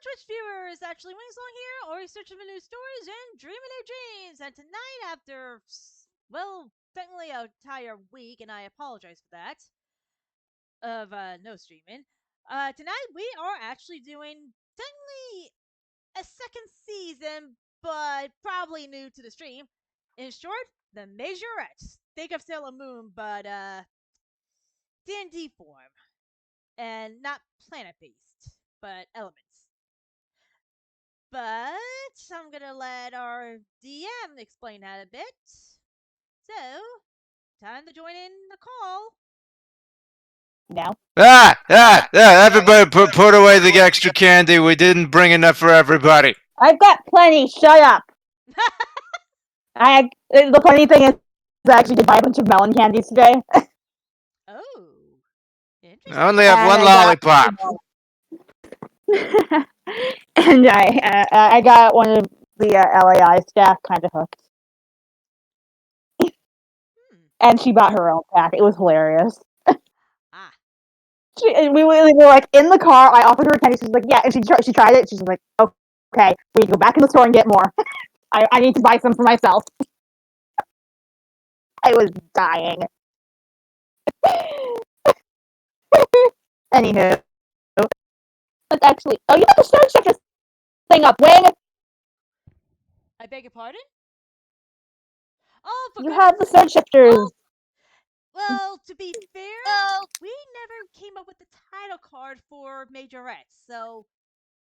Twitch viewers! Actually, Wingsong here, always searching for new stories and dreaming new dreams. And tonight, after, well, technically an entire week, and I apologize for that, of no streaming, tonight we are actually doing technically a second season, but probably new to the stream. In short, the Majorettes. Think of Sailor Moon, but D&D form, and not planet-based, but elements. But I'm gonna let our DM explain that a bit. So, time to join in the call. Now. Everybody put away the extra candy. We didn't bring enough for everybody. I've got plenty. Shut up. The funny thing is, I actually did buy a bunch of melon candies today. Oh, interesting. I only have one lollipop. And I got one of the LAI staff kind of hooked. And she bought her own pack. It was hilarious. We were like in the car. I offered her a candy. She's like, yeah. And she tried it. She's like, okay, we need to go back in the store and get more. I need to buy some for myself. I was dying. Anywho, but actually, you got the surge shifters thing up, Wing. I beg your pardon? Oh, you have the surge shifters. Oh. Well, to be fair, we never came up with the title card for Majorettes, so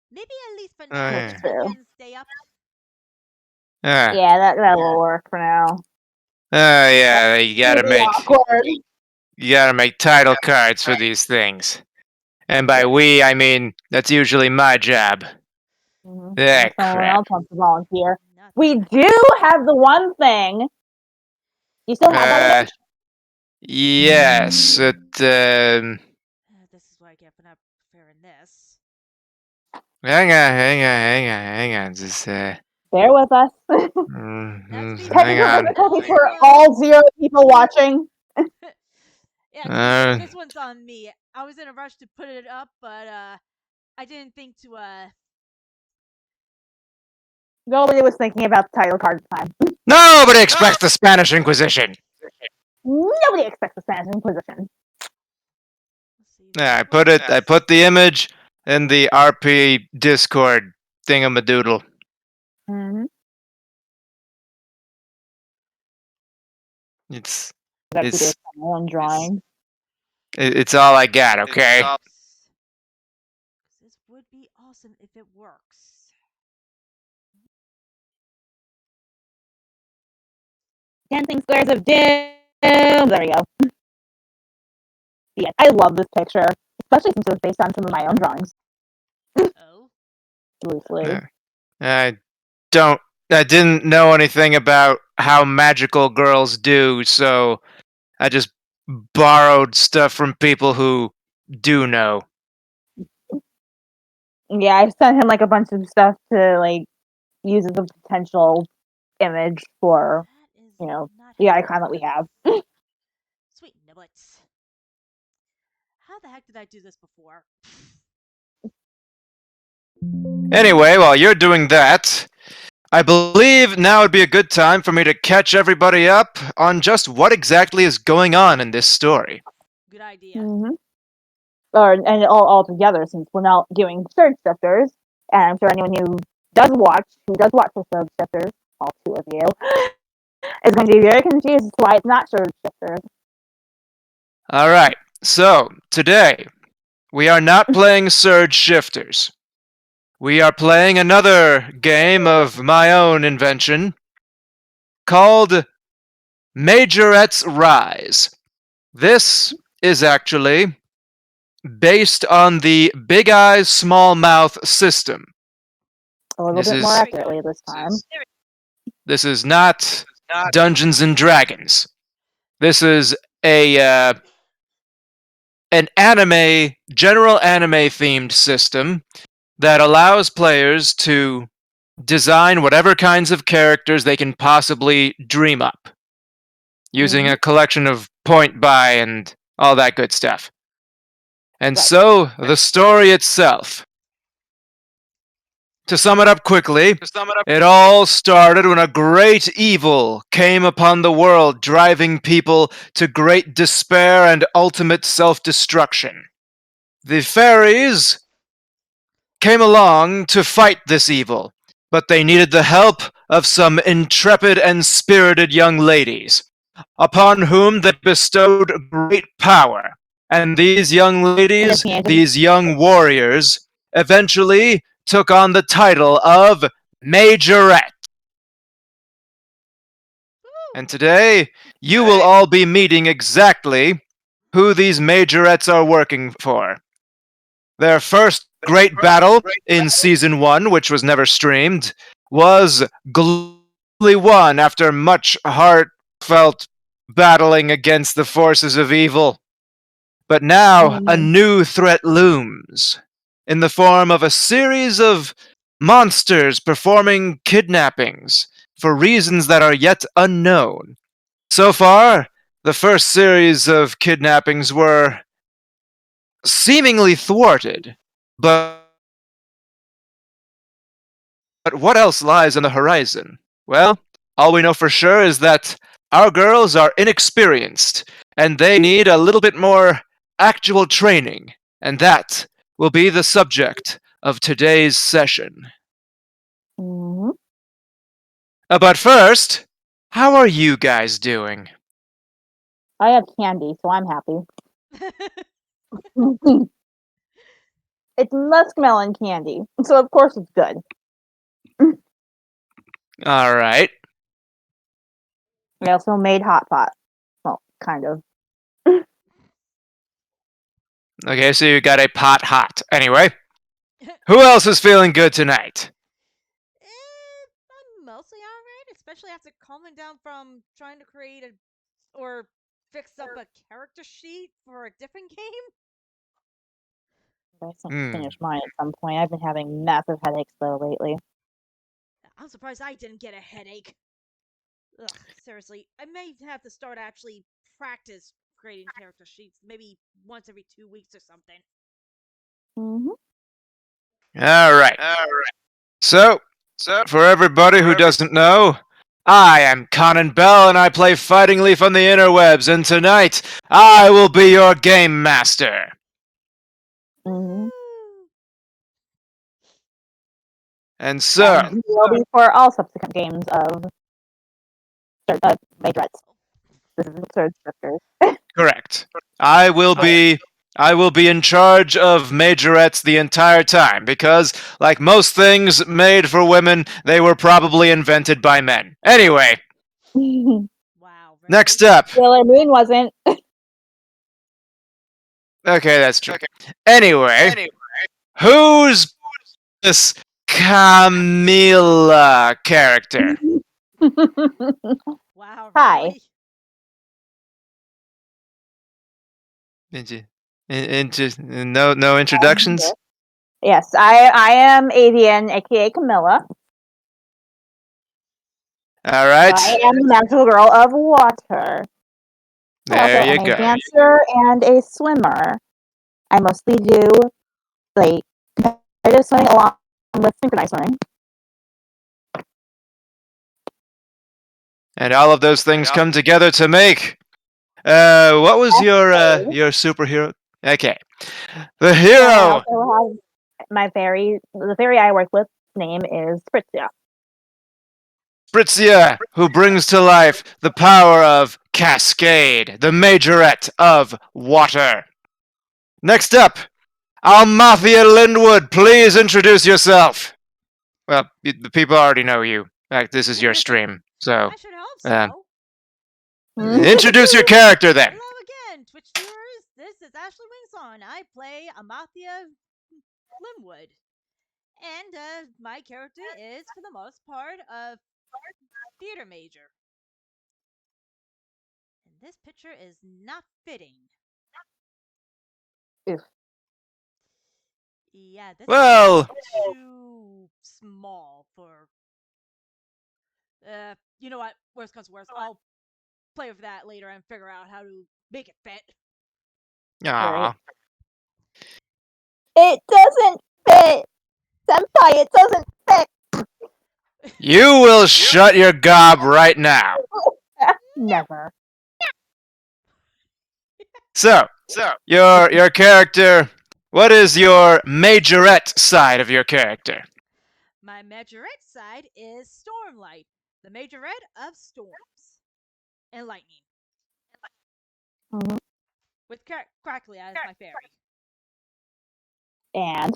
maybe at least for now we can stay up. Yeah, that will work for now. Yeah, you gotta make title cards for these things. And by we, I mean that's usually my job. Someone else wants to volunteer. We do have the one thing. You still have that? Yes, this is what I get for not preparing this. Hang on. Just bear with us. Hang on. For all 0 people watching. Yeah, this one's on me. I was in a rush to put it up, but I didn't think to Nobody was thinking about the title card time. Nobody expects the Spanish Inquisition. Nobody expects the Spanish Inquisition. Yeah, I put the image in the RP Discord thingamadoodle. It's one drawing. It's all I got, okay? This would be awesome if it works. 10 squares of doom. There we go. Yeah, I love this picture, especially since it was based on some of my own drawings. Loosely. I didn't know anything about how magical girls do, so I just borrowed stuff from people who do know. Yeah, I sent him like a bunch of stuff to like use as a potential image for, the icon that we have. Sweet niblets. How the heck did I do this before? Anyway, while you're doing that, I believe now would be a good time for me to catch everybody up on just what exactly is going on in this story. Good idea. And all together, since we're now doing surge shifters, and I'm sure anyone who does watch the surge shifters, all 2 of you, is going to be very confused as to why it's not surge shifters. Alright, so today we are not playing surge shifters. We are playing another game of my own invention called Majorettes Rise. This is actually based on the Big Eyes Small Mouth system. A little bit more accurately this time. This is not Dungeons and Dragons. This is an general anime themed system that allows players to design whatever kinds of characters they can possibly dream up, using a collection of point buy and all that good stuff. And so, the story itself. To sum it up quickly, it all started when a great evil came upon the world, driving people to great despair and ultimate self destruction. The fairies came along to fight this evil, but they needed the help of some intrepid and spirited young ladies, upon whom they bestowed great power. And these young ladies, these young warriors, eventually took on the title of Majorettes. And today, you will all be meeting exactly who these Majorettes are working for. Their first great battle in Season 1, which was never streamed, was gloriously won after much heartfelt battling against the forces of evil. But now a new threat looms in the form of a series of monsters performing kidnappings for reasons that are yet unknown. So far, the first series of kidnappings were seemingly thwarted, but what else lies on the horizon? Well, all we know for sure is that our girls are inexperienced and they need a little bit more actual training, and that will be the subject of today's session. Mhm. But first, how are you guys doing? I have candy, so I'm happy. It's muskmelon candy, so of course it's good. All right. I also made hot pot. Well, kind of. Okay, so you got a pot hot. Anyway, who else is feeling good tonight? I'm mostly alright, especially after calming down from trying to create a or fix up a character sheet for a different game. I should Hmm. finish mine at some point. I've been having massive headaches though lately. I'm surprised I didn't get a headache. Ugh, seriously, I may have to start actually practice creating character sheets, maybe once every 2 weeks or something. Mhm. All right. So, for everybody who doesn't know, I am Conan Bell and I play Fighting Leaf on the interwebs, and tonight I will be your game master. Mhm. And so, And he will be for all subsequent games of Majorettes. This is absurd scripters. correct. I will be in charge of majorettes the entire time because like most things made for women, they were probably invented by men. Anyway, Wow, next really? up. Sailor Moon wasn't. Okay, that's true. Anyway, who's this Camilla character? Wow, Hi. really? Into, no introductions. Yes, I am Avian, aka Camilla. All So right, I am the magical girl of water. I also there you am a go. dancer and a swimmer. I mostly do like competitive swimming along with synchronized swimming. And all of those things come together to make. What was your superhero? Okay, the And I hero. also have my fairy. The fairy I work with name is Fritzia. Fritzia, who brings to life the power of Cascade, the majorette of water. Next up, Almathia Linwood, please introduce yourself. Well, the people already know you. Like, this is your stream, so I should hope uh, so. introduce your character then. Hello again, Twitch viewers. This is Ashley Wingsong. I play Amathia Limwood. And my character is, for the most part, a theater major. And this picture is not fitting. Oof. Yeah, this is Well, too small for. You know what? Worst comes to worst. I'll play with that later and figure out how to make it fit. Right. ah, It doesn't fit. Senpai, it doesn't fit. You will shut your gob right now. Never. So, your character. What is your majorette side of your character? My majorette side is Stormlight, the majorette of storms and lightning, Mhm. with Crackly as my fairy. And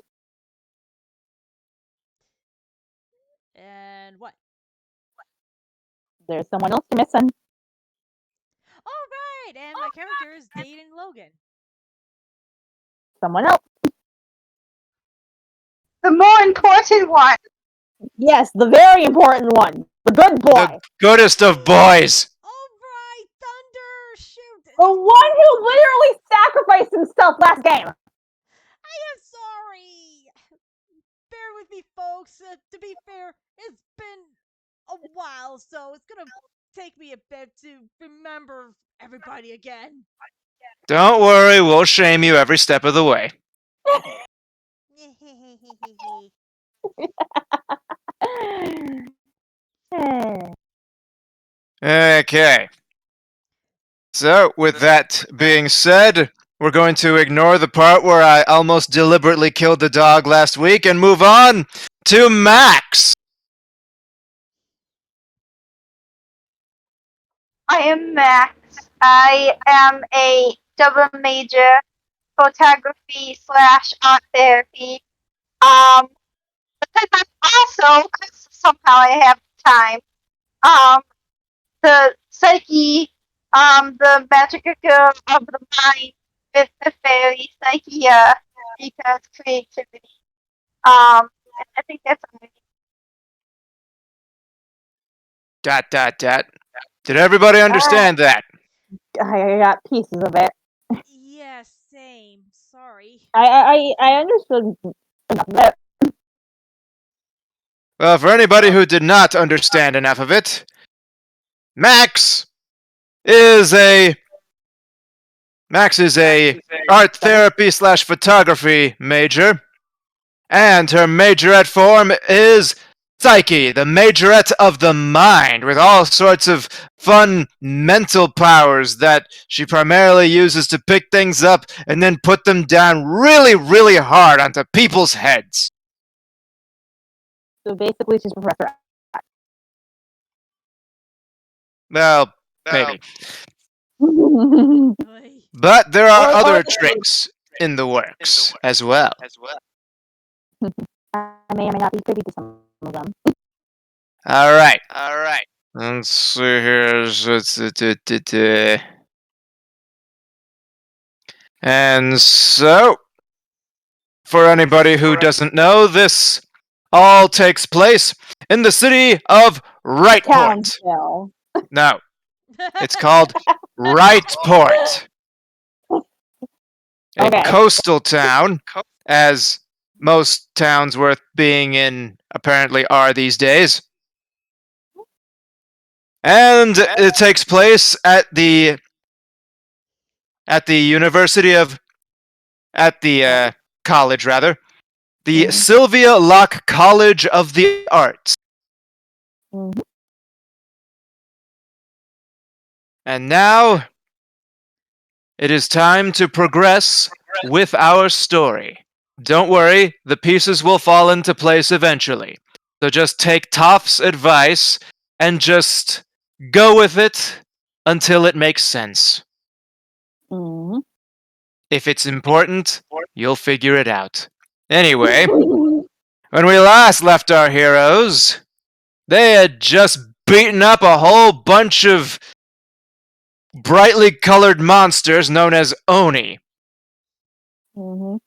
And what? there's someone else you're missing. Oh, right! And my character is dating Logan. Someone else. The more important one. Yes, the very important one. The good The boy. goodest of boys. Oh, right! Thunder! Shoot! The one who literally sacrificed himself last game. I am sorry! Bear with me, folks. To be fair, it's been a while, so it's gonna take me a bit to remember everybody again. Don't worry, we'll shame you every step of the way. Okay. So, with that being said, we're going to ignore the part where I almost deliberately killed the dog last week and move on to Max. I am Max. I am a double major photography slash art therapy. Um, because I'm also, because somehow I have time, um, the psyche, the magical girl of the mind with the fairy psyche, because creativity. I think that's all. Dot, dot, dot. Did everybody understand that? I got pieces of it. Yeah, same. Sorry. I understood enough of it. Well, for anybody who did not understand enough of it, Max is a art therapy slash photography major, and her majorette form is Psyche, the majorette of the mind, with all sorts of fun mental powers that she primarily uses to pick things up and then put them down really, really hard onto people's heads. So basically, she's Professor. Well, maybe. Oy. But there are or other tricks in the works as well. I may or may not be privy to some of them. All right. Let's see here. And so, for anybody who doesn't know, this all takes place in the city of Wrightport. Townsville. No, it's called Wrightport, a Okay. coastal town, as most towns worth being in apparently are these days. And it takes place at the university of at the college rather, the Mhm. Sylvia Locke College of the Arts. Mhm. And now it is time to progress with our story. Don't worry, the pieces will fall into place eventually. So just take Toph's advice and just go with it until it makes sense. Mhm. If it's important, you'll figure it out. Anyway, when we last left our heroes, they had just beaten up a whole bunch of brightly colored monsters known as Oni. Mhm.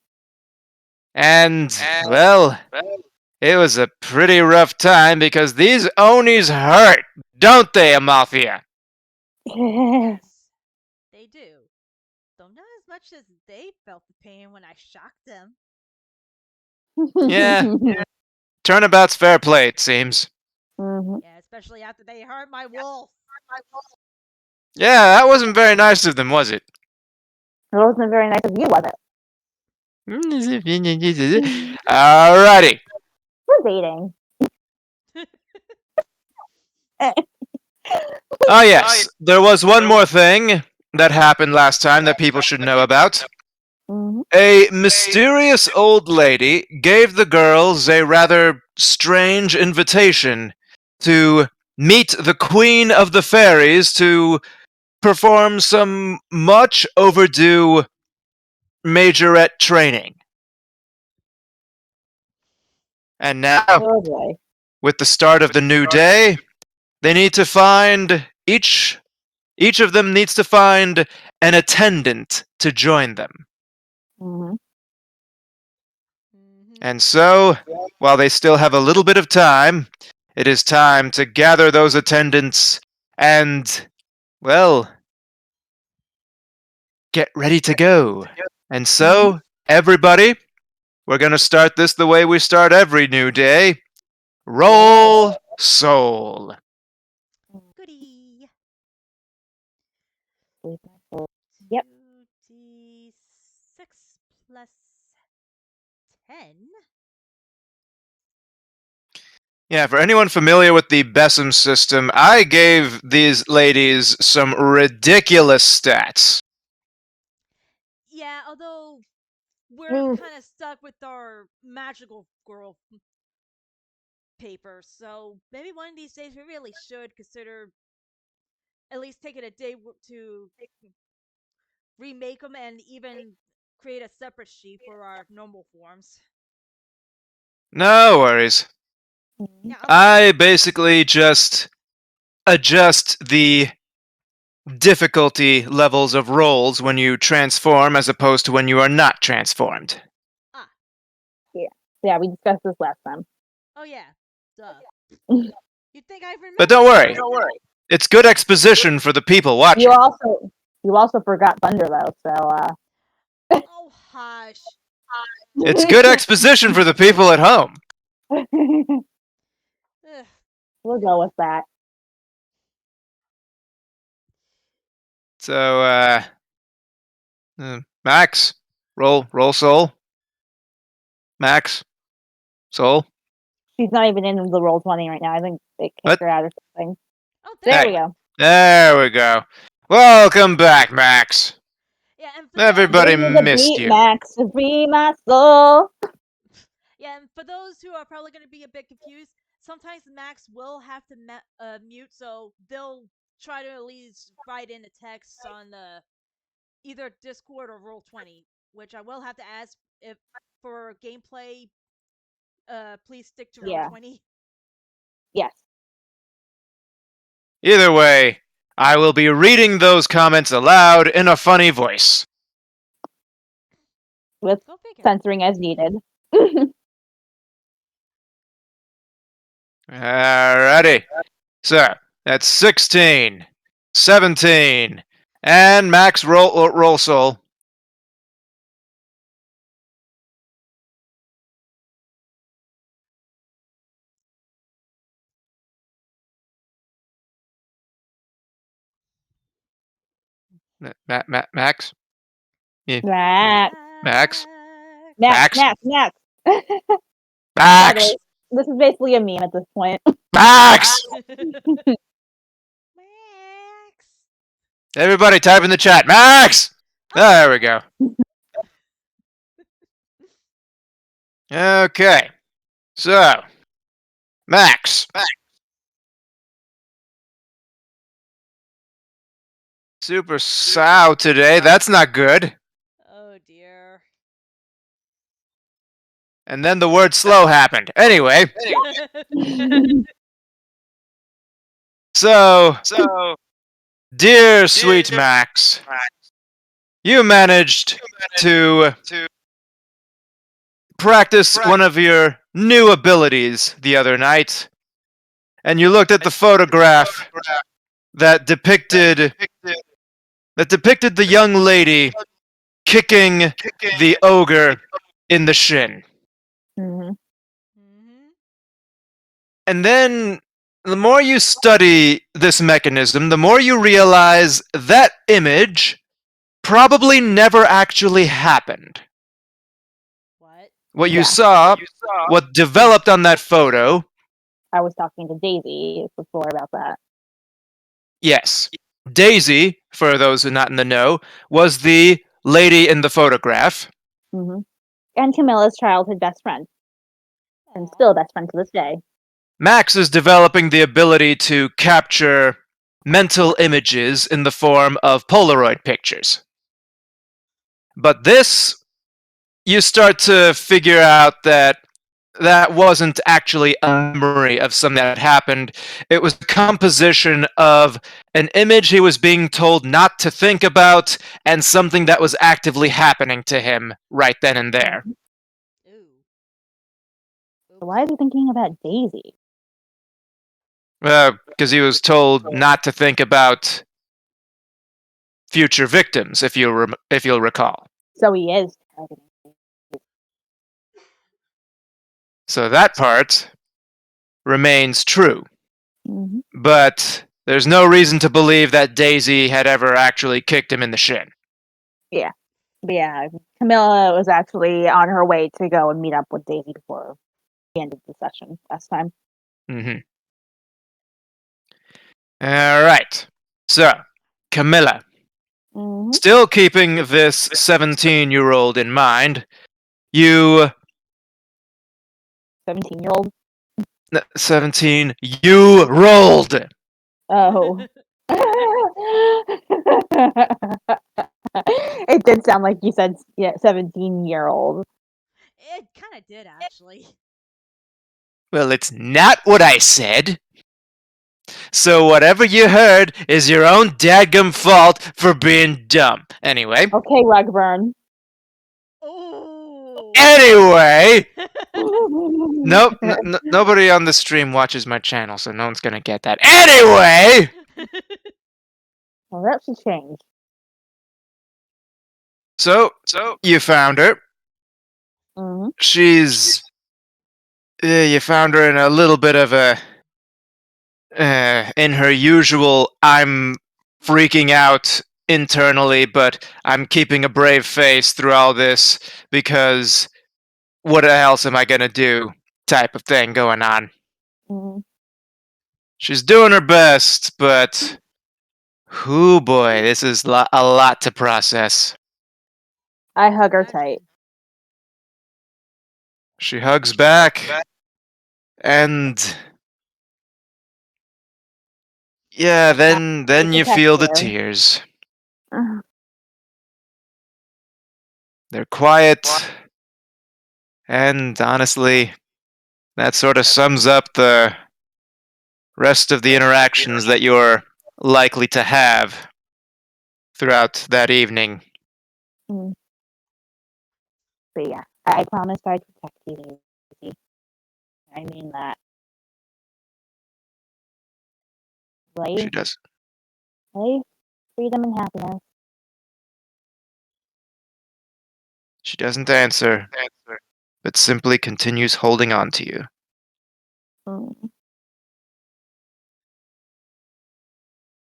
And, well, it was a pretty rough time because these Onis hurt, don't they, Amalthea? Yes, they do. Though not as much as they felt the pain when I shocked them. Yeah, turnabout's fair play, it seems. Mhm. Yeah, especially after they hurt my wolf. Yeah, that wasn't very nice of them, was it? It wasn't very nice of you, was it? Alrighty. we're dating. Oh, yes. There was one more thing that happened last time that people should know about. Mm-hmm. A mysterious old lady gave the girls a rather strange invitation to meet the Queen of the Fairies to perform some much overdue majorette training. And now, Oh boy. with the start of the new day, they need to find each of them needs to find an attendant to join them. Mm-hmm. And so, while they still have a little bit of time, it is time to gather those attendants and, well, get ready to go. And so, everybody, we're going to start this the way we start every new day. Roll soul. Goody. Yep. 2d6 plus 10. Yeah, for anyone familiar with the Besom system, I gave these ladies some ridiculous stats. Yeah, although we're Mm. kind of stuck with our magical girl paper, so maybe one of these days we really should consider at least taking a day to remake them and even create a separate sheet for our normal forms. No worries. Mm-hmm. Yeah, I basically just adjust the difficulty levels of rolls when you transform as opposed to when you are not transformed. ah, Yeah, we discussed this last time. oh yeah, duh. You'd think I'd remember But don't that. worry, it's good exposition for the people watching. You also forgot Thunder though, so Oh hush. It's good exposition for the people at home. Ugh. we'll go with that. So, Max, roll soul. Max, soul. She's not even in the roll 20 right now. I think they kicked What? her out or something. Oh, There thank Hey. we go. There we go. Welcome back, Max. Yeah, and for Everybody Give me the missed beat, you. Max, to free my soul. yeah, and for those who are probably going to be a bit confused, sometimes Max will have to mute, so they'll try to at least write in a text on either Discord or Roll20, which I will have to ask if for gameplay. Please stick to Yeah. Roll20. Yes. Either way, I will be reading those comments aloud in a funny voice. With Go figure. censoring as needed. Alrighty. So, that's 16, 17, and Max roll soul. Max? Yeah. Max. Max? Max. Max? Max. Max. By the Max! way, this is basically a meme at this point. Max! Max. Everybody type in the chat. Max! There we go. Okay. So, Max. Super sow today. That's not good. Oh dear. And then the word slow happened. Anyway, so, dear sweet Max, you managed to practice one of your new abilities the other night, and you looked at the photograph that depicted the young lady kicking the ogre in the shin. Mm-hmm. Mhm. And then the more you study this mechanism, the more you realize that image probably never actually happened. What? What you Yeah. saw, what developed on that photo, I was talking to Daisy before about that. yes. Daisy, for those who are not in the know, was the lady in the photograph. Hmm. And Camilla's childhood best friend, and still a best friend to this day. Max is developing the ability to capture mental images in the form of Polaroid pictures. But this, you start to figure out that that wasn't actually a memory of something that happened. It was a composition of an image he was being told not to think about and something that was actively happening to him right then and there. Ooh. So why is he thinking about Daisy? Because he was told not to think about future victims, if you'll recall. So he is targeting. So that part remains true. Mm-hmm. But there's no reason to believe that Daisy had ever actually kicked him in the shin. Yeah. But yeah, Camilla was actually on her way to go and meet up with Daisy before the end of the session last time. Mm-hmm. All right. So, Camilla, Mm-hmm. still keeping this 17-year-old in mind, you 17-year-old. 17, you rolled. Oh. It did sound like you said 17-year-old. It kind of did, actually. Well, it's not what I said. So whatever you heard is your own dadgum fault for being dumb. Anyway. Okay, Rugburn. Oh. Anyway. Nope. Nobody on the stream watches my channel, so no one's gonna get that. Anyway. Well, that should change. So you found her. Mm-hmm. She's. You found her in a little bit of a. In her usual, I'm freaking out internally, but I'm keeping a brave face through all this because what else am I gonna do type of thing going on. Mm-hmm. She's doing her best, but. Whoo boy, this is a lot to process. I hug her tight. She hugs back, and yeah, then you feel the tears. They're quiet, and honestly, that sort of sums up the rest of the interactions that you're likely to have throughout that evening. Mm. But yeah, I promised I'd protect you, Daisy. I mean that. She Life, does. life, freedom, and happiness. She doesn't answer, but simply continues holding on to you. Mm.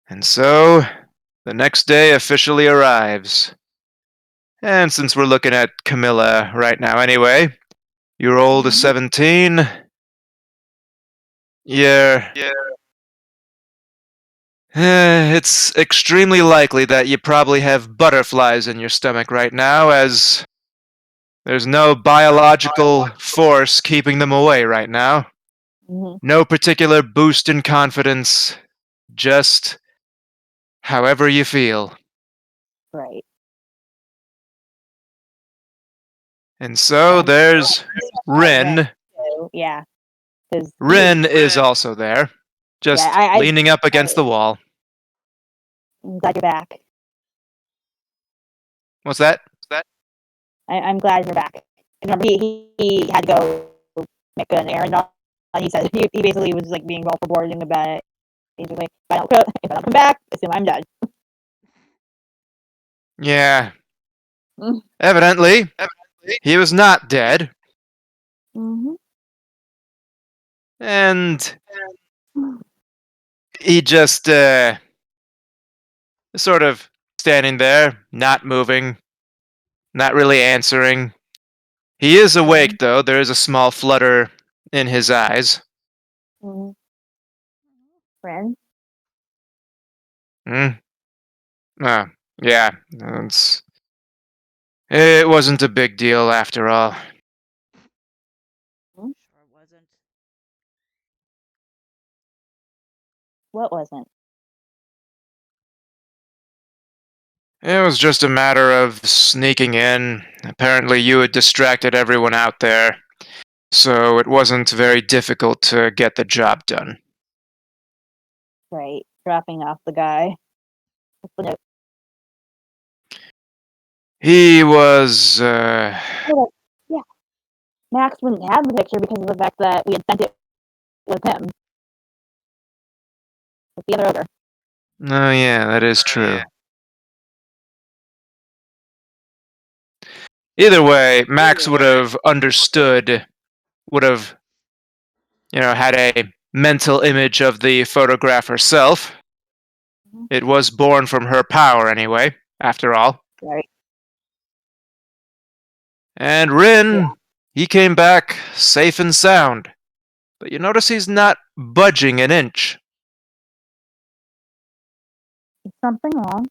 And so, the next day officially arrives. And since we're looking at Camilla right now anyway, you're old as 17. Yeah. It's extremely likely that you probably have butterflies in your stomach right now, as there's no biological force keeping them away right now. Mm-hmm. No particular boost in confidence, just however you feel. Right. And so there's Rin. So, yeah. Rin is also there, just leaning up against the wall. I'm glad you're back. What's that? I'm glad you're back. Remember, he had to go make an errand. He said he basically was like being well foreboding about it. He's just like, if I don't come back, assume I'm dead. Yeah. Mm. Evidently, he was not dead. Mm-hmm. And he just sort of standing there, not moving, not really answering, He is awake, though. There is a small flutter in his eyes. Mm. Friend? Hmm? Yeah. It wasn't a big deal after all. Hmm? Sure wasn't. What wasn't? It was just a matter of sneaking in. Apparently, you had distracted everyone out there, so it wasn't very difficult to get the job done. Right. Dropping off the guy. What's the note? He was, Oh, yeah. Max wouldn't have the picture because of the fact that we had sent it with him. With the other ogre. Oh, yeah, that is true. Either way, Max would have understood, would have, had a mental image of the photograph herself. Mhm. It was born from her power, anyway, after all. Right. And Yeah. Rin, he came back safe and sound. But you notice he's not budging an inch. Is something wrong?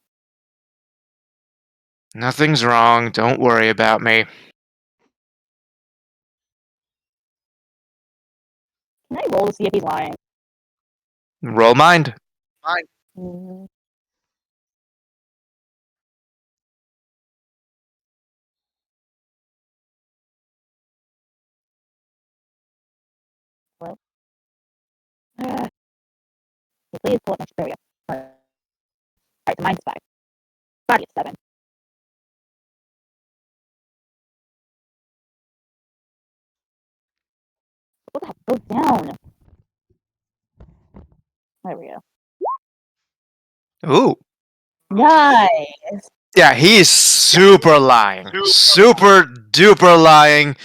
Nothing's wrong. Don't worry about me. Can I roll to see if he's lying? Roll mind. Mm, well. Please pull up my experience. Alright, the mind's 5. Body is 7. What the heck? Go down. There we go. Ooh. Nice. Yeah, he's super lying. Super duper lying.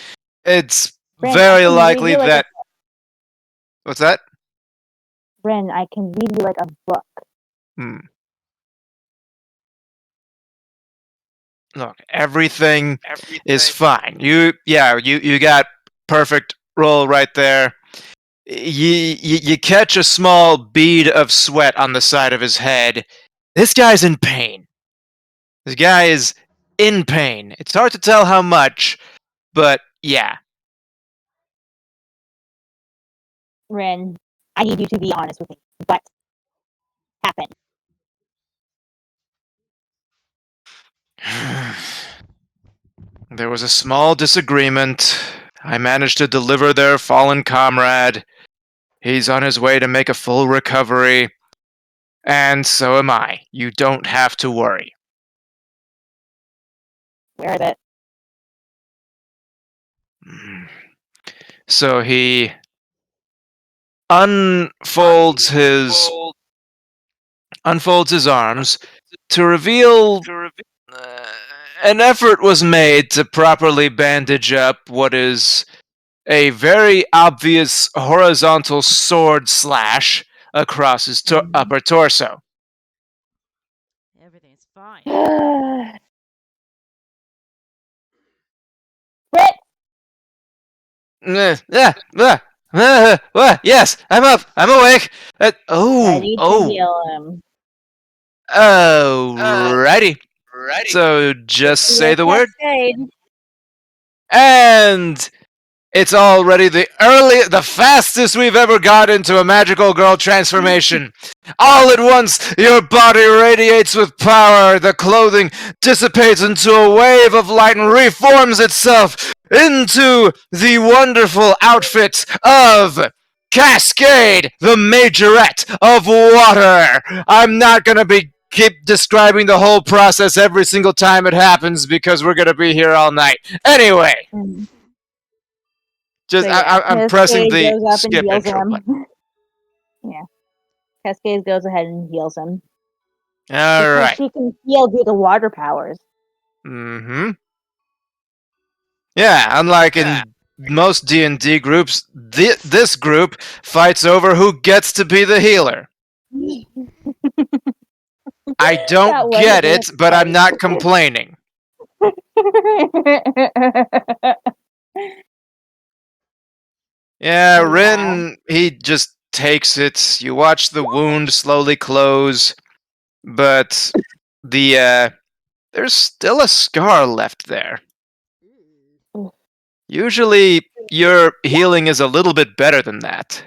It's Ren, I very can read likely you like a that. What's that? Ren, I can read you like a book. Hmm. Look, everything is fine. You got perfect roll right there. You catch a small bead of sweat on the side of his head. This guy's in pain. This guy is in pain. It's hard to tell how much, but yeah. Ren, I need you to be honest with me. What happened? There was a small disagreement. I managed to deliver their fallen comrade. He's on his way to make a full recovery. And so am I. You don't have to worry. Where is it? So he unfolds his arms to reveal uh, an effort was made to properly bandage up what is a very obvious horizontal sword slash across his upper torso. Everything's fine. Fritz! Yes, I'm up. I'm awake. I need to heal him. Alrighty. So just say Your the word, cascade. and it's already the fastest we've ever got into a magical girl transformation. All at once, your body radiates with power. The clothing dissipates into a wave of light and reforms itself into the wonderful outfit of Cascade, the Majorette of Water. I'm not gonna keep describing the whole process every single time it happens because we're gonna be here all night. Anyway. Just So yeah, I'm pressing Cascade the goes up and skip heals intro him. button. Yeah. Cascade goes ahead and heals him. All Because right. she can heal due to water powers. Mm-hmm. Yeah, unlike in most D&D groups, this group fights over who gets to be the healer. I That don't was a get good it, but I'm fight. not complaining. Yeah, Yeah. Rin, he just takes it. You watch the wound slowly close, but there's still a scar left there. Usually, your healing is a little bit better than that.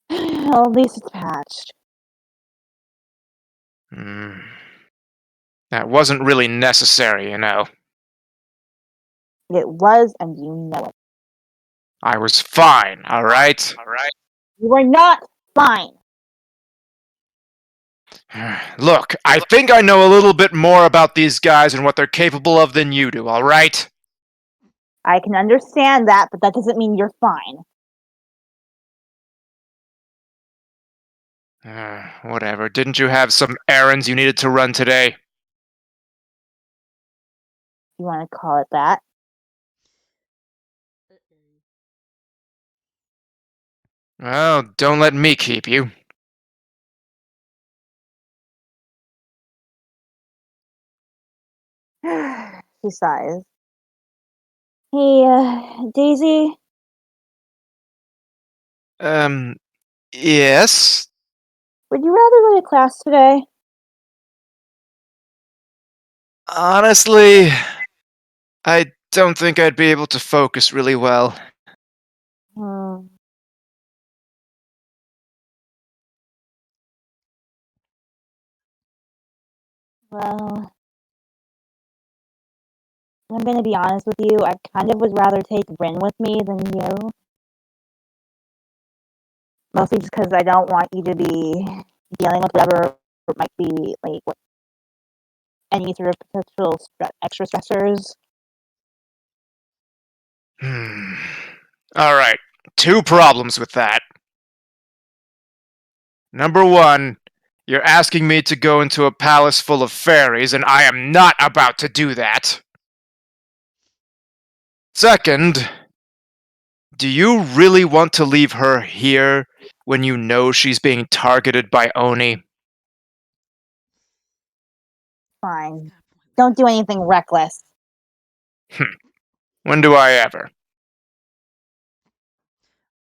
Well, at least it's patched. Hmm. That wasn't really necessary, you know. It was, and you know it. I was fine, alright? You were not fine. Look, I think I know a little bit more about these guys and what they're capable of than you do, alright? I can understand that, but that doesn't mean you're fine. Whatever. Didn't you have some errands you needed to run today? You want to call it that? Well, don't let me keep you. She sighs. Hey, Daisy, Yes? would you rather go to class today? Honestly, I don't think I'd be able to focus really well. Hmm. Well, I'm gonna be honest with you. I kind of would rather take Rin with me than you. Mostly just because I don't want you to be dealing with whatever might be like any sort of potential extra stressors. Hmm. Alright, two problems with that. Number one, you're asking me to go into a palace full of fairies, and I am not about to do that. Second, do you really want to leave her here when you know she's being targeted by Oni? Fine. Don't do anything reckless. When do I ever?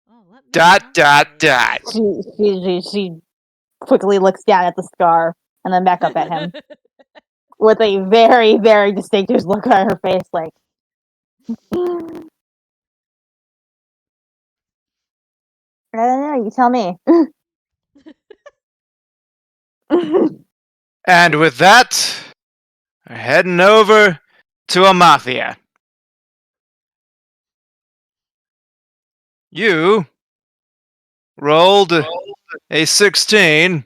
Oh, let me Dot, dot, calculate. dot. She quickly looks down at the scar and then back up at him with a very, very distinctive look on her face, like, I don't know, you tell me. And with that, we're heading over to Amathia. You rolled a 16,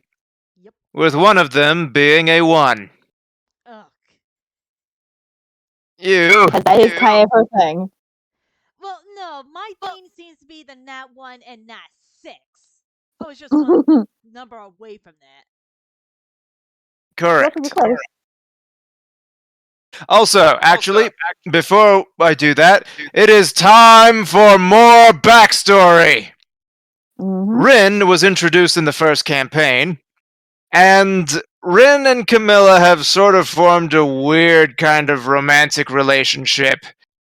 Yep. with one of them being a 1. Ugh. You Because that is kind of her thing. Well, no, my thing seems to be the nat 1 and nat 6. I was just one number away from that. Still pretty correct. close. Also, actually, before I do that, it is time for more backstory. Mm-hmm. Rin was introduced in the first campaign, and Rin and Camilla have sort of formed a weird kind of romantic relationship.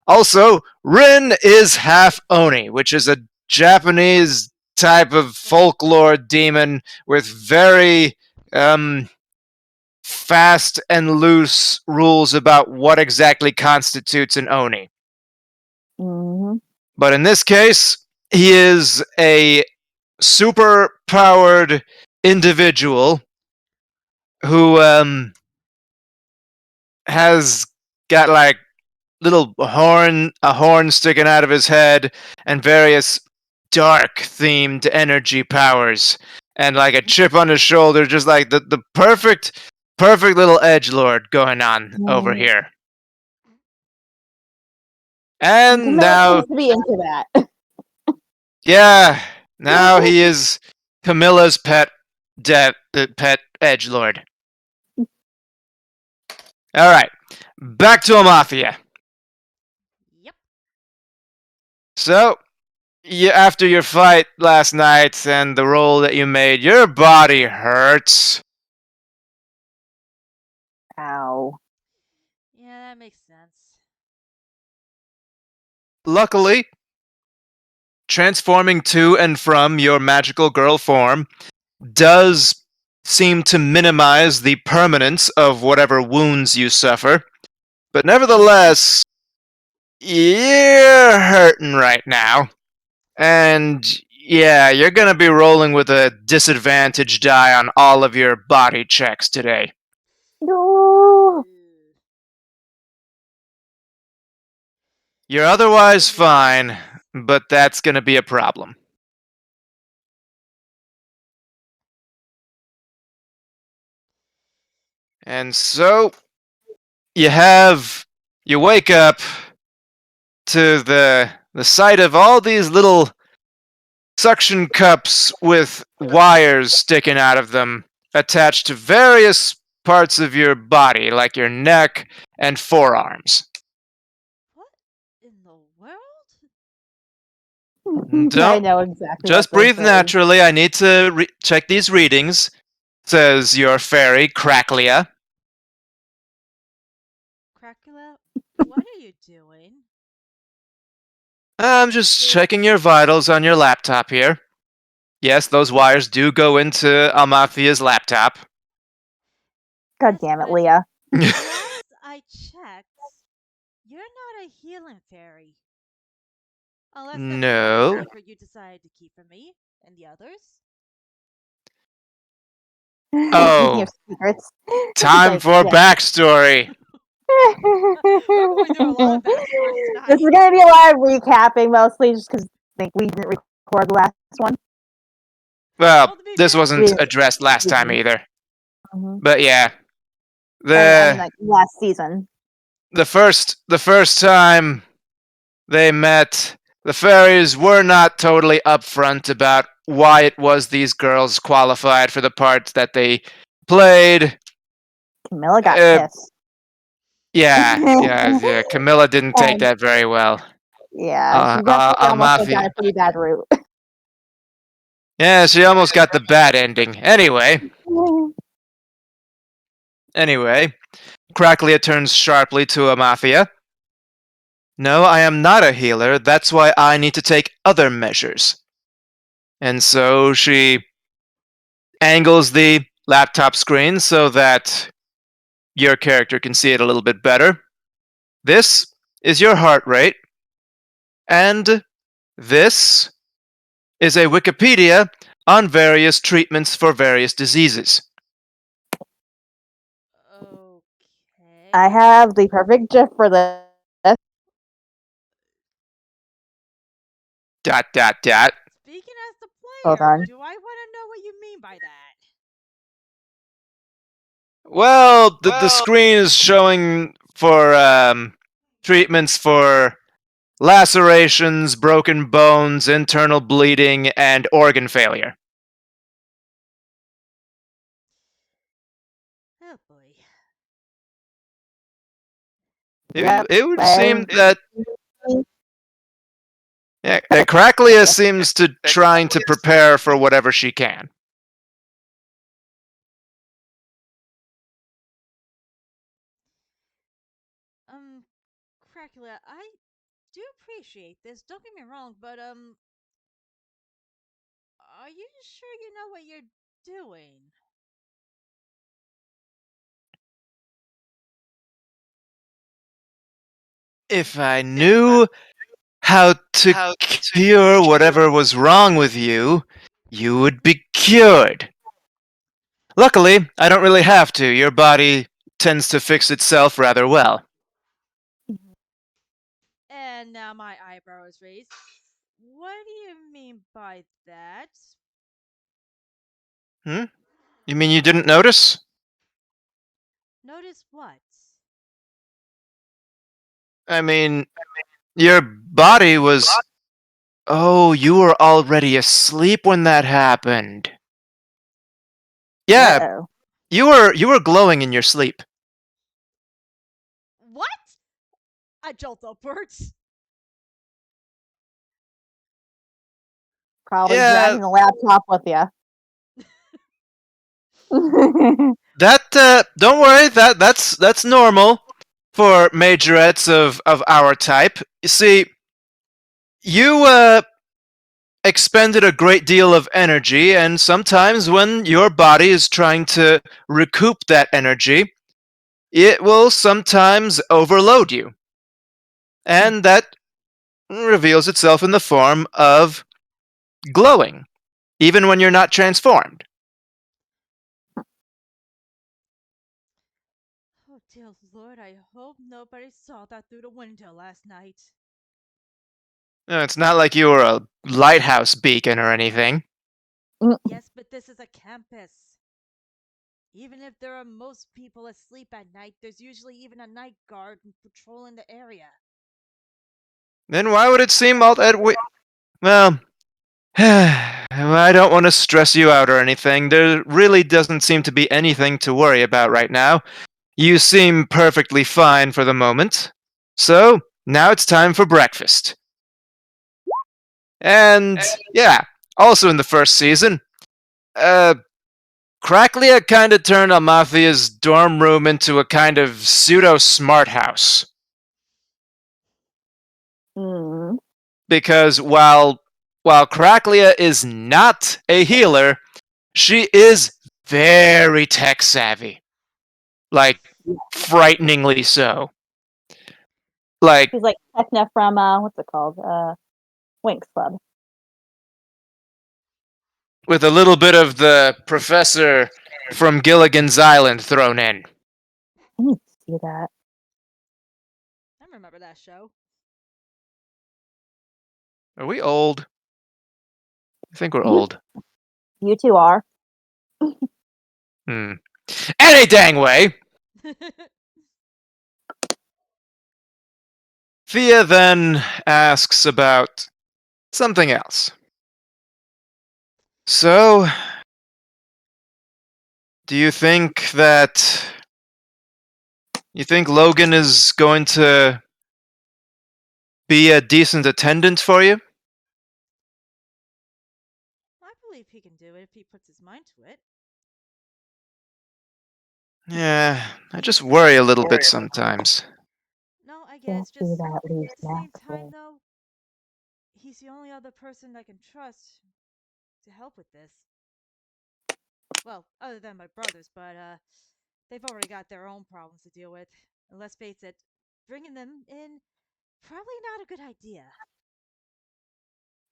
Also, Rin is half Oni, which is a Japanese type of folklore demon with very fast and loose rules about what exactly constitutes an Oni. Mm-hmm. But in this case, he is a super powered individual who has got like a horn sticking out of his head, and various dark themed energy powers, and like a chip on his shoulder, just like the perfect little edge lord going on over Mm-hmm. here. And And Camilla now, seems to be into that. yeah, now he is Camilla's the pet edge lord. All right, back to Amathia. Yep. So, after your fight last night and the roll that you made, your body hurts. Ow. Yeah, that makes sense. Luckily, transforming to and from your magical girl form does seem to minimize the permanence of whatever wounds you suffer. But nevertheless, you're hurting right now. And yeah, you're gonna be rolling with a disadvantage die on all of your body checks today. No. Ugh. You're otherwise fine, Disadvantages. but that's gonna be a problem. And so you wake up to the sight of all these little suction cups with wires sticking out of them attached to various parts of your body like your neck and forearms. What in the world? I Don't know exactly what just this breathe is. naturally. I need to check these readings, says your fairy Cracklia. Cracula, what are you doing? I'm just checking your vitals on your laptop here. Yes, those wires do go into Amathia's laptop. God Yes, damn it, but Leah. last I checked, you're not a healing fairy. Unless that's the one No. secret you decided to keep from me and the others. Speaking Oh, of secrets, he's time like, for yeah. backstory. We're going through a lot of backstory This is tonight. gonna be a lot of recapping, mostly just because I think we didn't record the last one. Well, Well, to be this fair, We wasn't addressed last didn't. time either. Mm-hmm. But yeah, I mean, the like last season. the first time they met, the fairies were not totally upfront about why it was these girls qualified for the parts that they played. Camilla got Uh, pissed. yeah. Camilla didn't take And that very well. yeah, she definitely almost went down Amathia. a pretty bad route. Yeah, she almost got the bad ending. Anyway, Cracklia turns sharply to Amathia. No, I am not a healer. That's why I need to take other measures. And so she angles the laptop screen so that your character can see it a little bit better. This is your heart rate, and this is a Wikipedia on various treatments for various diseases. I okay. have the perfect gif for this. Dot dot dot. Speaking as the Hold player, on. do I want to know what you mean by that? Well, the screen is showing for treatments for lacerations, broken bones, internal bleeding, and organ failure. Oh boy. It, Yep. it would seem I, that yeah, Cracklia seems to trying to prepare for whatever she can. Um, Cracula, I do appreciate this. Don't get me wrong, but are you sure you know what you're doing? If I knew how to cure whatever was wrong with you, you would be cured. Luckily, I don't really have to. Your body tends to fix itself rather well. And now my eyebrow is raised. What do you mean by that? Hmm? You mean you didn't notice? Notice what? I mean, your body was. Oh, you were already asleep when that happened. Yeah, uh-oh. you were glowing in your sleep. What? I jolt upwards. Probably Yeah, dragging the laptop with you. that don't worry, that's normal. for majorettes of our type. You see, you expended a great deal of energy, and sometimes when your body is trying to recoup that energy, it will sometimes overload you. And that reveals itself in the form of glowing, even when you're not transformed. Oh, dear Lord, I hope nobody saw that through the window last night. It's not like you were a lighthouse beacon or anything. Mm, Yes, but this is a campus. Even if there are most people asleep at night, there's usually even a night guard patrolling the area. Then why would it seem all that way? Well, I don't want to stress you out or anything. There really doesn't seem to be anything to worry about right now. You seem perfectly fine for the moment. So, now it's time for breakfast. And, yeah, also in the first season, uh, Cracklia kind of turned Amathia's dorm room into a kind of pseudo smart house. mm. Because while Cracklia is not a healer, she is very tech savvy. Like frighteningly so. Like She's like Techna from what's it called? Winx Club. with a little bit of the professor from Gilligan's Island thrown in. I need to see that. I remember that show. Are we old? I think we're old. You two are. Hmm. Any dang way, Thea then asks about something else. So, do you think that you think Logan is going to be a decent attendant for you? I believe he can do it if he puts his mind to it. Yeah, I just worry a little bit sometimes. No, I Can't guess see just that leaves at the same Max time with. though, he's the only other person I can trust to help with this. Well, other than my brothers, but they've already got their own problems to deal with. And let's face it, bringing them in probably not a good idea.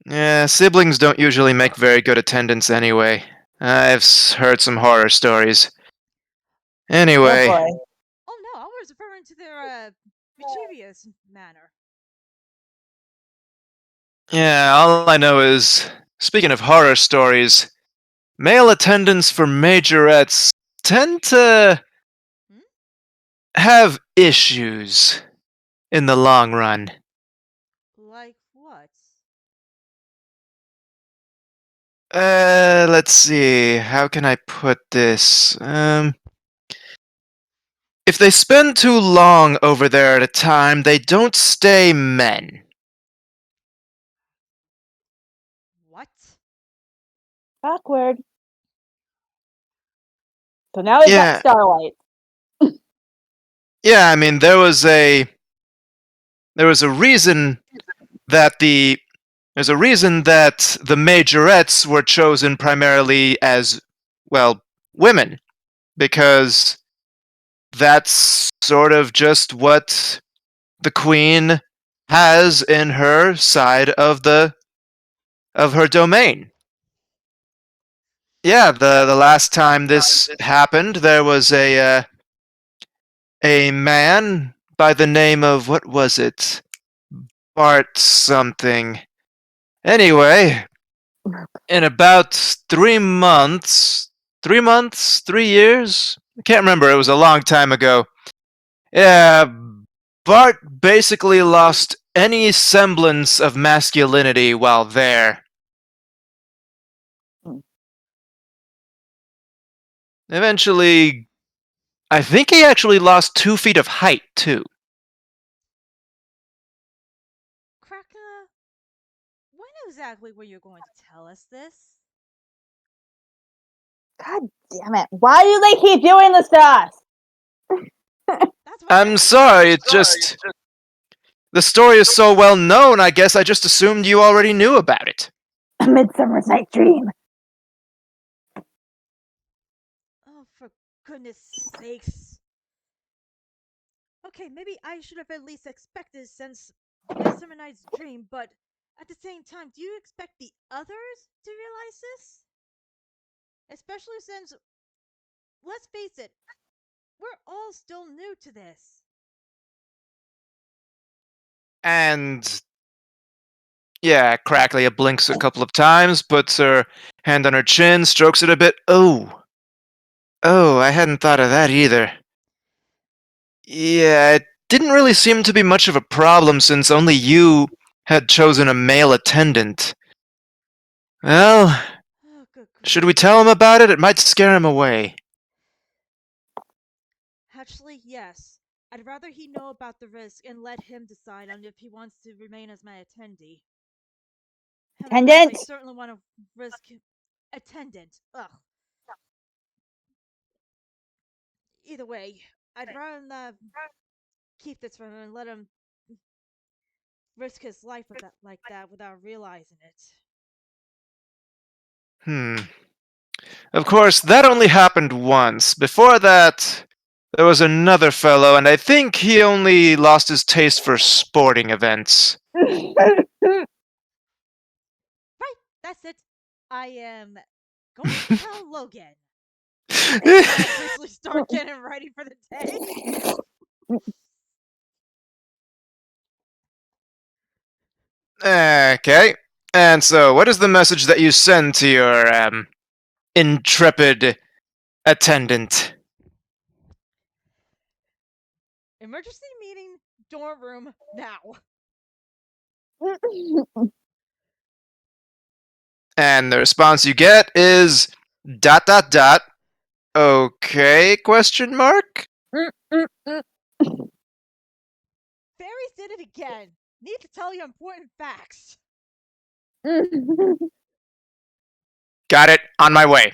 Yeah, siblings don't usually make very good attendants anyway. I've heard some horror stories. Oh Anyway, boy. Oh no, I was referring to their mischievous manner. yeah, all I know is, speaking of horror stories, male attendants for majorettes tend to Hmm? have issues in the long run. Like what? Let's see. How can I put this? If they spend too long over there at a time, they don't stay men. What? Awkward. So now we've got Yeah, Starlight. yeah. I mean, there was a reason that the majorettes were chosen primarily as, well, women, because that's sort of just what the queen has in her side of her domain. Yeah, the last time this happened, there was a man by the name of, what was it? Bart something. Anyway, in about 3 months, 3 months, 3 years, I can't remember. It was a long time ago. Yeah, Bart basically lost any semblance of masculinity while there. Hmm. Eventually, I think he actually lost 2 feet of height too. Cracker, when exactly were you going to tell us this? God damn it. Why do they keep doing this to us? That's I'm sorry, it just. The story is so well known, I guess I just assumed you already knew about it. A Midsummer's Night Dream. Oh, for goodness sakes. Okay, maybe I should have at least expected since Midsummer Night's Dream, but at the same time, do you expect the others to realize this? Especially since, let's face it, we're all still new to this. And. Yeah, Cracklia blinks a couple of times, puts her hand on her chin, strokes it a bit. Oh. Oh, I hadn't thought of that either. Yeah, it didn't really seem to be much of a problem since only you had chosen a male attendant. Well, Oh, good should we grief. tell him about it? It might scare him away. Actually, yes. I'd rather he know about the risk and let him decide on if he wants to remain as my attendee. However, Attendant. I certainly want to risk attendant. Ugh. Either way, I'd rather not keep this from him and let him risk his life with that like that without realizing it. Hmm. Of course, that only happened once. Before that, there was another fellow, and I think he only lost his taste for sporting events. Right, that's it. I am going to tell Logan. And I officially start getting ready for the day. Okay. And so, what is the message that you send to your, intrepid attendant? Emergency meeting, dorm room, now. And the response you get is dot dot dot. Okay, question mark? Fairies did it again. Need to tell you important facts. Got it, on my way.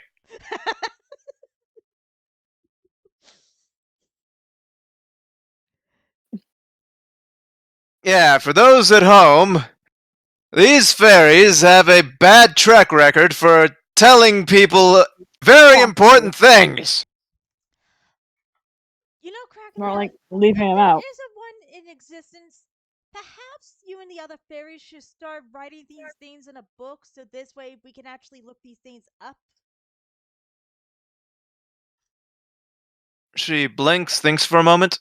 Yeah, for those at home, these fairies have a bad track record for telling people very important things. You know, More Cracklia, like leaving if him there out. isn't one in existence, perhaps you and the other fairies should start writing these things in a book so this way we can actually look these things up. She blinks, thinks for a moment.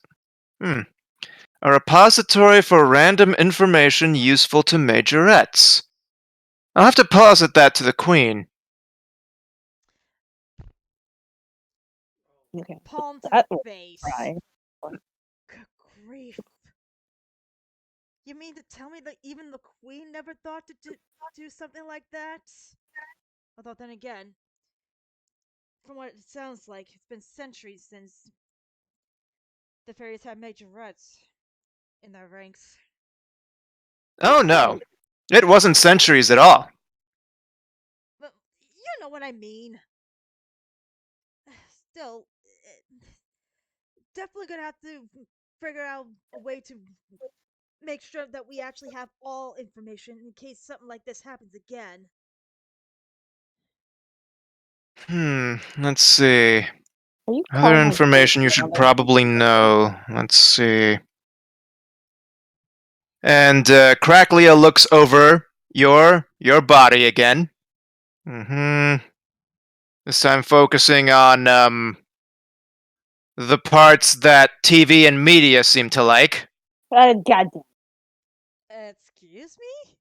A repository for random information useful to majorettes. I'll have to posit that to the Queen. Okay. Palm to the That will face. try. Good grief. You mean to tell me that even the Queen never thought to do something like that? Although then again, from what it sounds like, it's been centuries since the fairies had majorettes in their ranks. Oh no, it wasn't centuries at all. But you know what I mean. Still, definitely gonna have to figure out a way to make sure that we actually have all information in case something like this happens again. Let's see. Are you Other calling my information you should probably know. Let's see. And Cracklia looks over your body again. This time focusing on the parts that TV and media seem to like. goddamn. Excuse me?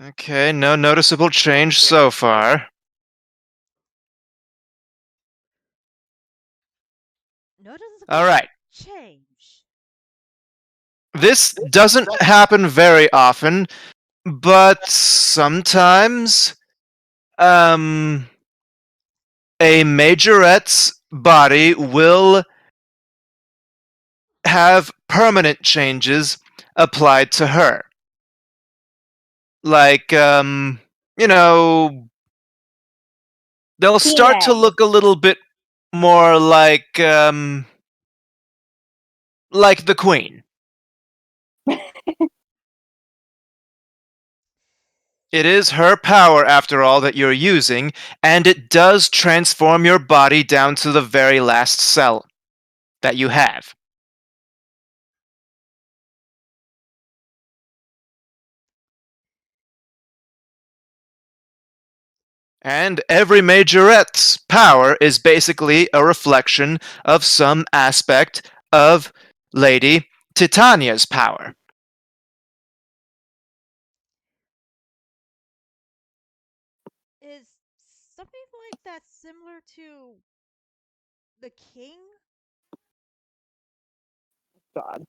Okay, no noticeable change so far. Noticeable All right. change. This doesn't happen very often, but sometimes a majorette's body will have permanent changes applied to her. Like, you know, they'll start to Teenage. look a little bit more like, like the queen. It is her power, after all, that you're using, and it does transform your body down to the very last cell that you have. And every majorette's power is basically a reflection of some aspect of Lady Titania's power. Is something like that similar to the king? God.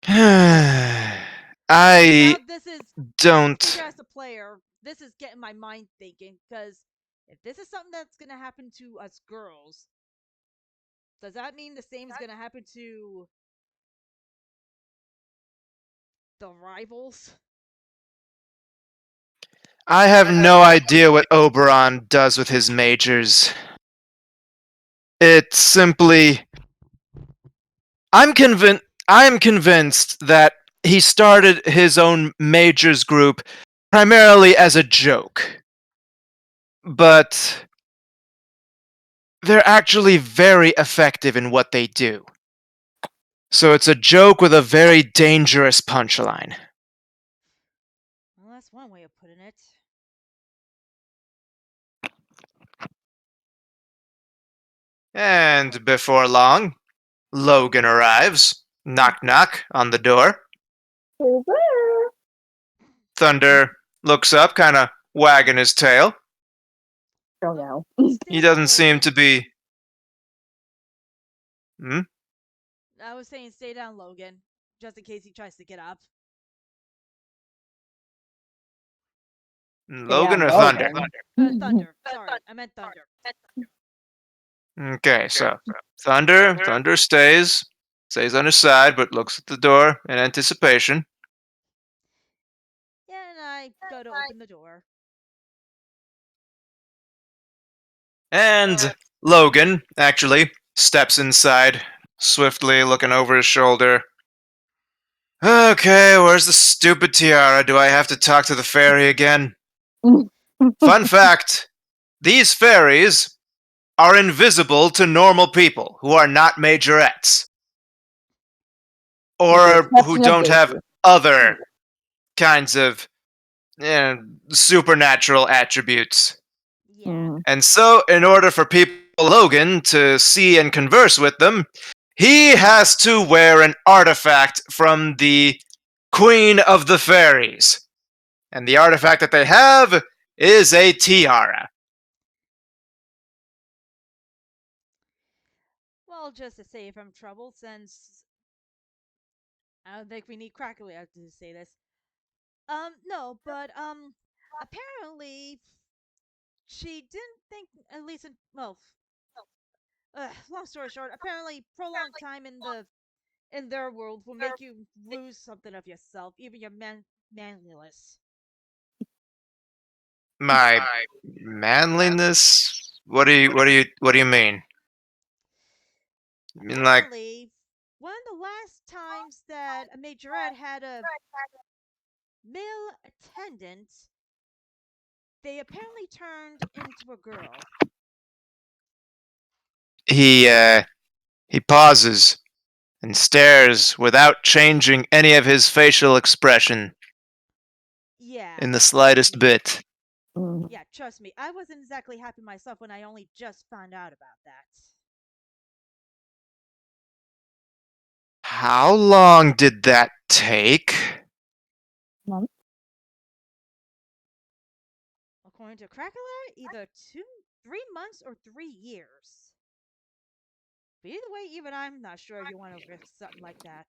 Now I this is speaking don't. as a player. This is getting my mind thinking because if this is something that's gonna happen to us girls, does that mean the same is gonna happen to the rivals? I have no idea what Oberon does with his majors. It's simply. I'm convinced that he started his own majors group primarily as a joke. But they're actually very effective in what they do. So it's a joke with a very dangerous punchline. Well, that's one way of putting it. And before long, Logan arrives. Knock knock on the door. Who's there? Thunder looks up, kind of wagging his tail. Oh Oh, no. stay He down, doesn't seem Logan. to be. Hmm? I was saying stay down, Logan, just in case he tries to get up. Stay Logan down, or Thunder? Logan. Thunder. Sorry, I meant Thunder. Okay, so Thunder stays on his side, but looks at the door in anticipation. Yeah, and I go to open the door. And Logan, actually, steps inside, swiftly looking over his shoulder. Okay, where's the stupid tiara? Do I have to talk to the fairy again? Fun fact, these fairies are invisible to normal people who are not majorettes, With the or who exception of don't have Daisy. other kinds of supernatural attributes. Yeah. Mm. And so, in order for people like Logan to see and converse with them, he has to wear an artifact from the Queen of the Fairies. And the artifact that they have is a tiara. Well, just to save him trouble, since I don't think we need Crackly to say this. No, but apparently she didn't think, at least in, well, long story short, apparently prolonged time in their world will make you lose something of yourself, even your manliness. My manliness? What do you mean? You mean like Apparently, one of the last times that a majorette had a male attendant, they apparently turned into a girl. he pauses and stares without changing any of his facial expression Yeah, in the trust slightest me. bit. Mm. Yeah, trust me. I wasn't exactly happy myself when I only just found out about that. How long did that take? Month. According to Crackler, either 3 months or 3 years. But either way, even I'm not sure if you want to risk something like that.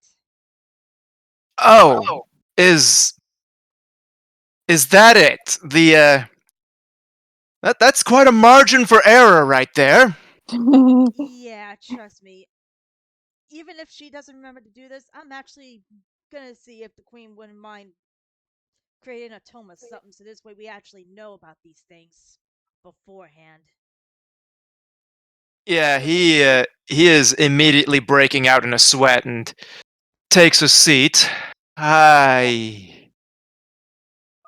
Oh, is is that it? That's quite a margin for error right there. Yeah, trust me. Even if she doesn't remember to do this, I'm actually gonna see if the queen wouldn't mind creating a tome of something so this way we actually know about these things beforehand. Yeah, he is immediately breaking out in a sweat and takes a seat. Hi.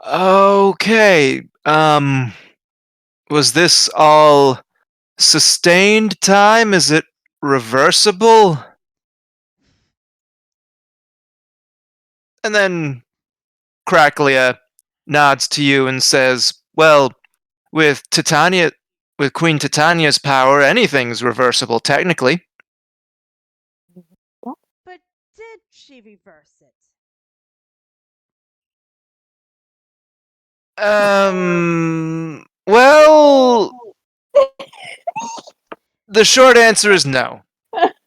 Okay. Was this all sustained time? Is it reversible? And then Cracklia nods to you and says, "Well, with Titania, with Queen Titania's power, anything's reversible technically." But did she reverse it? Well, the short answer is no.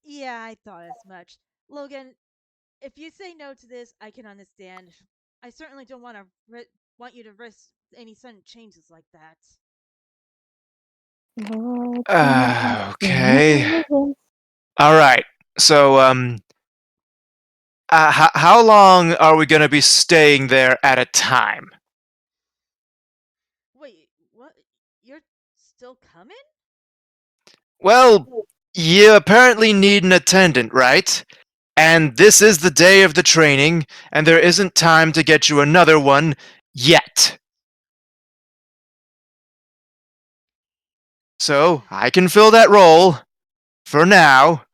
Yeah, I thought as much. Logan, if you say no to this, I can understand. I certainly don't want you to risk any sudden changes like that. Okay. All right. So, how long are we gonna be staying there at a time? Wait, what? You're still coming? Well, you apparently need an attendant, right? And this is the day of the training, and there isn't time to get you another one yet. So, I can fill that role for now,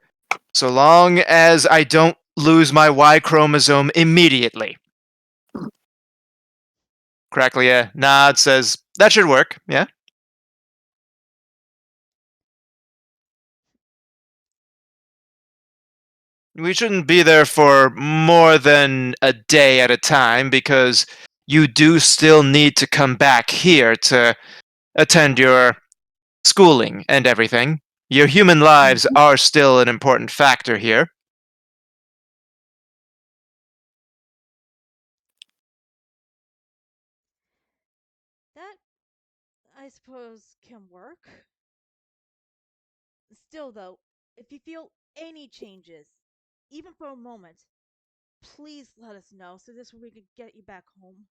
so long as I don't lose my Y chromosome immediately. Cracklia nods, says, "That should work, yeah?" We shouldn't be there for more than a day at a time because you do still need to come back here to attend your schooling and everything. Your human lives are still an important factor here. That, I suppose, can work. Still, though, if you feel any changes, even for a moment, please let us know so this way we can get you back home.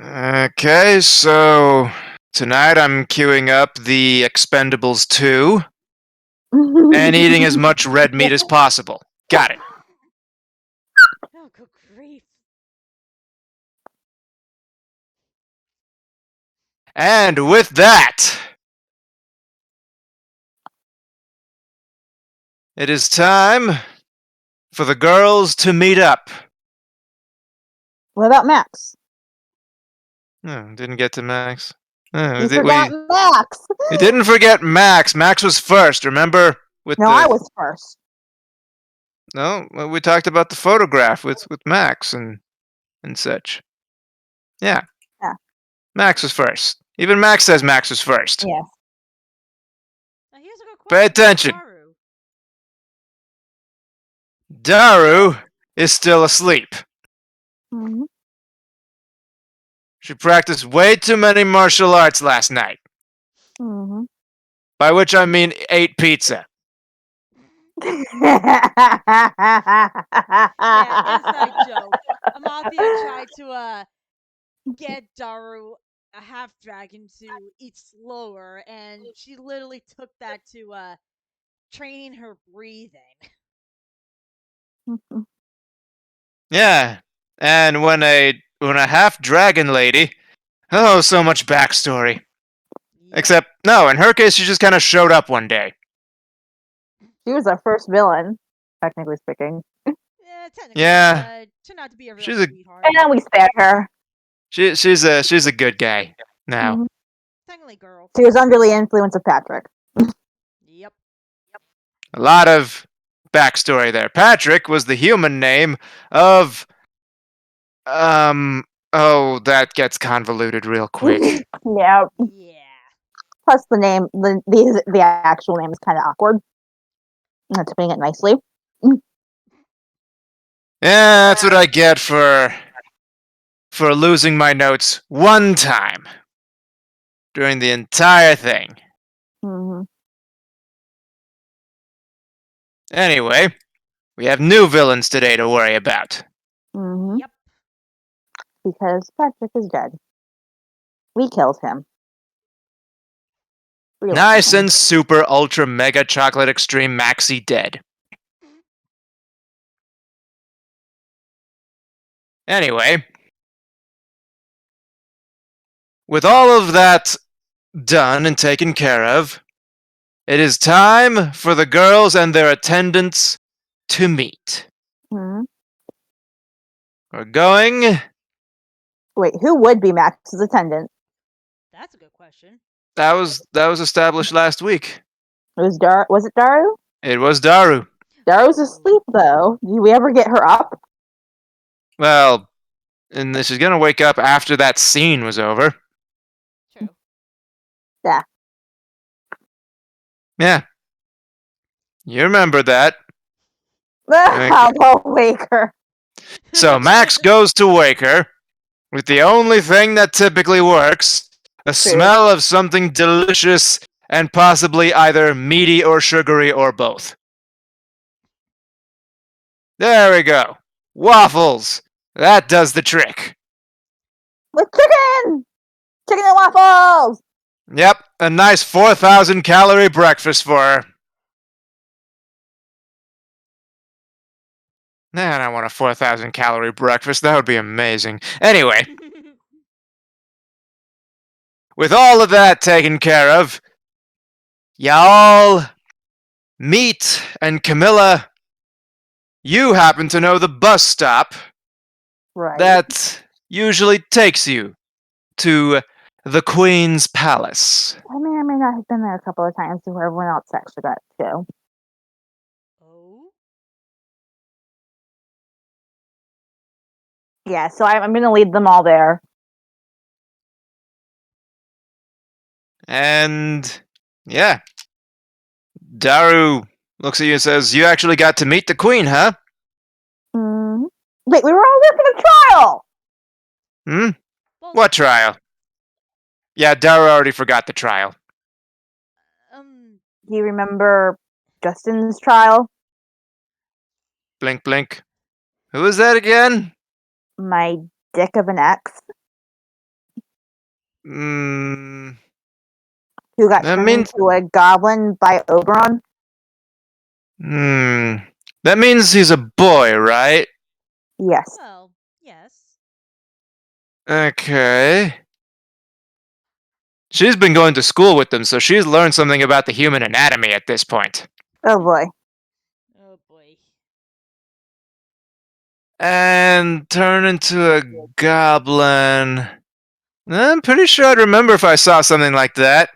Okay, so tonight I'm queuing up the Expendables 2 and eating as much red meat as possible. Got it. Oh, good grief. And with that, it is time for the girls to meet up. What about Max? No, didn't get to Max. You forgot Max. We didn't forget Max. Max was first, remember? With No, I the was first. No, we talked about the photograph with Max and such. Yeah. Yeah. Max was first. Even Max says Max was first. Yes. Now, here's a good Pay question. attention. Daru. Daru is still asleep. Mm-hmm. She practiced way too many martial arts last night. Mm-hmm. By which I mean ate pizza. Yeah, inside joke. Amathia tried to get Daru, a half dragon, to eat slower, and she literally took that to training her breathing. Yeah. And when a half dragon lady, oh, so much backstory. Yep. Except no, in her case she just kind of showed up one day. She was our first villain, technically speaking. Yeah, technically, Yeah. but turned out to be a real She's a sweetheart. And we spared her. she's a good guy now. Mhm. Technically, girl. She was under the influence of Patrick. Yep. A lot of backstory there. Patrick was the human name of oh, that gets convoluted real quick. Yeah. Yeah. Plus, the name, the actual name is kind of awkward. That's putting it nicely. Yeah, that's what I get for losing my notes one time during the entire thing. Mm-hmm. Anyway, we have new villains today to worry about. Mm-hmm. Yep. Because Patrick is dead. We killed him. We left Nice him. and super ultra mega chocolate extreme maxi dead. Anyway, with all of that done and taken care of, it is time for the girls and their attendants to meet. Hmm. We're going. Wait, who would be Max's attendant? That's a good question. That was established last week. It was Was it Daru? It was Daru. Daru's Ooh. asleep though. Did we ever get her up? Well, and she's gonna wake up after that scene was over. True. Yeah. Yeah, you remember that. I'll go wake her. So Max goes to wake her with the only thing that typically works: a smell of something delicious and possibly either meaty or sugary or both. There we go. Waffles. That does the trick. With chicken! Chicken and waffles! Yep, a nice 4,000 calorie breakfast for her. Man, I want a 4,000 calorie breakfast. That would be amazing. Anyway, with all of that taken care of, y'all meet, and Camilla, you happen to know the bus stop Right. that usually takes you to the Queen's Palace. I may or may not have been there a couple of times to where everyone else actually got to. Oh. Yeah, so I'm going to lead them all there. And yeah, Daru looks at you and says, "You actually got to meet the Queen, huh?" Mm. Wait, we were all there for the trial! Hmm? Well, What trial? Yeah, Daru already forgot the trial. Do you remember Justin's trial? Blink, blink. Who is that again? My dick of an ex? Hmm. Who got That turned means. into a goblin by Oberon? Hmm. That means he's a boy, right? Yes. well, yes. Okay. She's been going to school with them, so she's learned something about the human anatomy at this point. Oh boy. Oh boy. And turn into a goblin. I'm pretty sure I'd remember if I saw something like that.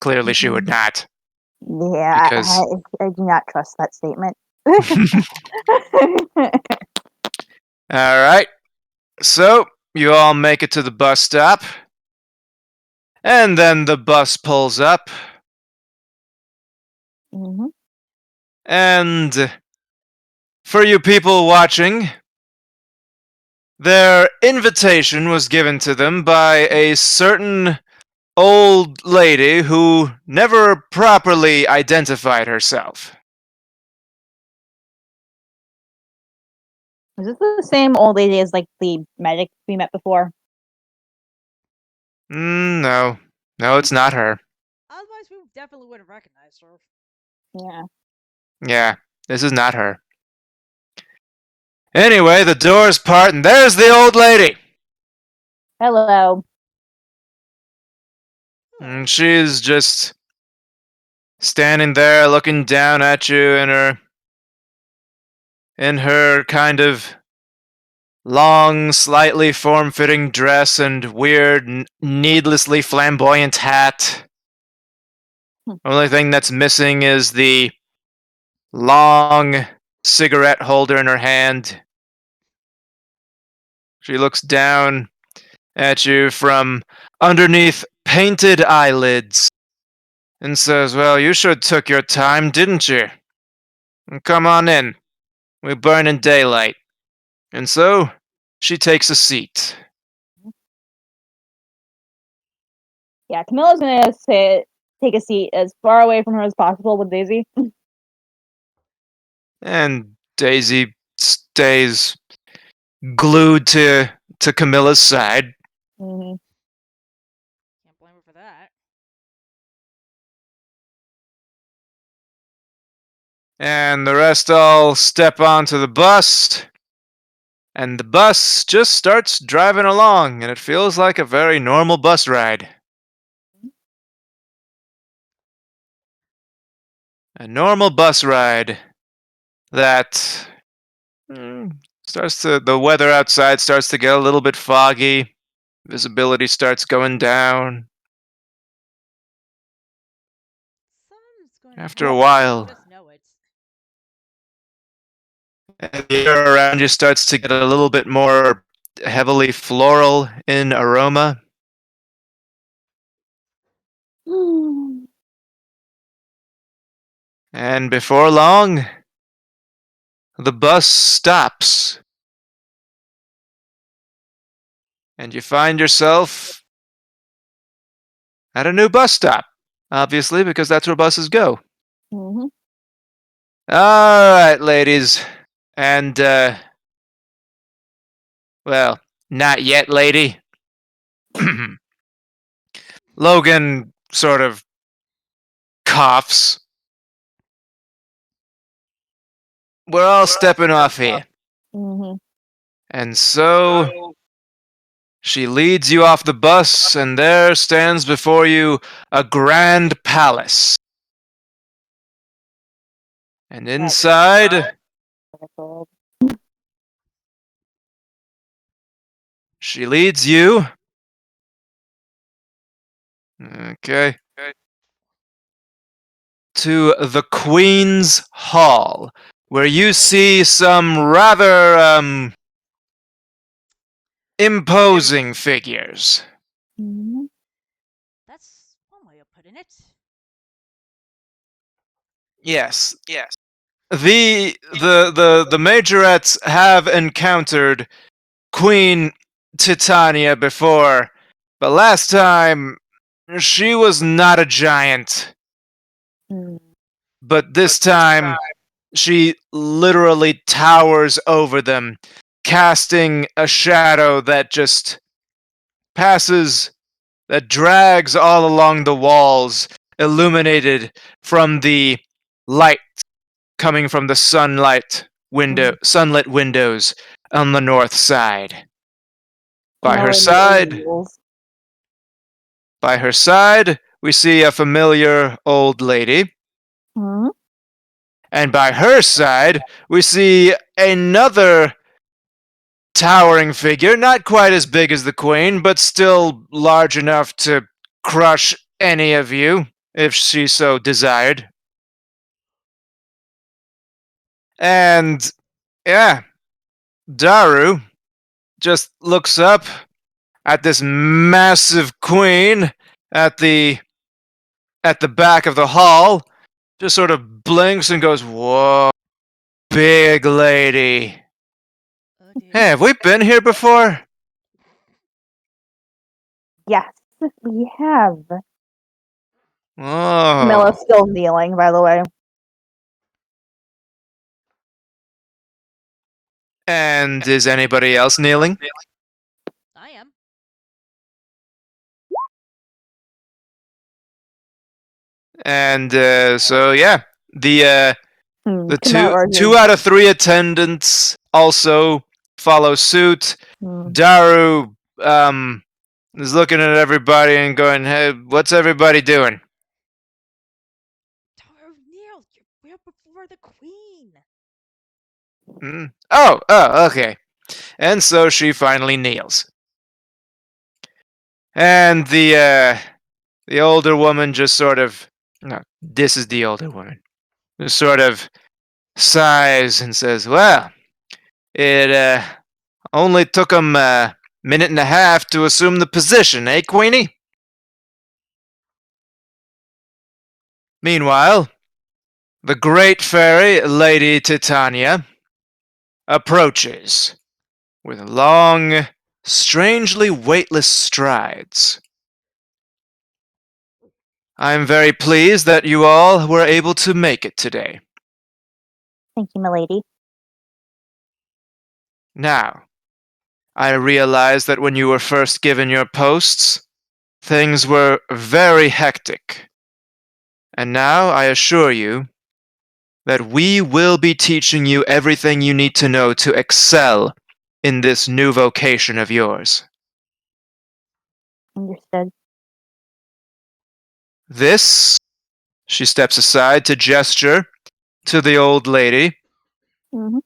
Clearly, she would not. Yeah, Because. I do not trust that statement. Alright. So, you all make it to the bus stop. And then the bus pulls up. Mhm. And for you people watching, their invitation was given to them by a certain old lady who never properly identified herself. Is this the same old lady as like the medic we met before? No. No, it's not her. Otherwise, we definitely would have recognized her. Yeah. Yeah, this is not her. Anyway, the doors part, and there's the old lady! Hello. And she's just standing there looking down at you in her kind of long, slightly form-fitting dress and weird, needlessly flamboyant hat. Hmm. Only thing that's missing is the long cigarette holder in her hand. She looks down at you from underneath painted eyelids and says, "Well, you sure took your time, didn't you? Come on in. We burn in daylight." And so she takes a seat. Yeah, Camilla's gonna take a seat as far away from her as possible with Daisy. And Daisy stays glued to Camilla's side. Mhm. Can't blame her for that. And the rest all step onto the bus. And the bus just starts driving along, and it feels like a very normal bus ride. A normal bus ride that the weather outside starts to get a little bit foggy. Visibility starts going down. Something's going to After a happen. I while, just know it. and the air around you starts to get a little bit more heavily floral in aroma. And before long, the bus stops. And you find yourself at a new bus stop. Obviously, because that's where buses go. Mhm. Alright, ladies. And, well, not yet, lady. Logan sort of coughs. We're all stepping off here. Mhm. And so she leads you off the bus, and there stands before you a grand palace. And inside, she leads you. Okay. To the Queen's Hall, where you see some rather, imposing figures. Mhm. That's one way of putting it. Yes. The Majorettes have encountered Queen Titania before, but last time she was not a giant. Mm. But this time she literally towers over them, casting a shadow that just passes, that drags all along the walls, illuminated from the light coming from the sunlit windows on the north side. By her Melody side, rules. by her side, we see a familiar old lady, Mhm. and by her side, we see another towering figure, not quite as big as the queen, but still large enough to crush any of you if she so desired. And yeah, Daru just looks up at this massive queen at the at the back of the hall, just sort of blinks and goes, "Whoa, big lady. Oh Hey, dear. have we been here before?" Yes, we have. Oh. Camilla's still kneeling, by the way. And is anybody else kneeling? I am. And so yeah, the the Camilla two argues. out of three attendants also follow suit. Mm. Daru is looking at everybody and going, "Hey, what's everybody doing?" Taro, Neil, we're before the queen. Oh, okay. And so she finally kneels, and the older woman just sort of, no, this is the older woman, just sort of sighs and says, "Well, it only took him a minute and a half to assume the position, eh, Queenie?" Meanwhile, the great fairy, Lady Titania, approaches with long, strangely weightless strides. I am very pleased that you all were able to make it today. Thank you, milady. Now, I realize that when you were first given your posts, things were very hectic. And now I assure you that we will be teaching you everything you need to know to excel in this new vocation of yours. Understood. This, she steps aside to gesture to the old lady, Mm-hmm.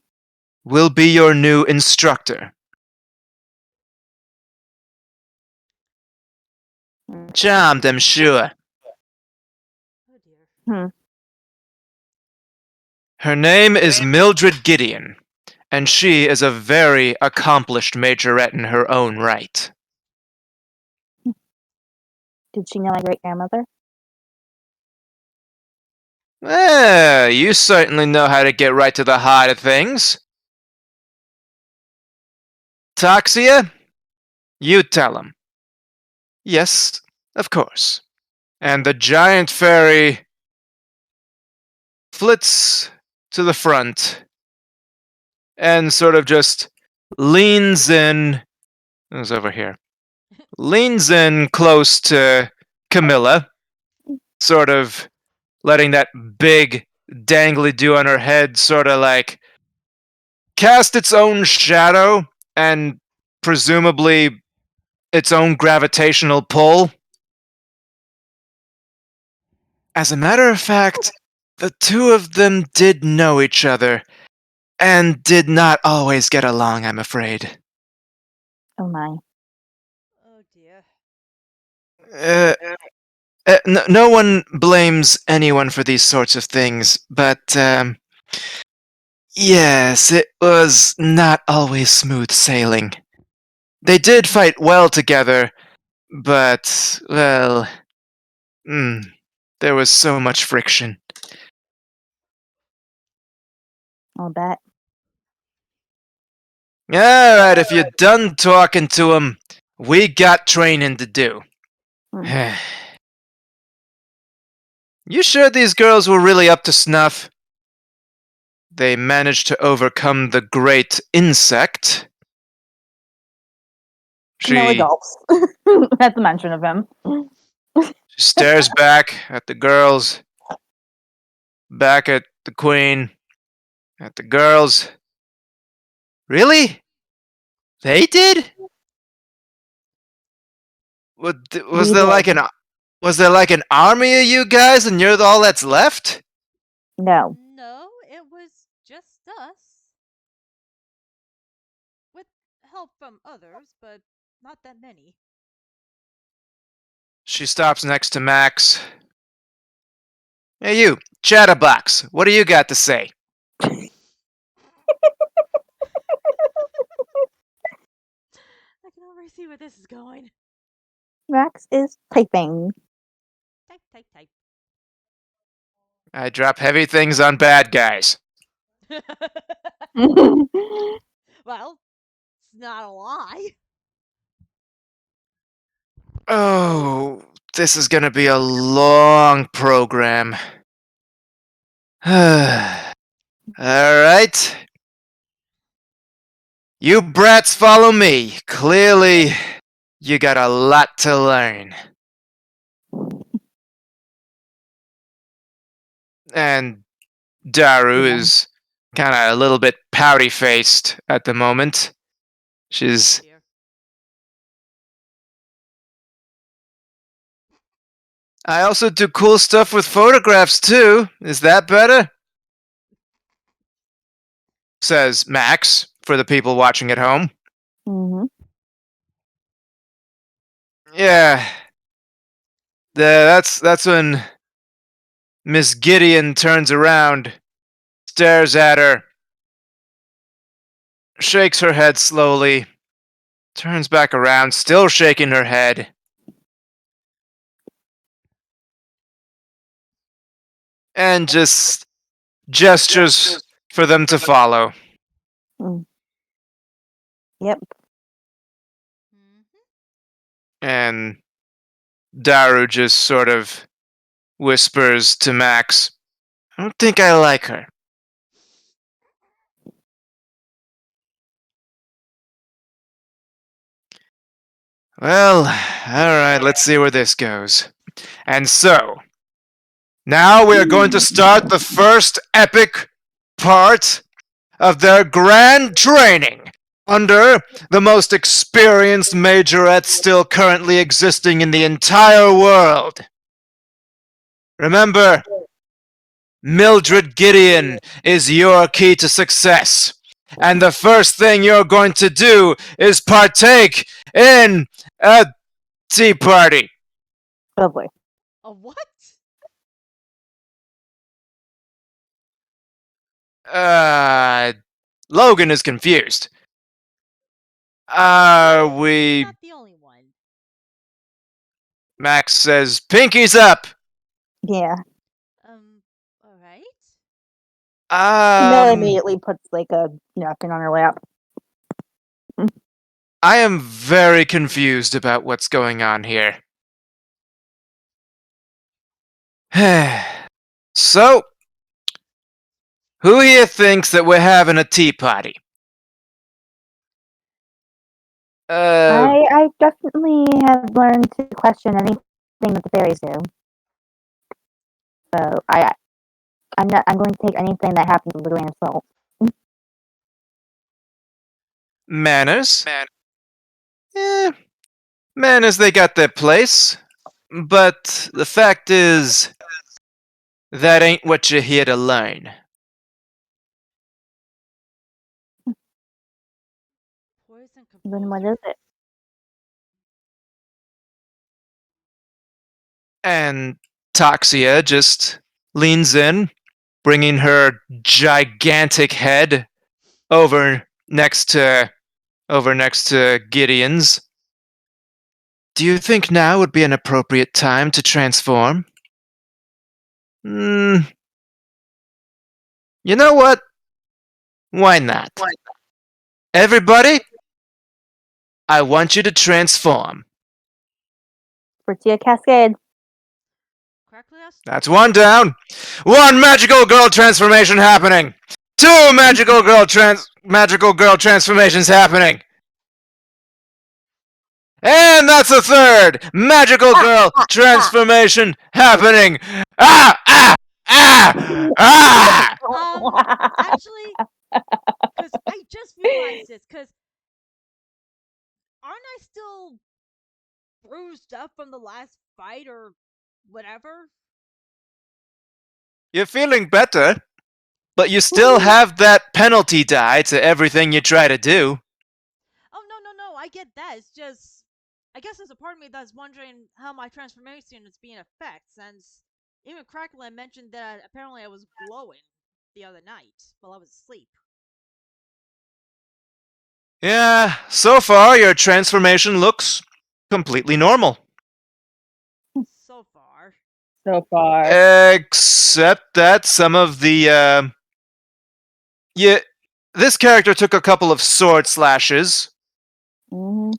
will be your new instructor. Charmed, I'm sure. Oh dear. Hmm. Her name is Mildred Gideon, and she is a very accomplished majorette in her own right. Did she know my great grandmother? You certainly know how to get right to the heart of things. Toxia, you tell him. Yes, of course. And the giant fairy flits to the front and sort of just leans in. It was over here. Leans in close to Camilla, sort of letting that big dangly do on her head sort of like cast its own shadow and presumably its own gravitational pull. As a matter of fact, the two of them did know each other and did not always get along, I'm afraid. Oh my. Oh dear. Uh, no one blames anyone for these sorts of things, but yes, it was not always smooth sailing. They did fight well together, but, well, there was so much friction. I'll bet. Alright, if you're done talking to him, we got training to do. Hmm. You sure these girls were really up to snuff? They managed to overcome the great insect. Camilla She gulps at the mention of him. stares back at the girls, back at the queen, at the girls. Really? They did? Was We there like did. an army of you guys and you're all that's left? No. No, it was just us. With help from others, but not that many. She stops next to Max. Hey you, Chatterbox, what do you got to say? I can already see where this is going. Max is typing. Type, type, type. I drop heavy things on bad guys. Well, it's not a lie. Oh, this is gonna be a long program. Alright. You brats follow me. Clearly, you got a lot to learn. And Daru Yeah. is kind of a little bit pouty faced at the moment. She's. Dear. I also do cool stuff with photographs too. Is that better? Says Max for the people watching at home. Mm-hmm. Yeah. That's when Miss Gideon turns around, stares at her, shakes her head slowly, turns back around, still shaking her head, and just gestures for them to follow. Mm. Yep. Mm-hmm. And Daru just sort of whispers to Max, I don't think I like her. Well, alright, let's see where this goes. And so, now we are going to start the first epic part of their grand training under the most experienced Majorettes still currently existing in the entire world. Remember, Mildred Gideon is your key to success. And the first thing you're going to do is partake in a tea party. Lovely. A what? Logan is confused. You're We. not the only one. Max says, pinkies up! Yeah. All right. Camilla immediately puts like a napkin on her lap. I am very confused about what's going on here. So, who here thinks that we're having a tea party? I definitely have learned to question anything that the fairies do. So I'm going to take anything that happens with a grain of salt. Manners? Eh, manners, they got their place. But the fact is, that ain't what you're here to learn. Poison Then what composer? is it? And Toxia just leans in, bringing her gigantic head over next to Gideon's. Do you think now would be an appropriate time to transform? You know what? Why not? Everybody, I want you to transform. Tortilla Cascade. Correctly asked? That's one down. One magical girl transformation happening. Two magical girl transformations happening. And that's a third magical girl transformation happening. Ah, ah, ah, ah. Actually, because I just realized this, because aren't I still bruised up from the last fight or whatever? You're feeling better, but you still have that penalty die to everything you try to do. Oh, no, I get that. It's just, I guess there's a part of me that's wondering how my transformation is being affected, since even Cracklin mentioned that apparently I was glowing the other night while I was asleep. Yeah, so far your transformation looks completely normal. So far. So far. Except that some of the, yeah, this character took a couple of sword slashes Mm-hmm.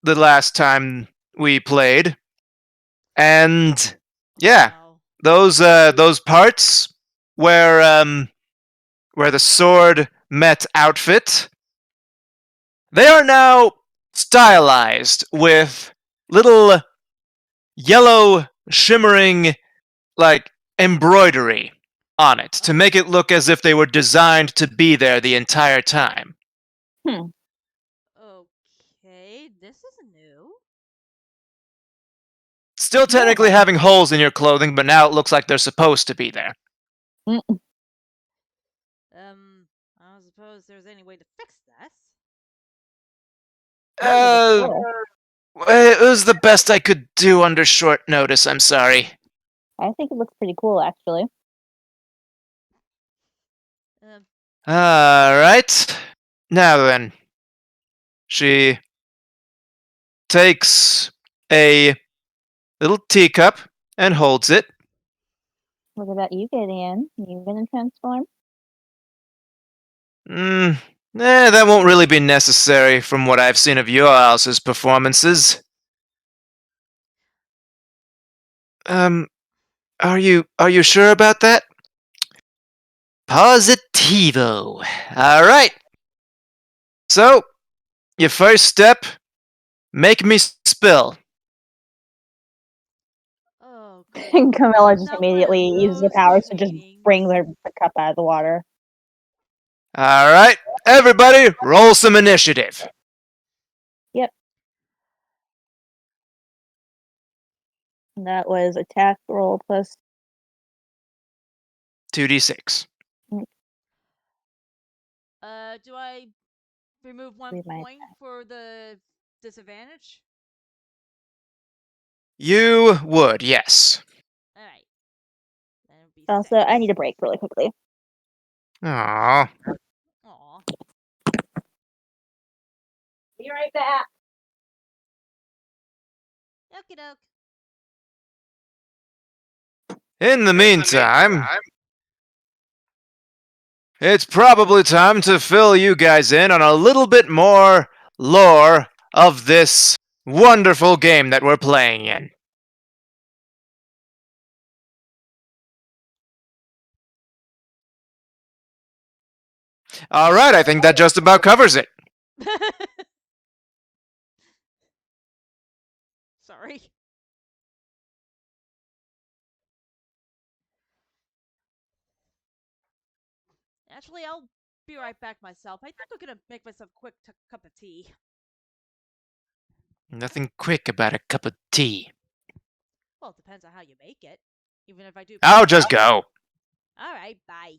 the last time we played. And yeah, Oh, those parts where the sword met outfit, they are now stylized with little yellow shimmering like embroidery on it to make it look as if they were designed to be there the entire time. okay, this is new. Still technically having holes in your clothing, but now it looks like they're supposed to be there. I don't suppose there's any way to fix this. Uh, it was the best I could do under short notice, I'm sorry. I think it looks pretty cool, actually. Um, Alright. Now then. She takes a little teacup and holds it. What about you, Gideon? You gonna transform? That won't really be necessary from what I've seen of your house's performances. Are you sure about that? Positivo. Alright. So, your first step, make me spill. oh, And cool. Camilla just Not one of immediately uses her those powers type to of just meetings. bring the cup out of the water. Alright. Everybody, roll some initiative. Yep. That was attack roll plus 2d6. Do I remove one Leave my point for the disadvantage? You would, yes. All right. Then it would be Also, I need a break really quickly. Aww. Aw. Be right back. Okie doke. In the meantime, it's probably time to fill you guys in on a little bit more lore of this wonderful game that we're playing in. All right, I think that just about covers it. Sorry. Actually, I'll be right back myself. I think I'm gonna make myself a quick cup of tea. Nothing quick about a cup of tea. Well, it depends on how you make it. Even if I do I'll prefer just go. All right, bye.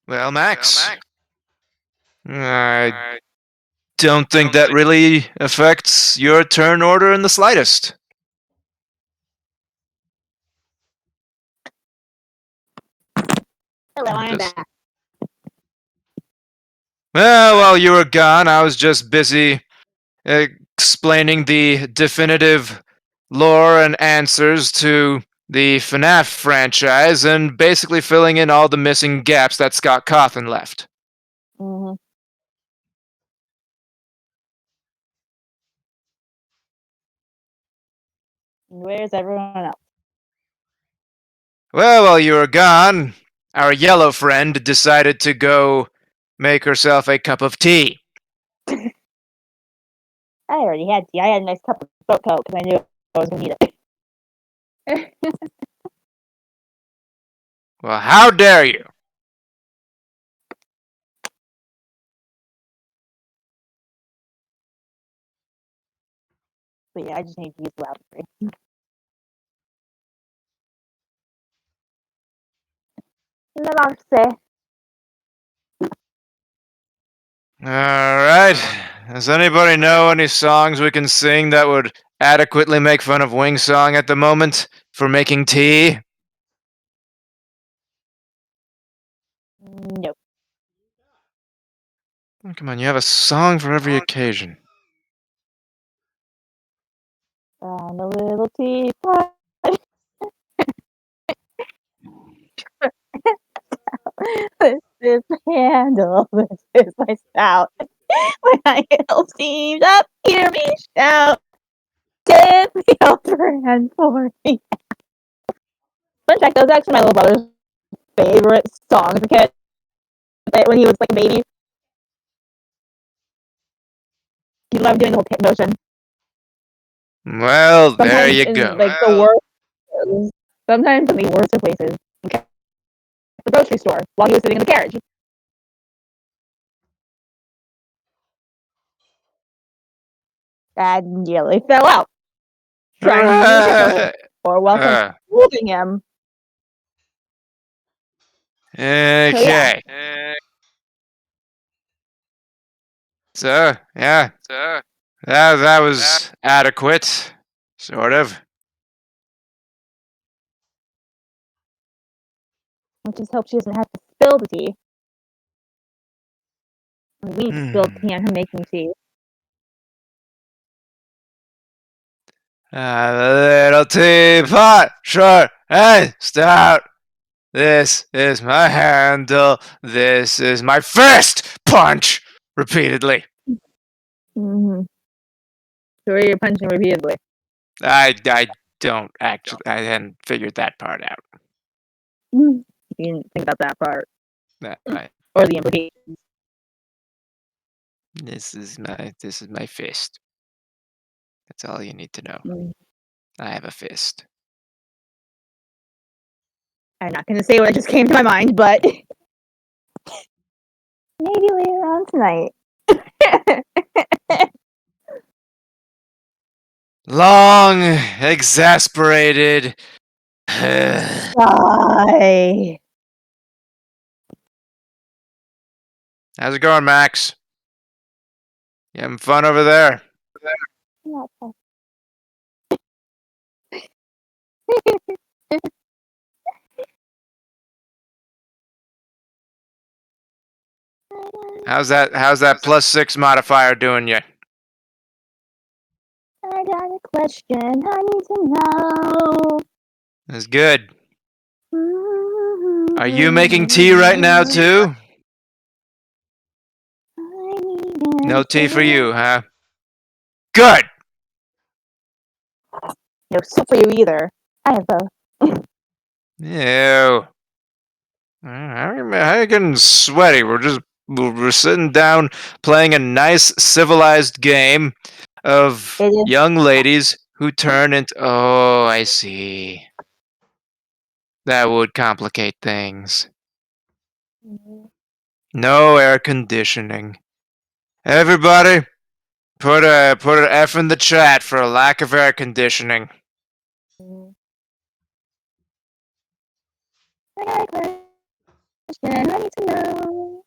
Well, Max, I don't think that really affects your turn order in the slightest. Hello, I'm Just back. well, while you were gone, I was just busy explaining the definitive lore and answers to the FNAF franchise and basically filling in all the missing gaps that Scott Cawthon left. Mm-hmm. Where's everyone else? Well, while you were gone, our yellow friend decided to go make herself a cup of tea. I already had tea. I had a nice cup of throat coat because I knew I was going to need it. Well, how dare you? But yeah, I just need to use the lavatory. Lavatory. All right. Does anybody know any songs we can sing that would adequately make fun of Wing Song at the moment for making tea? Nope. Oh, come on, you have a song for every occasion. And a little teapot. This is my handle. This is my spout. When I yell steamed up, hear me shout. Give me over and pour me. Fun fact, that was actually my little brother's favorite song as a kid. When he was like a baby, he loved doing the whole tit motion. Well, there Sometimes you in go. like the worst, sometimes in the worst of places, okay, the grocery store while he was sitting in the carriage. And nearly fell out trying to do the tit motion, or while someone Uh, was holding him. So yeah, okay. So, yeah, that was adequate. Sort of. I just hope she doesn't have to spill the tea. We need to spill tea on her making tea. A little teapot, short and stout. This is my handle. This is my fist. Punch repeatedly. Mm-hmm. So you're punching repeatedly. I don't actually. I hadn't figured that part out. You didn't think about that part. I, Or the implications. this is my fist. That's all you need to know. Mm. I have a fist. I'm not going to say what just came to my mind, but maybe later on tonight. Long, exasperated. Sigh. How's it going, Max? You having fun over there? How's that +6 modifier doing you? I got a question I need to know. That's good. Are you making tea right now too? No tea for you, huh? Good. No soup for you either. I have both. Ew. How are you getting sweaty? We're sitting down playing a nice civilized game of young ladies who turn into. Oh, I see. That would complicate things. No air conditioning. Everybody, put an F in the chat for a lack of air conditioning. I got a question I need to know.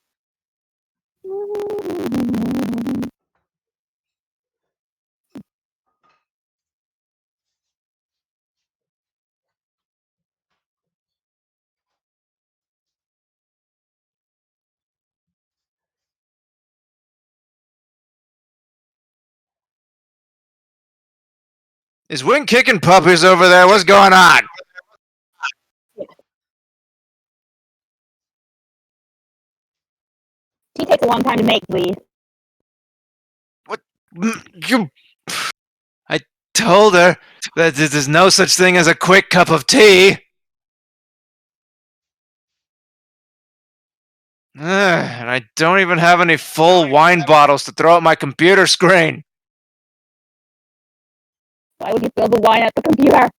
Is Wing kicking puppies over there? What's going on? Tea takes a long time to make, please. What? You. I told her that there's no such thing as a quick cup of tea. And I don't even have any full wine bottles to throw at my computer screen. Why would you spill the wine at the computer?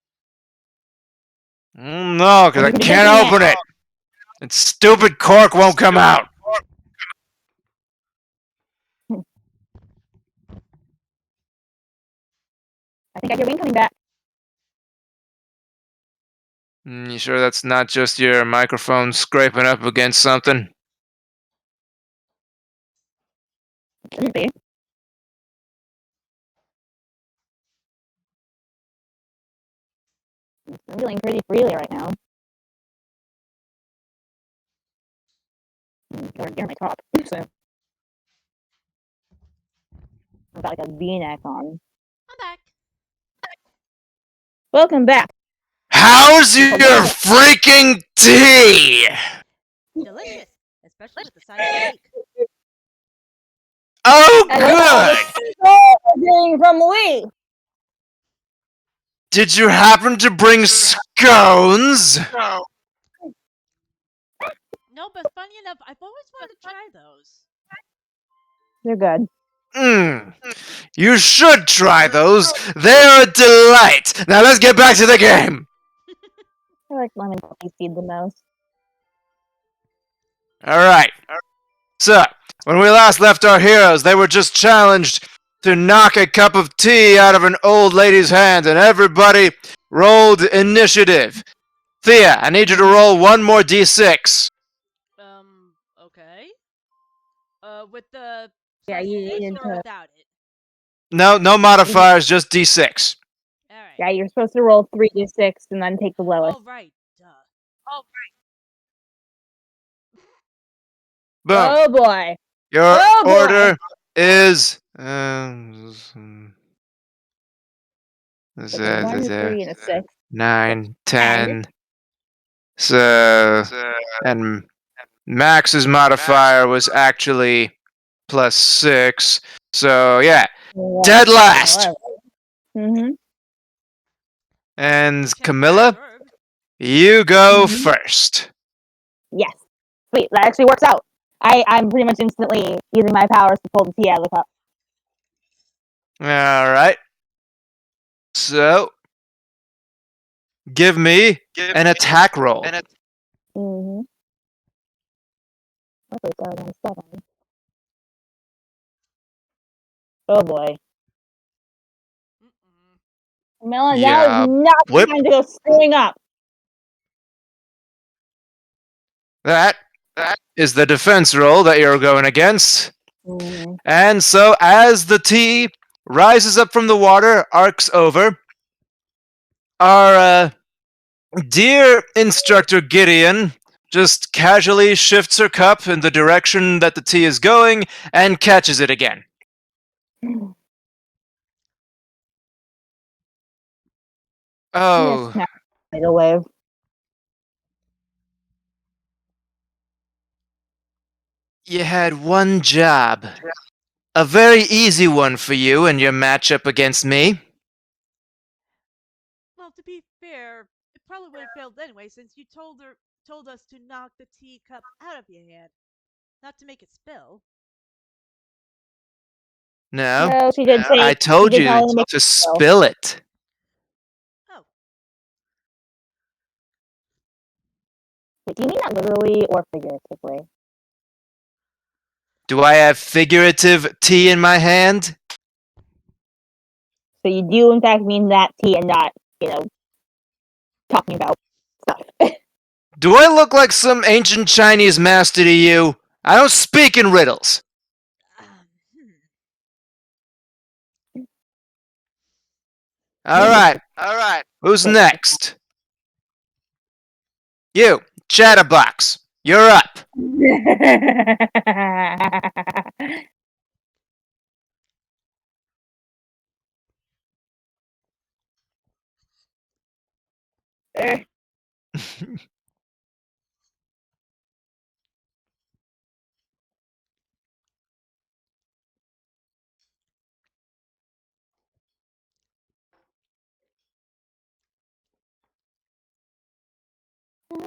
No, because I can't open it. And stupid cork won't come out. I think I hear Wayne coming back. You sure that's not just your microphone scraping up against something? Shouldn't be. I'm feeling pretty freely right now. You're my top, so I've got like a V-neck on. I'm back. Welcome back. How's your freaking tea? Delicious, especially with the side of cake. Oh, Good. From Lee. Did you happen to bring scones? No, but funny enough, I've always wanted to try those. They're good. You should try those. They're a delight. Now let's get back to the game. I like lemon poppy seed the most. All right. So, when we last left our heroes, they were just challenged to knock a cup of tea out of an old lady's hand, and everybody rolled initiative. Thea, I need you to roll one more d6. Okay. With the Yeah, you +6 need or to. without it? No modifiers, just d6. Alright. Yeah, you're supposed to roll 3d6 and then take the lowest. Oh, right. Duh. Boom. Oh boy. Your Oh boy. order is There's a 1, a 3, and a 6. 9, 10. 10. So, and Max's modifier was actually +6. So, yeah, dead last. Mm-hmm. And Chance Camilla, to observe. you go Mhm. first. Yes. Sweet. That actually works out. I'm pretty much instantly using my powers to pull the tea out of the cup. All right. So, give me an attack roll. Mm-hmm. Okay, so I'm 7. Oh boy. Mm-mm. Melon, now is Yeah, not the whip. time to go screwing up. That is the defense roll that you're going against. Mm-hmm. And so, as the tea rises up from the water, arcs over, our dear instructor Gideon just casually shifts her cup in the direction that the tea is going and catches it again. Yes, Oh, microwave. you had one job. A very easy one for you in your matchup against me. Well, to be fair, it probably would have failed anyway, since you told us to knock the teacup out of your hand, not to make it spill. No, No, she did I say she told did tell you her to make to it so. spill it. Oh, Wait, do you mean that literally or figuratively? Do I have figurative tea in my hand? So you do in fact mean that tea and not, talking about stuff. Do I look like some ancient Chinese master to you? I don't speak in riddles. hmm. All right, who's next? You, Chatterbox. You're up.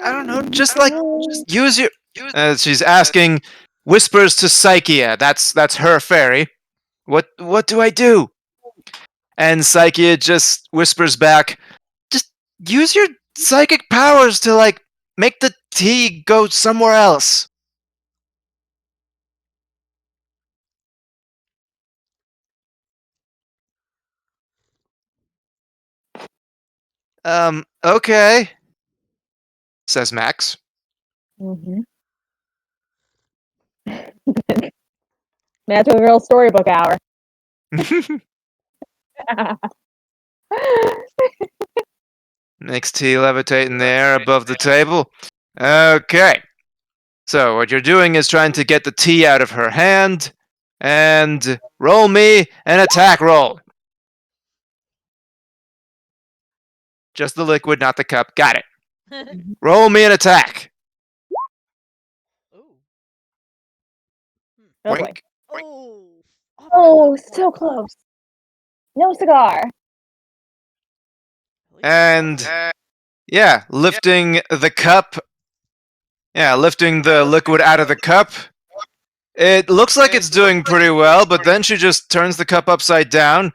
I don't know, just like use your. She's asking, whispers to Psychia. That's her fairy. What do I do? And Psychia just whispers back, just use your psychic powers to like make the tea go somewhere else. Okay, says Max. Mm-hmm. That's a real storybook hour. Makes tea levitate in the air above the table. Okay. So what you're doing is trying to get the tea out of her hand, and roll me an attack roll. Just the liquid, not the cup. Got it. Roll me an attack. Oh. Hmm. Oh boy. Wink. Oh. Off by Oh, 1 point. so close. No cigar. At least it's And close. yeah, lifting the cup. Yeah, lifting the liquid out of the cup. It looks like it's doing pretty well, but then she just turns the cup upside down,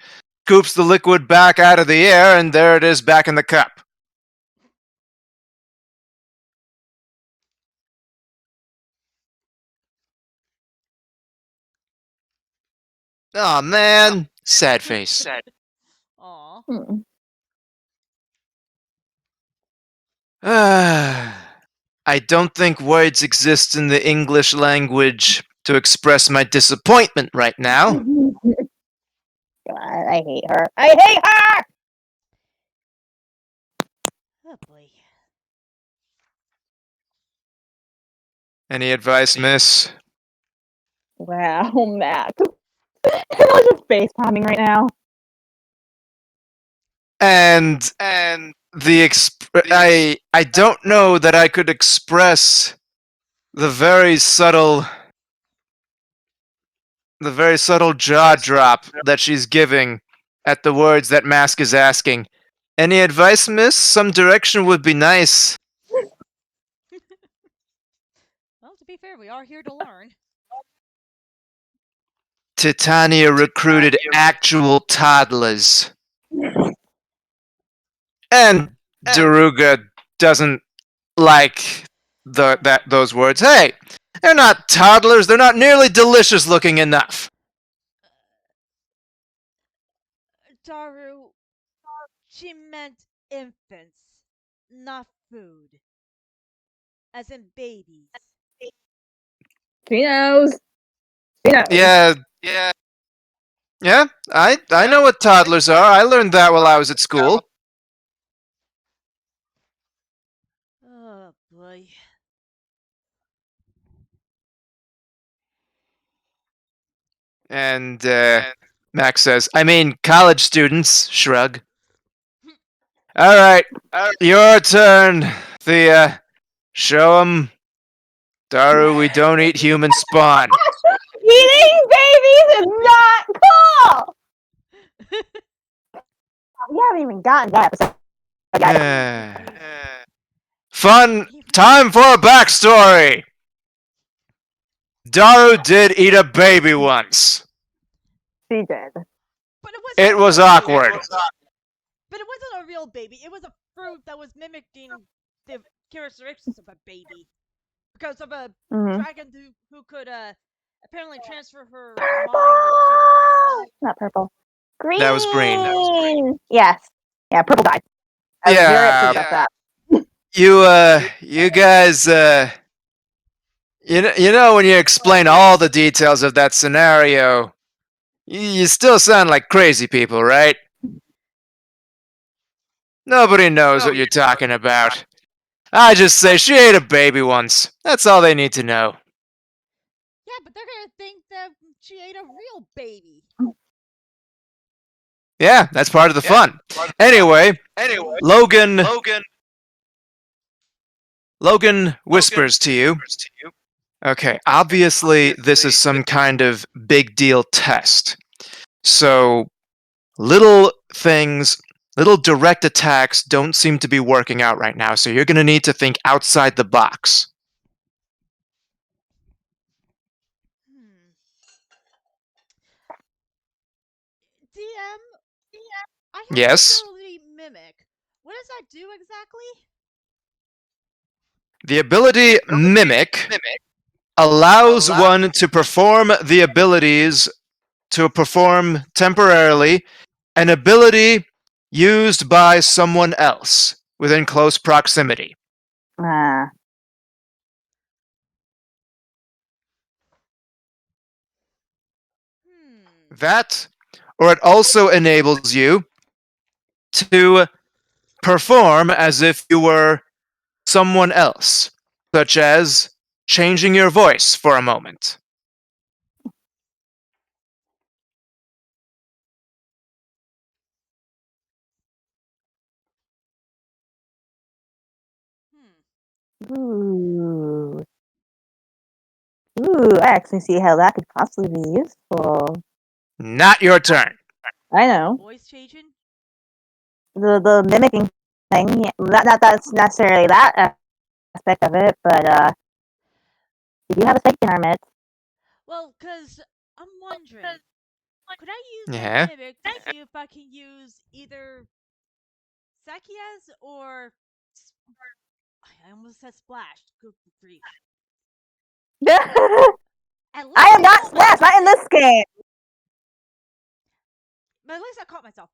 scoops the liquid back out of the air, and there it is back in the cup. Oh man, sad face. Aw. Hmm. I don't think words exist in the English language to express my disappointment right now. God, I hate her. I hate her! Oh boy. Any advice, miss? Wow, Max. Am I just face palming right now? And I don't know that I could express the very subtle jaw drop that she's giving at the words that Mask is asking. Any advice, miss? Some direction would be nice. Well, to be fair, we are here to learn. Titania recruited actual toddlers. And Daruga doesn't like those words. Hey, they're not toddlers. They're not nearly delicious looking enough. Daru, she meant infants, not food. As in babies. She knows. She knows. Yeah, yeah. I know what toddlers are. I learned that while I was at school. Oh boy. And Max says, I mean, college students. Shrug. All right, your turn, Thea. Show 'em, Daru, we don't eat human spawn. Eating babies is not cool! We haven't even gotten that episode yet. Fun time for a backstory. Daru did eat a baby once. She did. But it wasn't It a was real awkward. baby. But it wasn't a real baby. It was a fruit that was mimicking the characteristics of a baby. Because of a Mm-hmm. dragon who could apparently transfer her mind into the fruit. Not purple. Green. That was green. Yes. Yeah, purple died. I was very upset Yeah, about that. you guys, you know when you explain all the details of that scenario, you still sound like crazy people, right? Nobody knows what you're talking about. I just say she ate a baby once. That's all they need to know. Yeah, but they're gonna think that she ate a real baby. Yeah, that's part of the fun. Anyway, Logan whispers to you. Okay, obviously this is some kind of big deal test. So little things, little direct attacks don't seem to be working out right now. So you're going to need to think outside the box. Hmm. DM, I have the Yes, ability mimic. What does that do exactly? the ability Mimic allows one to perform the abilities to perform temporarily an ability used by someone else within close proximity. Ah. Hmm. That, or it also enables you to perform as if you were someone else, such as changing your voice for a moment. Hmm. Ooh. Ooh, I actually see how that could possibly be useful. Not your turn. I know. Voice changing? The mimicking thing, yeah, that's necessarily that aspect of it, but we do have a stake in our midst. Well, cause I'm wondering, could I use my Yeah. mimic to see if I can use either Sakias or I almost said Splash. Good grief. I At least am I not caught Splash, myself. not in this game. But at least I caught myself.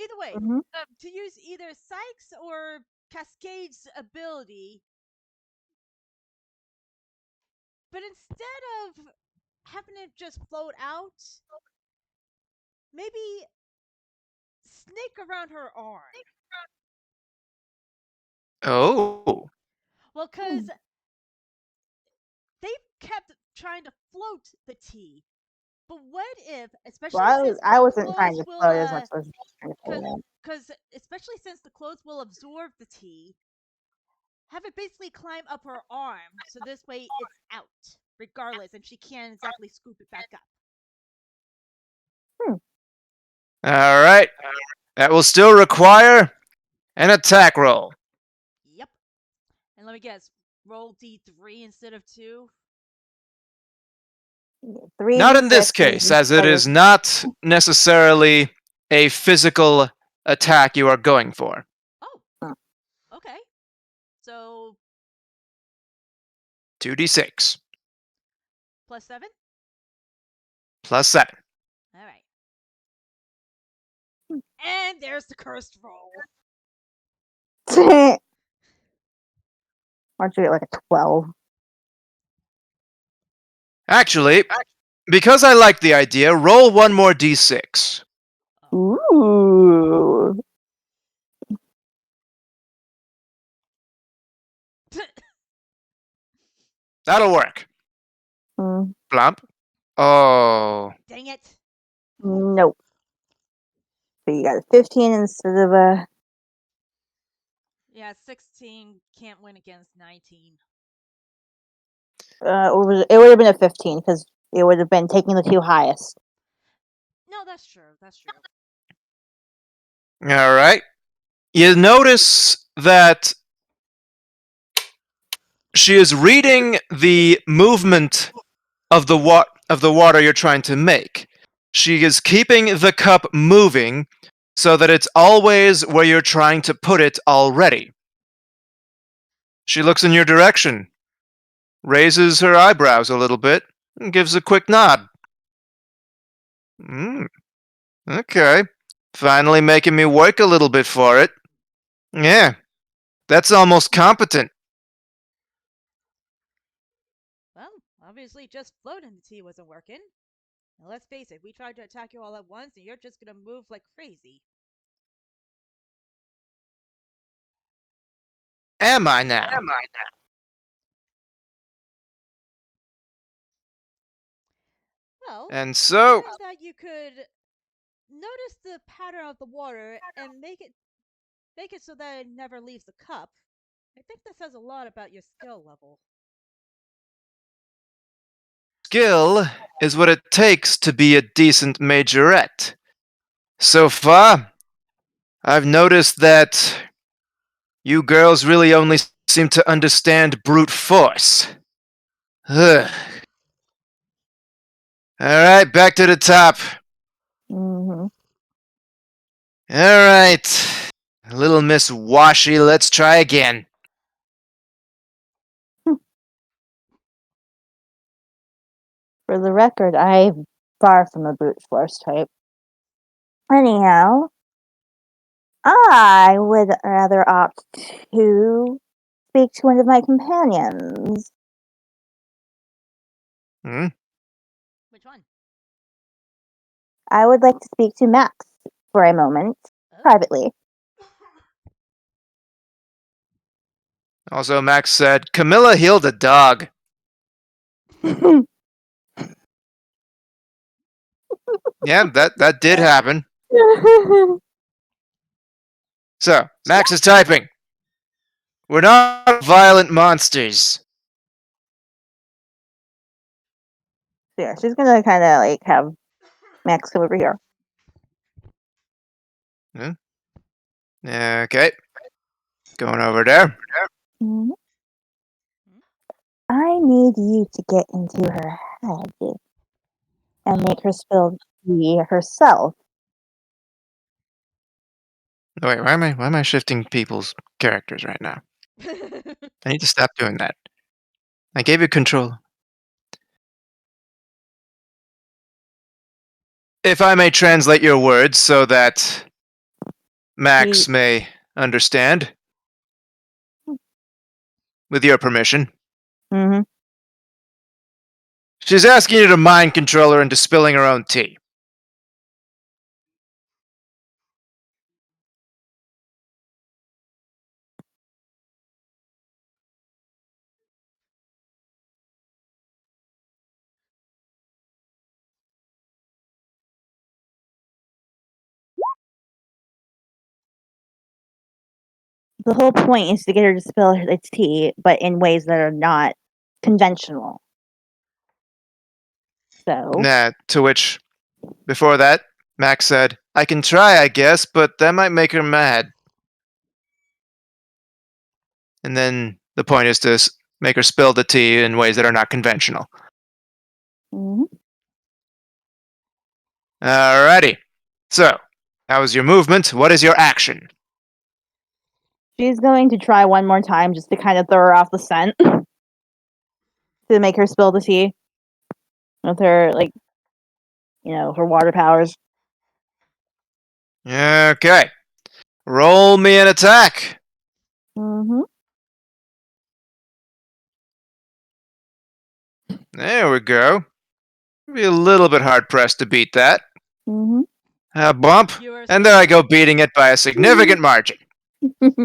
Either way, Mm-hmm. to use either Sykes or Cascade's ability, but instead of having it just float out, maybe snake around her arm. Oh. Well, because they've kept trying to float the tea. But what if, especially Well, since I the wasn't trying clothes to will, float as much as trying to float it. because especially since the clothes will absorb the tea, have it basically climb up her arm, so this way it's out, regardless, and she can't exactly scoop it back up. All right. That will still require an attack roll. Yep. And let me guess, roll D3 instead of 2? Not in 3d6 this case, as it instead of is not necessarily a physical attack you are going for. Oh, Hmm. okay. So, +2d6 +7? +7. Alright. And there's the cursed roll. Why'd you get like a 12? Actually, because I like the idea, roll one more d6. Ooh. That'll work. Mm, Blump. Oh. Dang it. nope. So you got a 15 instead of a. Yeah, 16 can't win against 19. It would have been a 15 because it would have been taking the two highest. No, that's true. That's true. All right. You notice that she is reading the movement of the water you're trying to make. She is keeping the cup moving so that it's always where you're trying to put it already. She looks in your direction, raises her eyebrows a little bit, and gives a quick nod. Okay. Finally making me work a little bit for it. Yeah, that's almost competent. Well, obviously just floating the tea wasn't working. Now let's face it, we tried to attack you all at once and you're just gonna move like crazy. Am I now? Well, And so, given that you could notice the pattern of the water and make it so that it never leaves the cup, I think that says a lot about your skill level. skill is what it takes to be a decent majorette. So far, I've noticed that you girls really only seem to understand brute force. Ugh. Alright, back to the top. Mm-hmm. Alright. Little Miss Washy, let's try again. For the record, I'm far from a brute force type. Anyhow, I would rather opt to speak to one of my companions. Hmm? Which one? I would like to speak to Max for a moment, Oh. privately. Also, Max said, Camilla healed a dog. Yeah, that did happen. So, Max is typing. We're not violent monsters. Yeah, she's gonna kind of like have Max come over here. Hmm? Okay. Going over there. Mhm. I need you to get into her head and make her spill tea herself. Wait, why am I shifting people's characters right now? I need to stop doing that. I gave you control. If I may translate your words so that He, Max may understand, with your permission. hmm She's asking you to mind control her into spilling her own tea. The whole point is to get her to spill its tea, but in ways that are not conventional. So, Nah, to which, before that, Max said, I can try, I guess, but that might make her mad. And then the point is to make her spill the tea in ways that are not conventional. mhm. Alrighty. So, how is your movement? What is your action? She's going to try one more time just to kind of throw her off the scent to make her spill the tea with her, like, her water powers. Okay. Roll me an attack. Mm-hmm. There we go. Be a little bit hard pressed to beat that. Mm-hmm. A bump. You were And there I go, successful. beating it by a significant margin. Probably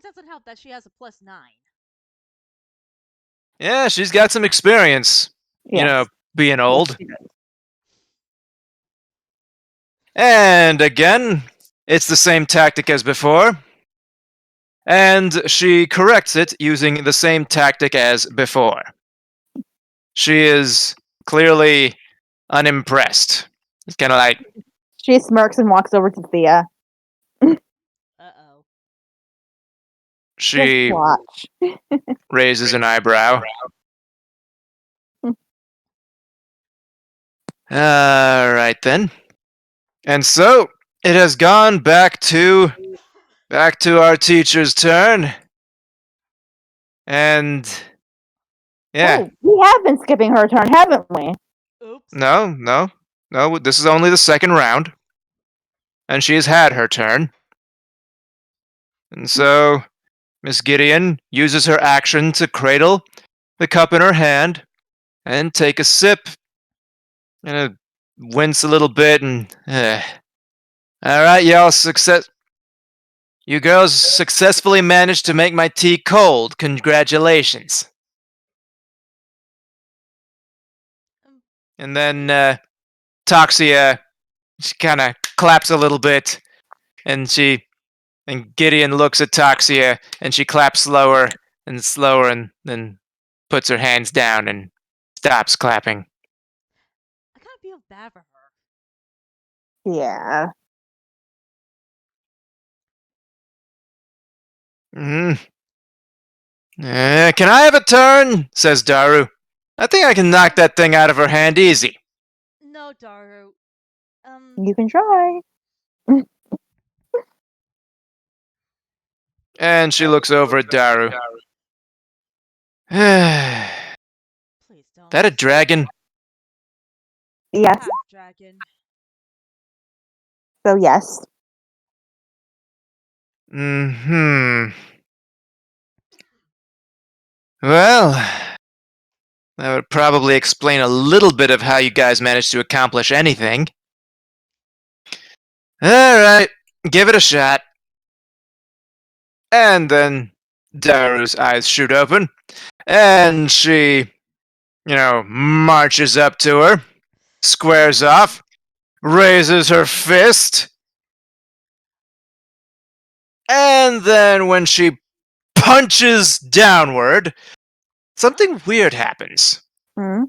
doesn't help that she has a +9. Yeah, she's got some experience. Yes. Being Yes, old. she does. And again, it's the same tactic as before. And she corrects it using the same tactic as before. She is clearly unimpressed. It's kind of like She smirks and walks over to Thea. Uh-oh. Just she watch. raises an eyebrow. All right then. And so it has gone back to our teacher's turn. And yeah, Oh, we have been skipping her turn, haven't we? Oops. no. This is only the second round, and she has had her turn. And so Miss Gideon uses her action to cradle the cup in her hand and take a sip, and wince a little bit, and all right, y'all, success. You girls successfully managed to make my tea cold. Congratulations. Um, And then Toxia, she kind of claps a little bit, and Gideon looks at Toxia, and she claps slower and slower, and then puts her hands down and stops clapping. I kind of feel bad for her. Yeah. Hmm. Can I have a turn? Says Daru. I think I can knock that thing out of her hand easy. No, Daru. You can try. And she looks over at Daru. That Please don't. a dragon? Yes. Half dragon. So, yes. Hmm. Well, that would probably explain a little bit of how you guys managed to accomplish anything. Alright, give it a shot. And then Daru's eyes shoot open, and she, marches up to her, squares off, raises her fist, and then when she punches downward, something weird happens. Mm-hmm.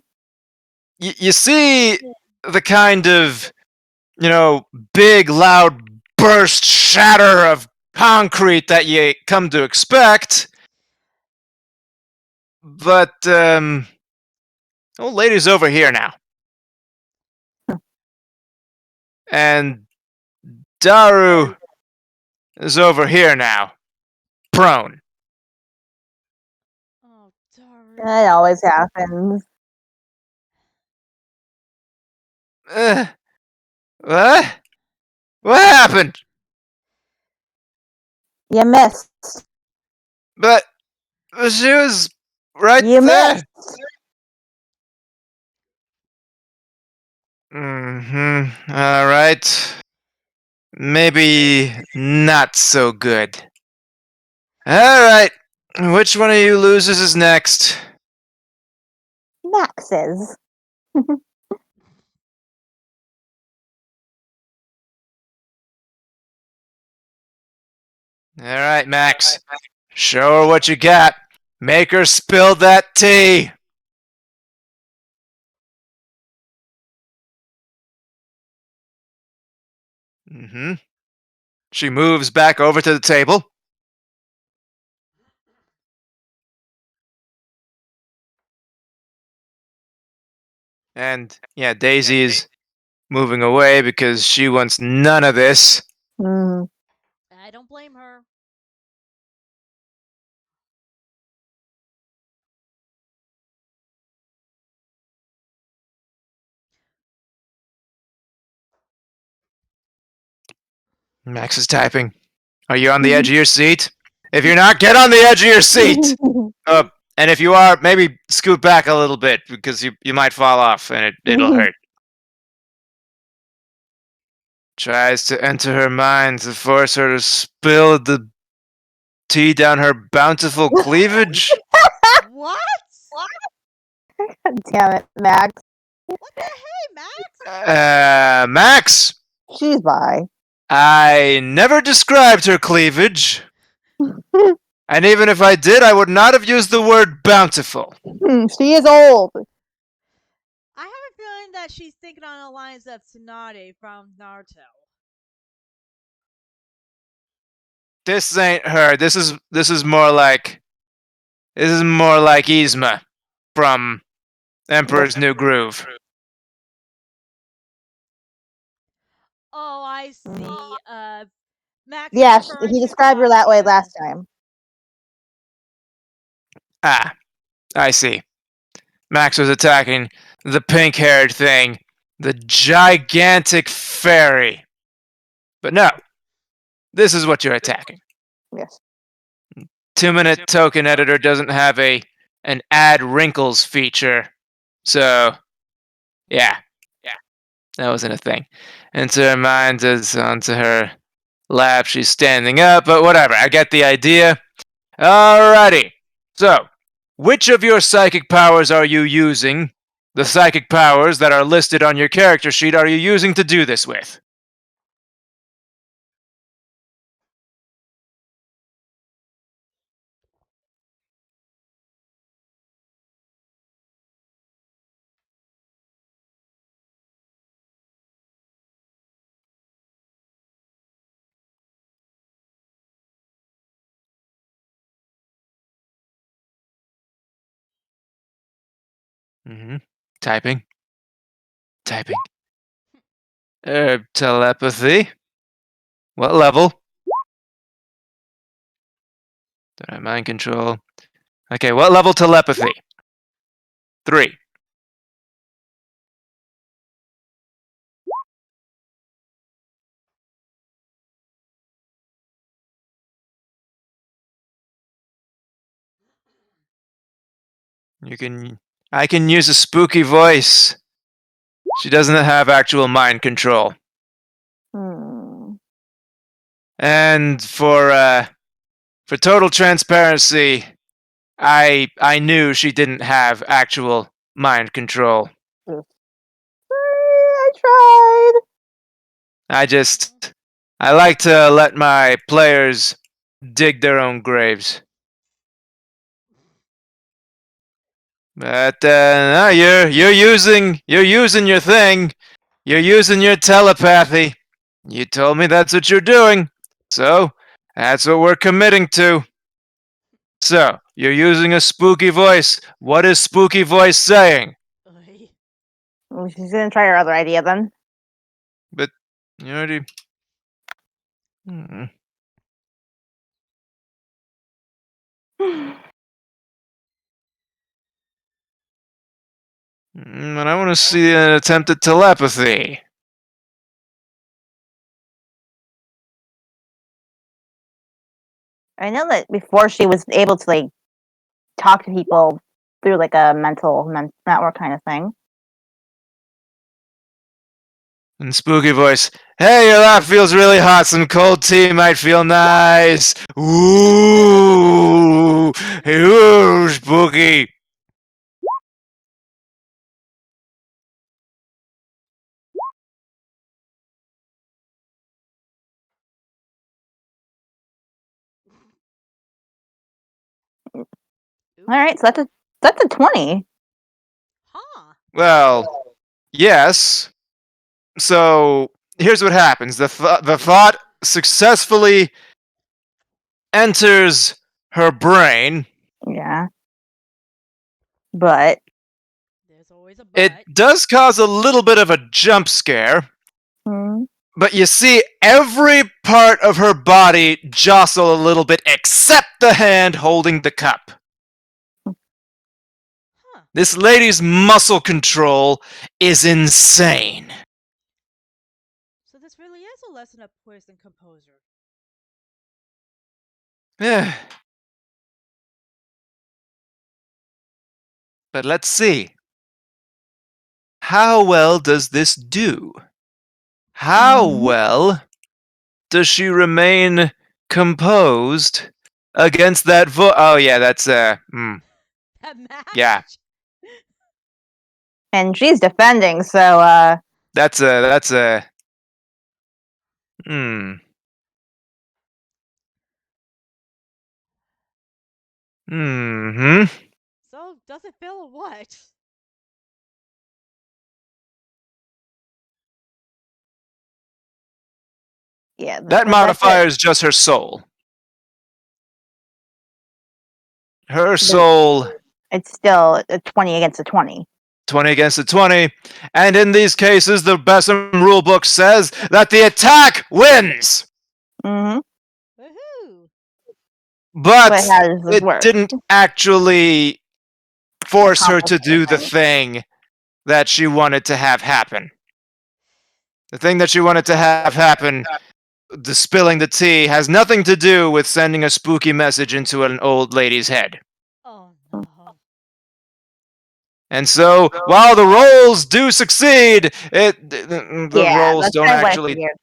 You see the kind of, big, loud burst shatter of concrete that you come to expect. But, old lady's over here now. And Daru is over here now. Prone. Oh, Daru. It always happens. Uh, what? What happened? You missed. But she was right You there. missed. All right. Maybe not so good. All right. Which one of you losers is next? Maxes. All right, Max. Show her what you got. Make her spill that tea. Mm-hmm. She moves back over to the table. And yeah, Daisy is moving away because she wants none of this. Mm. I don't blame her. Max is typing. Are you on the edge of your seat? If you're not, get on the edge of your seat. And if you are, maybe scoot back a little bit because you might fall off and it'll hurt. Tries to enter her mind to force her to spill the tea down her bountiful cleavage. What? Damn it, Max. What the hey, Max? Max, She's bi. I never described her cleavage. And even if I did, I would not have used the word bountiful. She is old. I have a feeling that she's thinking on the lines of Tsunade from Naruto. This ain't her. This is more like Yzma from Emperor's New Groove. Oh, I see. Max is Yeah, referring he to described her that way Kaguya. last time. Ah, I see. Max was attacking the pink-haired thing, the gigantic fairy. But no, this is what you're attacking. Yes. 2-minute token editor doesn't have an add wrinkles feature. So, yeah, that wasn't a thing. Into her mind is onto her lap. She's standing up, but whatever. I get the idea. Alrighty. So, which of your psychic powers are you using? The psychic powers that are listed on your character sheet are you using to do this with? Mm-hmm. Typing. Typing. Telepathy. What level? Did I mind control? Okay, what level telepathy? 3. You can. I can use a spooky voice. She doesn't have actual mind control. Hmm. And for total transparency, I knew she didn't have actual mind control. I tried. I like to let my players dig their own graves. But no, you're using your thing. You're using your telepathy. You told me that's what you're doing. So, that's what we're committing to. So, you're using a spooky voice. What is spooky voice saying? Oy. Well, she's gonna try her other idea then. But you already. Hmm. But I want to see an attempt at telepathy. I know that before she was able to like talk to people through like a mental network kind of thing. And spooky voice. Hey, your lap feels really hot. Some cold tea might feel nice. Ooh, ooh, spooky. All right, so that's a 20. Huh. Well, yes. So here's what happens: the thought successfully enters her brain. Yeah, but There's always a It but. does cause a little bit of a jump scare, mm, but you see every part of her body jostle a little bit except the hand holding the cup. Huh. This lady's muscle control is insane. So this really is a lesson of poise and composure. Yeah. But let's see. How well does this do? How mhm. well does she remain composed against that Oh yeah, that's That yeah, match. And she's defending, so that's a hmm hmm. So doesn't fail or what? yeah, That that's it. modifier is just her soul. Her But soul it's still a 20 against a 20. 20 against the 20. And in these cases, the Bessem rulebook says that the attack wins. Mm-hmm. Woohoo! But But how does this it work? didn't actually force her Accomplish to do the anything. thing that she wanted to have happen. The thing that she wanted to have happen, the spilling the tea, has nothing to do with sending a spooky message into an old lady's head. Oh no. And so, while the rolls do succeed, the Yeah, rolls that's don't kind of what I actually figured.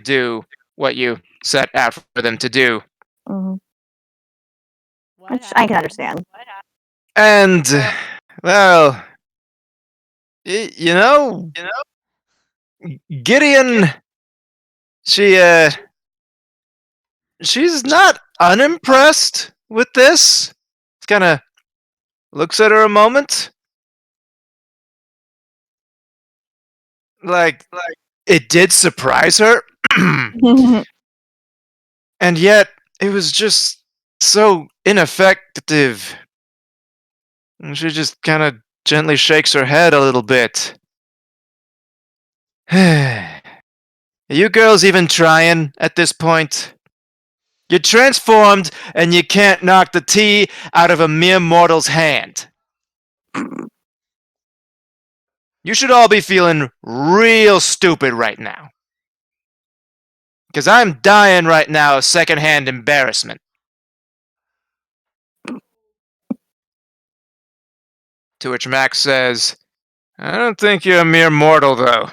do what you set out for them to do. Mm-hmm. What Which I can happened? understand. And well, you know, Gideon, she she's not unimpressed with this. Kind of looks at her a moment, like it did surprise her, and yet it was just so ineffective. And she just kind of gently shakes her head a little bit. Are you girls even trying at this point? You're transformed, and you can't knock the tea out of a mere mortal's hand. You should all be feeling real stupid right now. Because I'm dying right now of secondhand embarrassment. To which Max says, I don't think you're a mere mortal, though.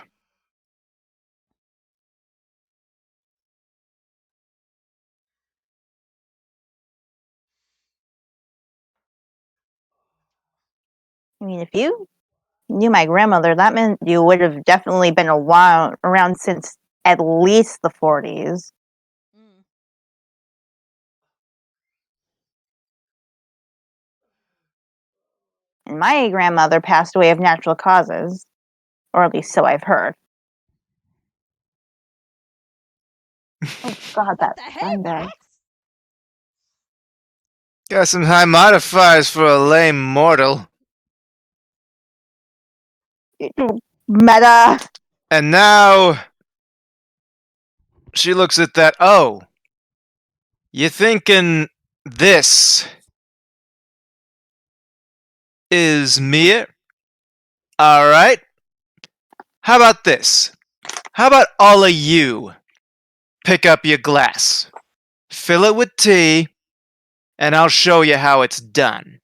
I mean, if you knew my grandmother, that meant you would have definitely been a while around since at least the 40s. Mm. And my grandmother passed away of natural causes, or at least so I've heard. Oh God, What that the heck, sunbed. Max? Got some high modifiers for a lame mortal. Meta. And now she looks at that. Oh, you thinking this is me? All right. How about this? How about all of you pick up your glass, fill it with tea, and I'll show you how it's done.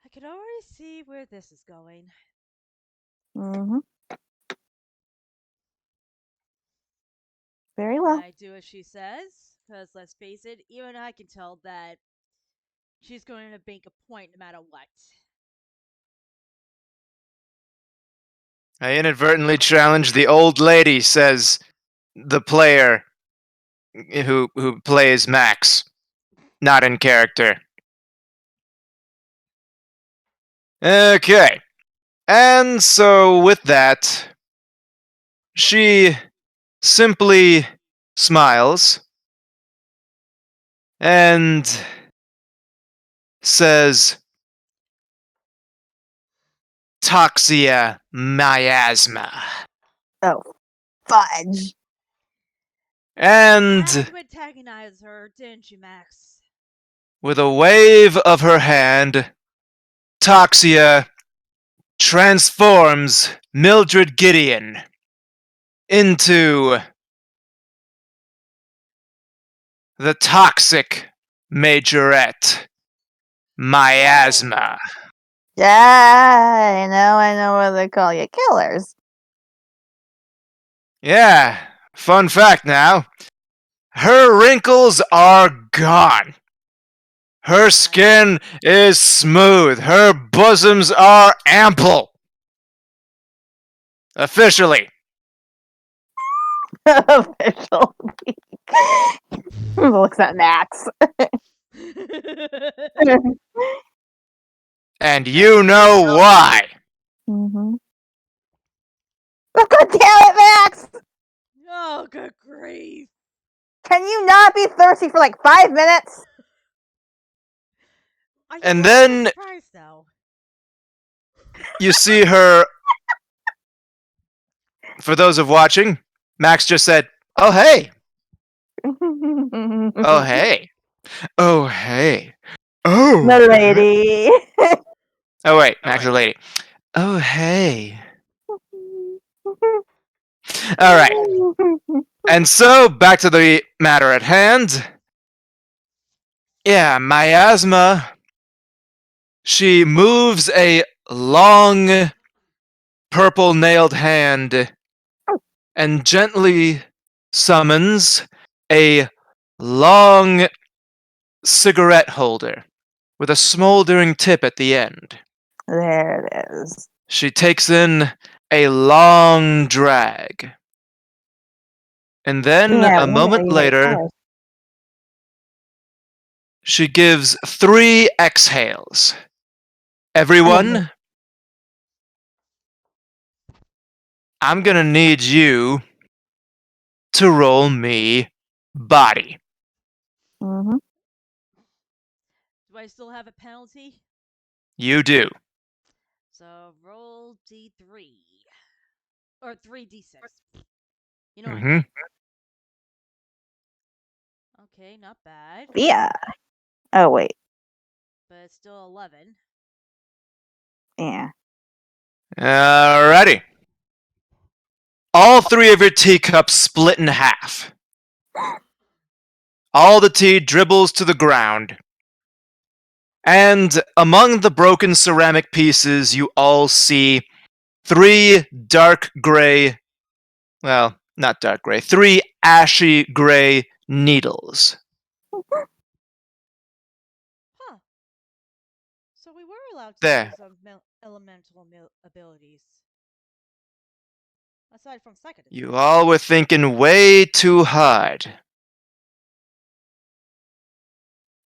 I can already see where this is going. Mm-hmm. Very well. I do as she says, because let's face it, even I can tell that she's going to make a point no matter what. I inadvertently challenged the old lady, says the player who plays Max, not in character. Okay. And so with that, she simply smiles and says, Toxia miasma. Oh, fudge. And Had to antagonize her, didn't you, Max? with a wave of her hand, Toxia transforms Mildred Gideon into the toxic Majorette miasma. Yeah, I know what they call you. Killers. Yeah, fun fact now. Her wrinkles are gone. Her skin is smooth. Her bosoms are ample. Officially. Official. Looks at Max. And you know why. Mm-hmm. God damn it, Max! Oh, good grief. Can you not be thirsty for like 5 minutes? Are you And really that then surprised, though? you see her. For those of watching, Max just said, "Oh hey, oh hey, oh hey, oh The hey." lady. Oh wait, Max is a lady. Oh hey. All right. And so back to the matter at hand. Yeah, miasma. She moves a long purple nailed hand and gently summons a long cigarette holder with a smoldering tip at the end. There it is. She takes in a long drag. And then Yeah, a moment you made later, colors. she gives 3 exhales. Everyone, I'm gonna need you to roll me body. Mm-hmm. Do I still have a penalty? You do. So roll D3. Or 3D6. You know what I Mm-hmm. meant. Okay, not bad. Yeah. Oh, wait. But it's still 11. Yeah. Alrighty. All 3 of your teacups split in half. All the tea dribbles to the ground. And among the broken ceramic pieces, you all see 3 dark gray, well, not dark gray, 3 ashy gray needles. Huh. So we were allowed to There. use elemental abilities. Aside from second You attack. all were thinking way too hard.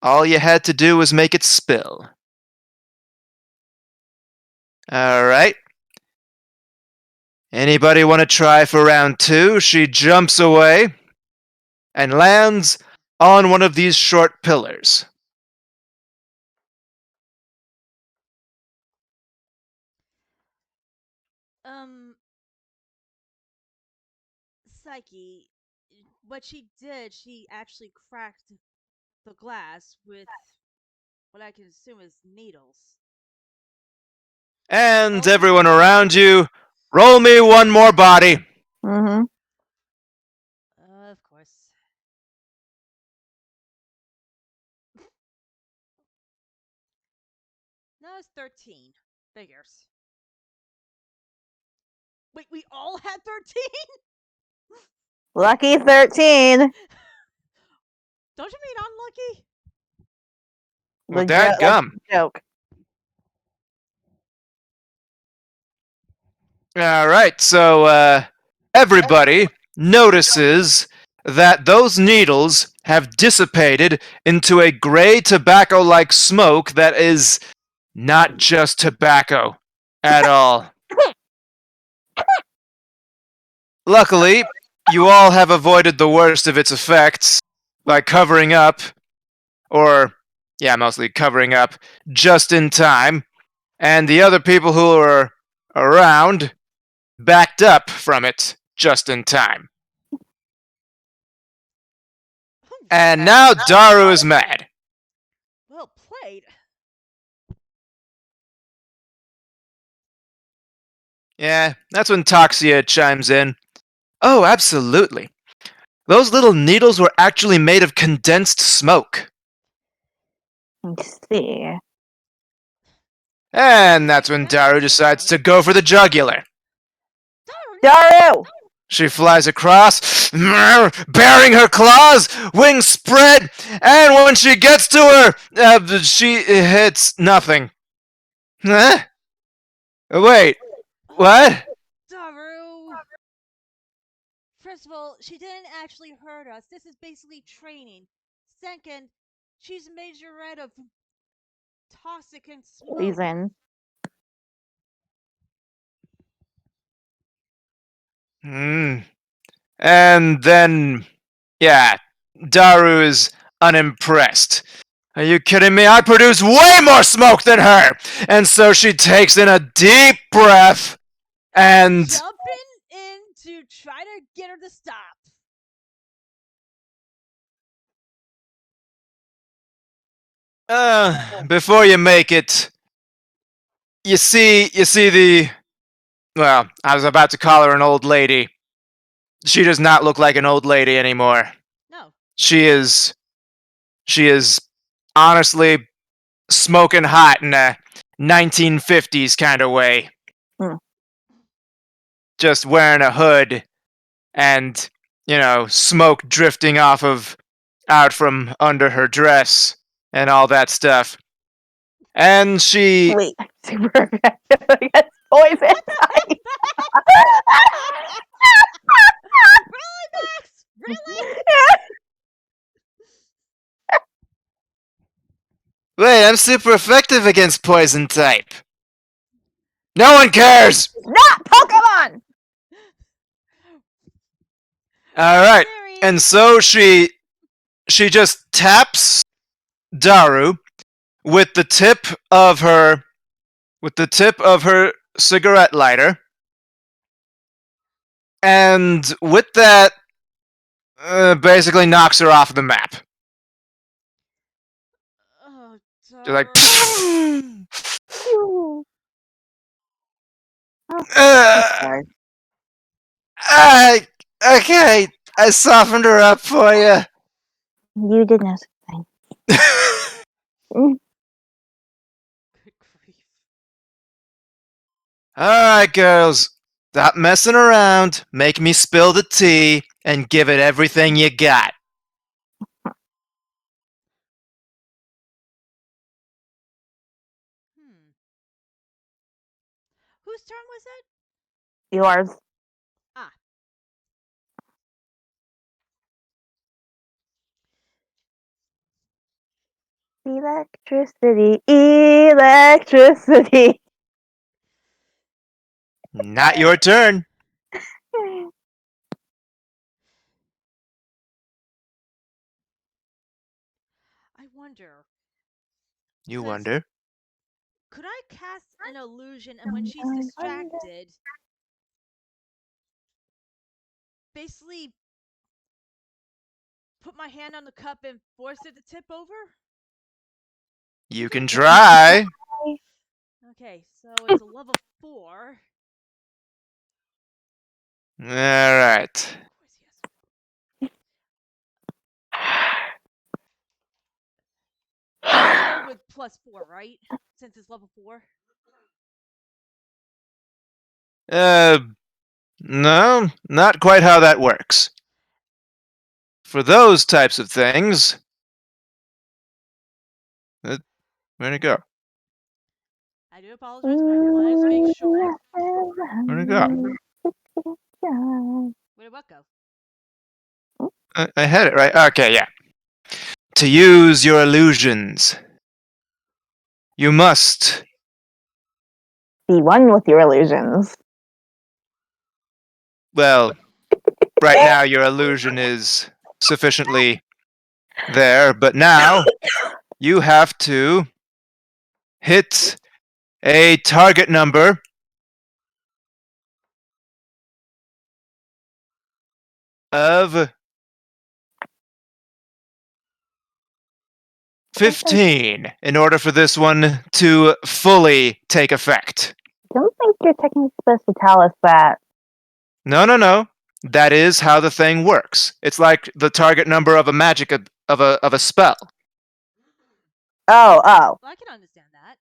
All you had to do was make it spill. Alright. Anybody want to try for round 2? She jumps away and lands on one of these short pillars. Um, Psyche, what she did, she actually cracked the glass with what I can assume is needles. And Roll me everyone around body. you, roll me one more body. Mm-hmm. Of course. No, it's 13. Figures. Wait, we all had 13? Lucky 13. Don't you mean unlucky? Well, That's dadgum. the joke. Alright, so everybody notices that those needles have dissipated into a gray tobacco like smoke that is not just tobacco at all. Luckily, you all have avoided the worst of its effects by covering up, or, yeah, mostly covering up, just in time, and the other people who were around backed up from it just in time. And now Daru is mad. Well played. Yeah, that's when Toxia chimes in. Oh, absolutely. Those little needles were actually made of condensed smoke. Let's see. And that's when Daru decides to go for the jugular. Daru! She flies across, baring her claws, wings spread, and when she gets to her, she hits nothing. Huh? Wait, what? Daru! First of all, she didn't actually hurt us. This is basically training. Second, she's a majorette of toxic and smoke. Poison. Hmm. And then, yeah, Daru is unimpressed. Are you kidding me? I produce way more smoke than her! And so she takes in a deep breath and. Jumping in to try to get her to stop. Before you make it, you see the. Well, I was about to call her an old lady. She does not look like an old lady anymore. No. She is honestly smoking hot in a 1950s kind of way. Hmm. Just wearing a hood and, smoke drifting out from under her dress and all that stuff. And she. Wait, super effective against poison. Really, Max? Really? Wait, I'm super effective against poison type. No one cares! Not Pokemon! Alright, and so she just taps Daru with the tip of her cigarette lighter, and with that, basically knocks her off the map. Oh, She's like, Daru. uh, okay, I softened her up for you. You did nothing. Good grief. Alright, girls. Stop messing around, make me spill the tea, and give it everything you got. Hmm. Whose turn was it? Yours. Ah. Electricity, electricity. Not your turn. I wonder. You Since wonder. could I cast an illusion and when she's distracted, basically put my hand on the cup and force it to tip over? You can try. Okay, so it's a level 4. Alright. Of course, yes. Still with +4, right? Since it's level 4. No, not quite how that works. For those types of things. Where'd it go? I do apologize, but I wanted to make sure. Where'd it go? Where'd what go? I had it right. Okay, yeah. To use your illusions, you must Be one with your illusions. Well, right now your illusion is sufficiently there, but now you have to hit a target number of 15 in order for this one to fully take effect. I don't think you're technically supposed to tell us that. No, no, no. That is how the thing works. It's like the target number of a magic of a spell. Oh, oh. Well, I can understand that.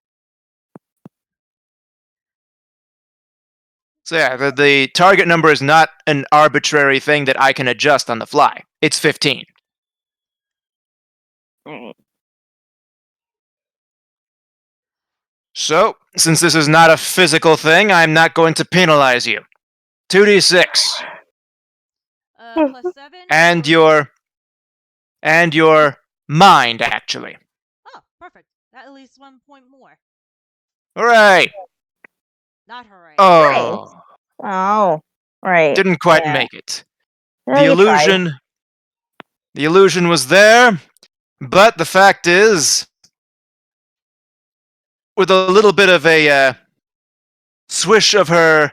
So yeah, the target number is not an arbitrary thing that I can adjust on the fly. It's 15. Mm. So, since this is not a physical thing, I'm not going to penalize you. 2d6 +7 and or your mind actually. oh, perfect. At least 1 point more. Hooray! Not hooray. Nice. Oh, Oh, right. didn't quite Yeah. make it. No, The you tried. illusion was there, but the fact is, with a little bit of a swish of her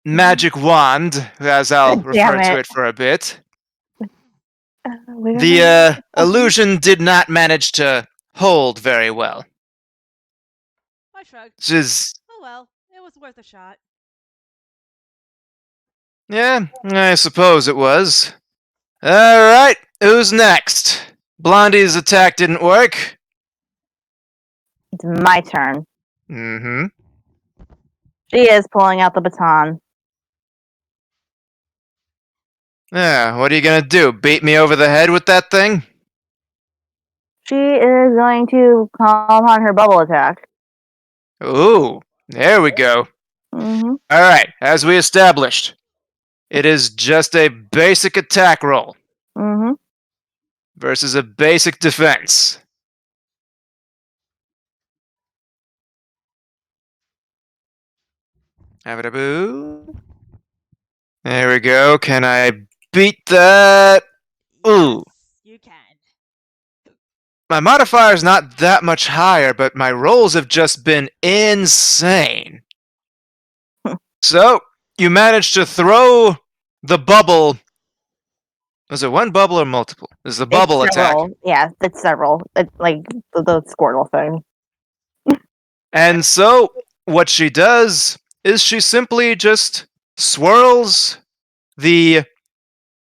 magic wand, as I'll Damn refer to it. it for a bit, We don't the have any- illusion did not manage to hold very well. I shrugged. Which is, Oh well, it was worth a shot. yeah, I suppose it was. Alright, who's next? Blondie's attack didn't work. It's my turn. Mm-hmm. She is pulling out the baton. Yeah, what are you gonna do? Beat me over the head with that thing? She is going to call on her bubble attack. Ooh, there we go. Mm-hmm. Alright, as we established, it is just a basic attack roll Mm-hmm. versus a basic defense. Have it a boo. There we go. Can I beat that? Ooh. Yes, you can. My modifier is not that much higher, but my rolls have just been insane. So, you managed to throw the bubble. Was it one bubble or multiple? Is the It's bubble attack. several. Yeah, it's several. It's like the Squirtle thing. And so, what she does is she simply just the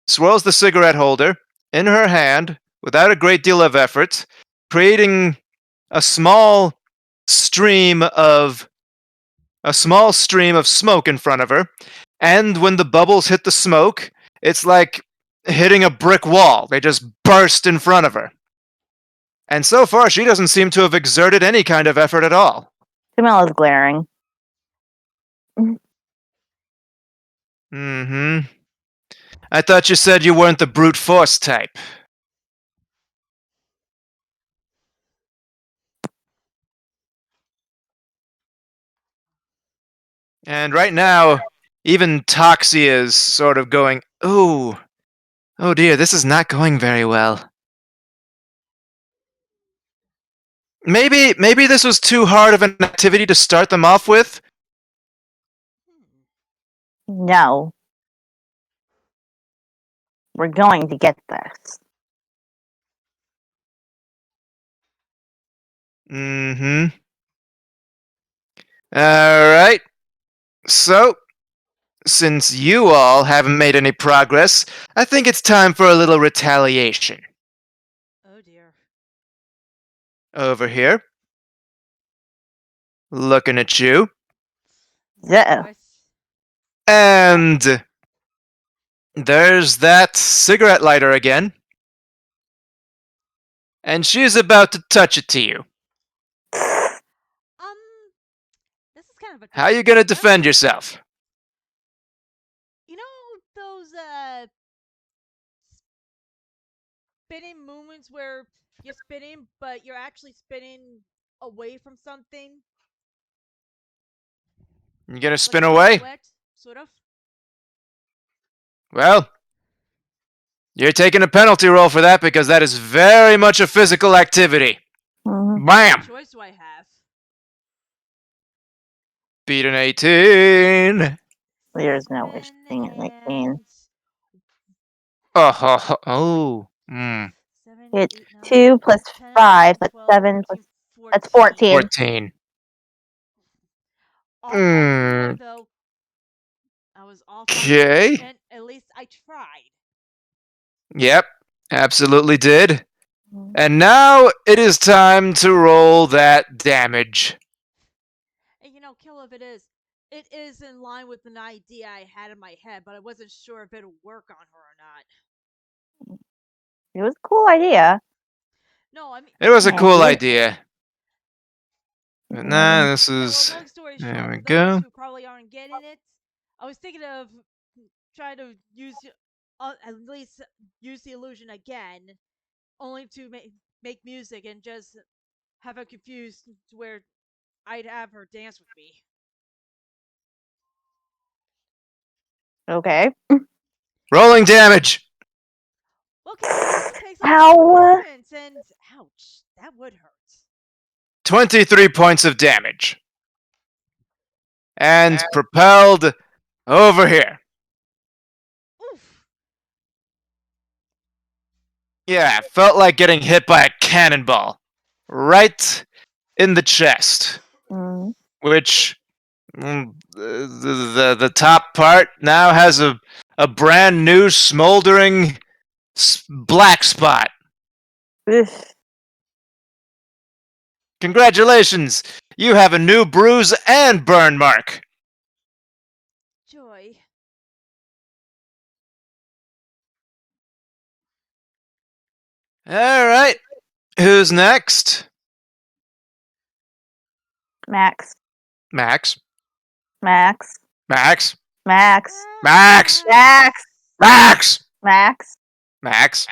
swirls the cigarette holder in her hand without a great deal of effort, creating a small stream of smoke in front of her. And when the bubbles hit the smoke, it's like hitting a brick wall. They just burst in front of her. And so far, she doesn't seem to have exerted any kind of effort at all. Camille is glaring. Mm-hmm. I thought you said you weren't the brute force type. And right now, even Toxie is sort of going, ooh, oh dear, this is not going very well. Maybe this was too hard of an activity to start them off with. No. We're going to get this. Mm-hmm. Alright. So, since you all haven't made any progress, I think it's time for a little retaliation. Oh dear. Over here. Looking at you. Yeah. Of course. And there's that cigarette lighter again. And she's about to touch it to you. Um, this is kind of a How you touchy gonna subject. defend yourself? You know those spinning movements where you're spinning, but you're actually spinning away from something? You gonna Like spin a away? pirouette, sort of. Well, you're taking a penalty roll for that because that is very much a physical activity. Mhm. What Bam! choice do I have? Beat an 18. There's no wish Seven thing at 19. and Oh. Hmm. 7, It's 8, 9, 2 plus 10, 5, 11, that's 12, 7 plus, 13, that's 14. 14. 14. Off by Hmm. 4, though. I was off by 4, Okay. and at least I tried. Yep. Absolutely did. Mhm. And now it is time to roll that damage. And kill if it is in line with an idea I had in my head, but I wasn't sure if it'll work on her or not. It was a cool idea. No, I mean, It was a And cool you, idea. But nah, and this well, is. long story There short, we for those go. who probably aren't getting it, I was thinking of trying to at least use the illusion again, only to make music and just have her confused to where I'd have her dance with me. okay. Rolling damage. Well, considering it takes a lot of Ow. components, and ouch, that would hurt. 23 points of damage. And propelled over here. Oof. Yeah, felt like getting hit by a cannonball. Right in the chest. Mm. Which the top part now has a brand new smoldering black spot. Ugh. Congratulations! You have a new bruise and burn mark. Joy. All right, who's next? Max. Max. Max. Max. Max. Max. Max. Max. Max. Max.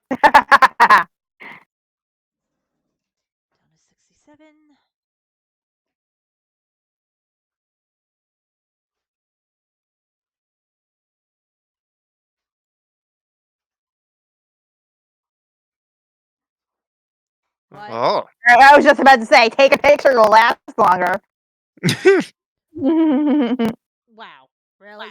Down to 67. What? Oh. I was just about to say, take a picture, it'll last longer. Wow. Really?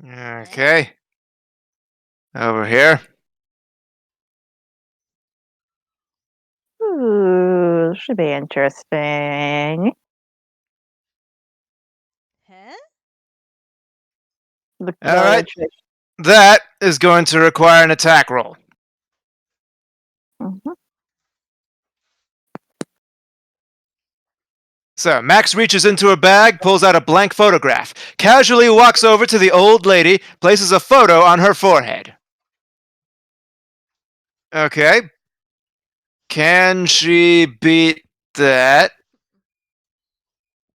Eh? Okay. Over here. Ooh, should be interesting. Huh? Look All very right. interesting. That is going to require an attack roll. Mhm. So, Max reaches into her bag, pulls out a blank photograph, casually walks over to the old lady, places a photo on her forehead. Okay. Can she beat that?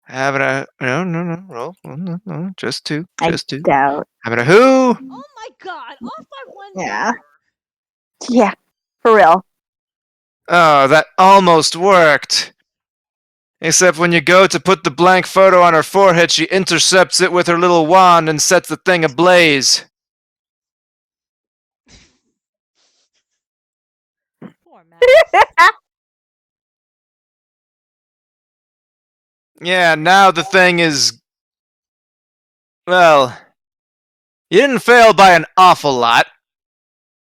Having a. No, no, no. Roll. No, no. Just two. I Just two. doubt. Having a who? Oh my god! Off by one Yeah. number! Yeah, for real. Oh, that almost worked. Except when you go to put the blank photo on her forehead, she intercepts it with her little wand and sets the thing ablaze. Poor Max. Yeah, now the thing is. Well, you didn't fail by an awful lot,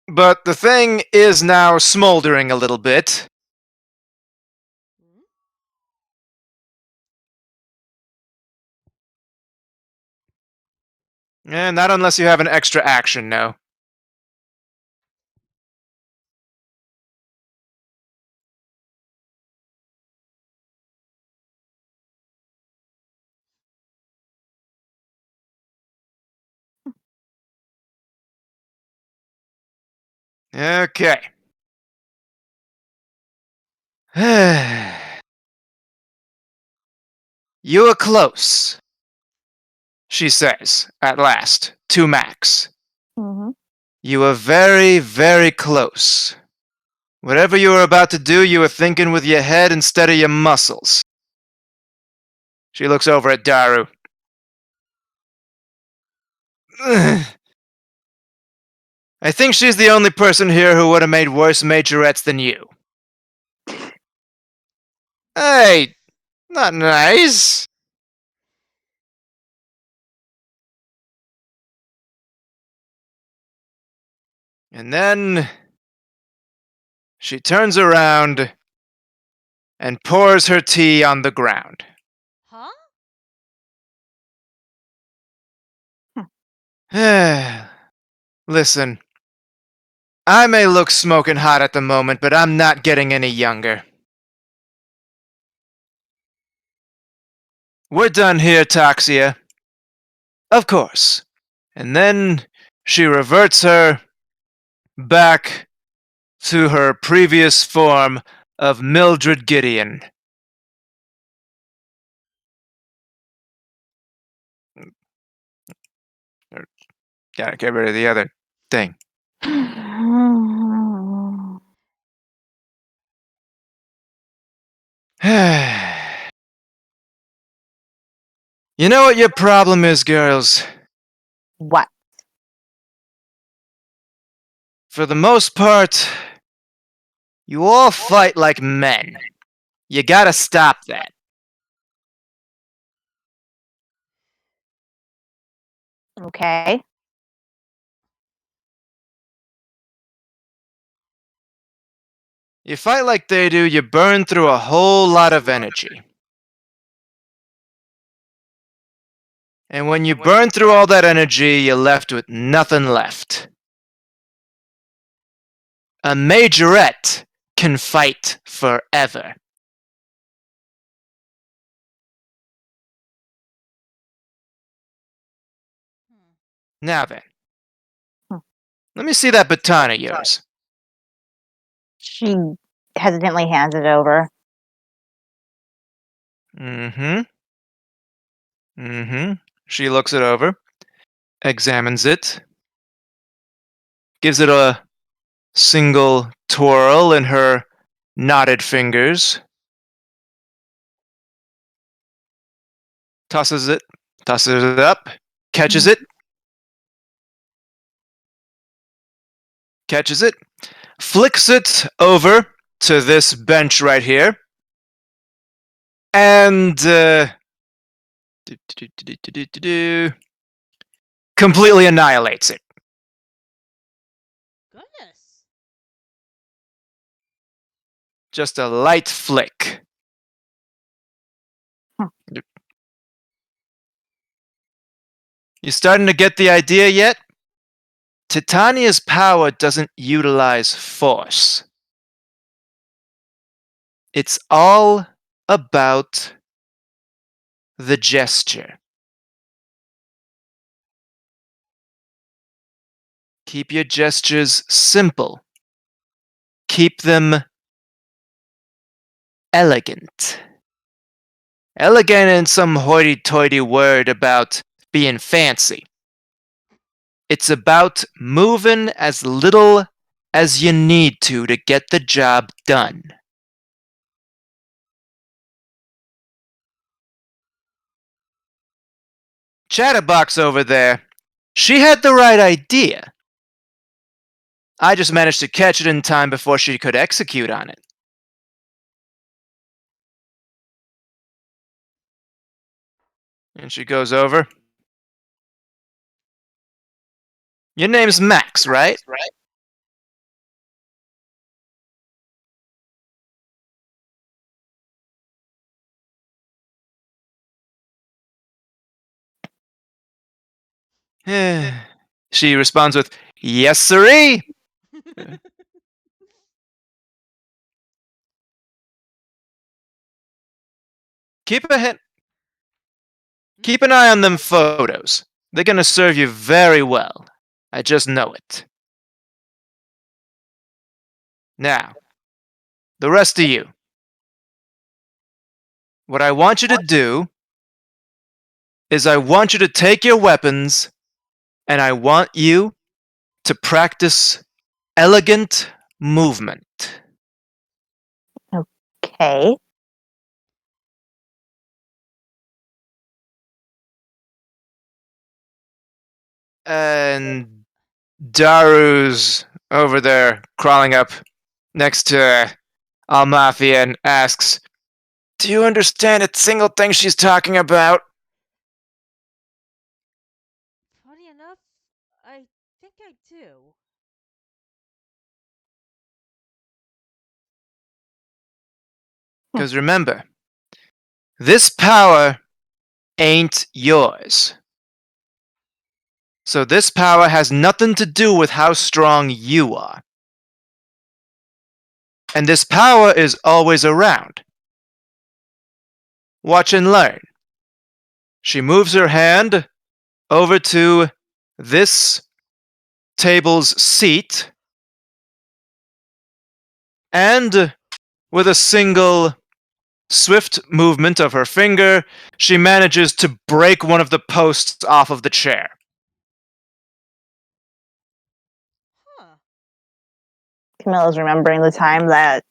but the thing is now smoldering a little bit. Hmm? Not unless you have an extra action, no. Okay. You were close, she says, at last, to Max. Mhm. You were very, very close. Whatever you were about to do, you were thinking with your head instead of your muscles. She looks over at Daru. I think she's the only person here who would have made worse majorettes than you. Hey, not nice. And then she turns around and pours her tea on the ground. Huh? Listen, I may look smoking hot at the moment, but I'm not getting any younger. We're done here, Toxia. Of course. And then she reverts her back to her previous form of Mildred Gideon. Gotta get rid of the other thing. You know what your problem is, girls? What? For the most part, you all fight like men. You gotta stop that. Okay. You fight like they do, you burn through a whole lot of energy. And when you burn through all that energy, you're left with nothing left. A majorette can fight forever. Now then, Hmm. let me see that baton of yours. She hesitantly hands it over. She looks it over, examines it, gives it a single twirl in her knotted fingers, tosses it up, catches it, flicks it over to this bench right here, and completely annihilates it. Goodness. Just a light flick. Hmm. You starting to get the idea yet? Titania's power doesn't utilize force. It's all about the gesture. Keep your gestures simple. Keep them elegant. Elegant in some hoity-toity word about being fancy. It's about moving as little as you need to get the job done. Chatterbox over there, she had the right idea. I just managed to catch it in time before she could execute on it. And she goes over. Your name's Max, right? She responds with, "Yes, sirree." Keep an eye on them photos. They're gonna serve you very well. I just know it. Now, the rest of you. What I want you to do is I want you to take your weapons and I want you to practice elegant movement. Okay. And Daru's over there crawling up next to Almathia and asks, "Do you understand a single thing she's talking about?" Funny enough, I think I do. Because remember, this power ain't yours. So this power has nothing to do with how strong you are. And this power is always around. Watch and learn. She moves her hand over to this table's seat, and with a single swift movement of her finger, she manages to break one of the posts off of the chair. Huh. Camilla's remembering the time that,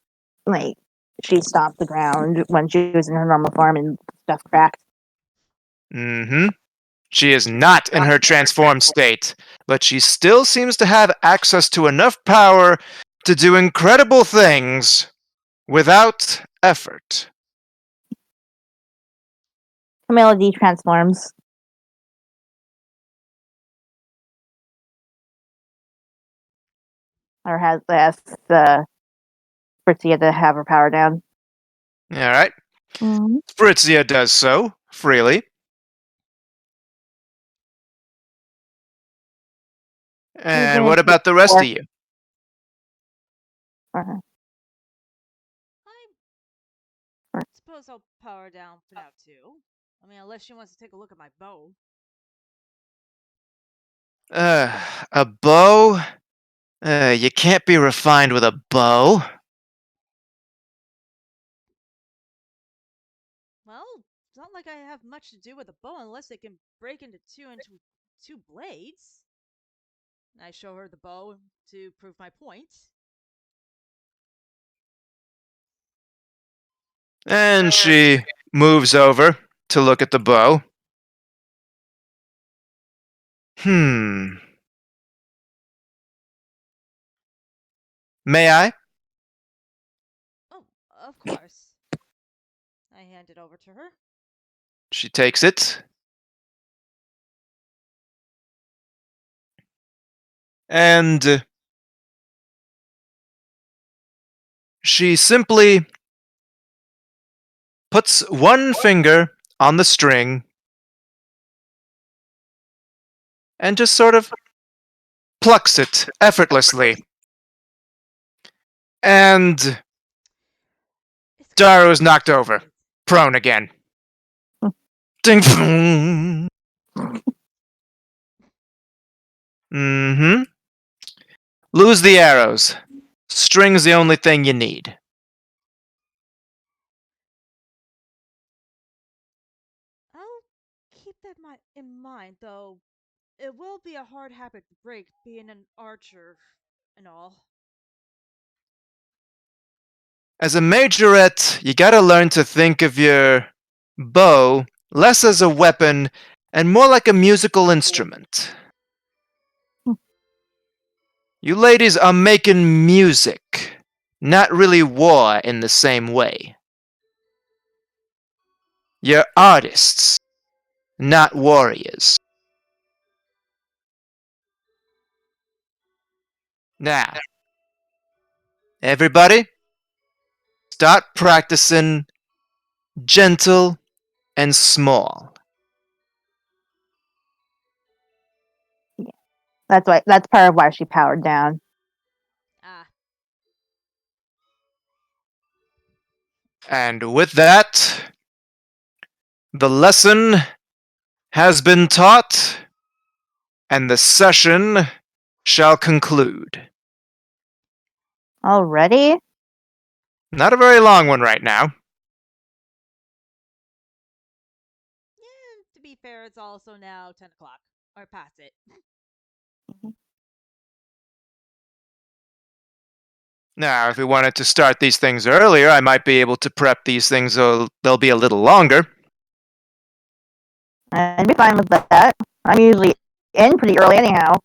like, she stomped the ground when she was in her normal form and stuff cracked. Mm-hmm. She is not in her transformed state, but she still seems to have access to enough power to do incredible things without effort. Camilla de-transforms. Or has asked Fritzia to have her power down. Alright. Mm-hmm. Fritzia does so, freely. And what about the rest of you? I suppose I'll power down for now too. I mean, unless she wants to take a look at my bow. A bow? You can't be refined with a bow. Well, it's not like I have much to do with a bow unless it can break into two blades. I show her the bow to prove my point. And she moves over to look at the bow. Hmm. May I? Oh, of course. I hand it over to her. She takes it. And she simply puts one finger on the string and just sort of plucks it effortlessly. And It's Daru is knocked quite over, elegant. prone again. Ding. Mm-hmm. Lose the arrows. String's the only thing you need. I'll keep that in mind, though. It will be a hard habit to break, being an archer and all. As a majorette, you gotta learn to think of your bow less as a weapon and more like a musical instrument. You ladies are making music, not really war in the same way. You're artists, not warriors. Now, everybody, start practicing gentle and small. That's part of why she powered down. Ah, And with that, the lesson has been taught, and the session shall conclude. Already? Not a very long one right now. yeah, to be fair, it's also now 10 o'clock. Or past it. Now, if we wanted to start these things earlier, I might be able to prep these things so they'll be a little longer. I'd be fine with that. I'm usually in pretty early anyhow.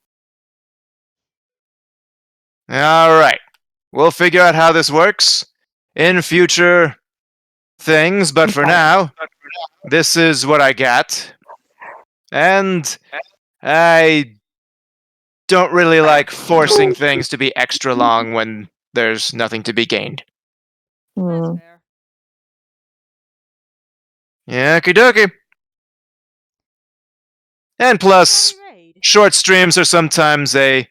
All right. We'll figure out how this works in future things, but for Okay. now, this is what I got. And I don't really like forcing things to be extra long when there's nothing to be gained. That's Hmm. fair. Okie dokie. And Shall plus, we raid? short streams are sometimes a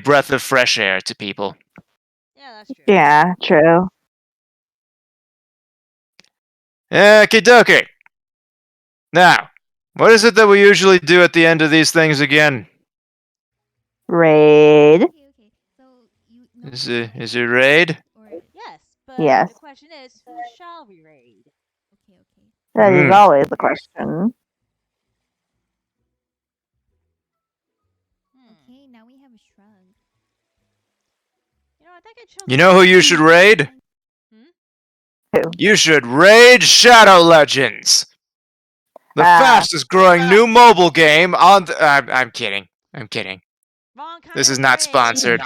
breath of fresh air to people. Yeah, that's true. Yeah, true. Okie dokie. Now, what is it that we usually do at the end of these things again? Raid. Okay. So you no Is one it, said is it anything raid? or Yes, but Yes. the question is, who shall we raid? okay. That is Hmm. always the question. Okay, now we have a shrug. I think I chose. You know who you should raid? Who? You should raid Shadow Legends, the fastest growing new mobile game on. I'm kidding. I'm kidding. Wrong kind This is of not raid. sponsored.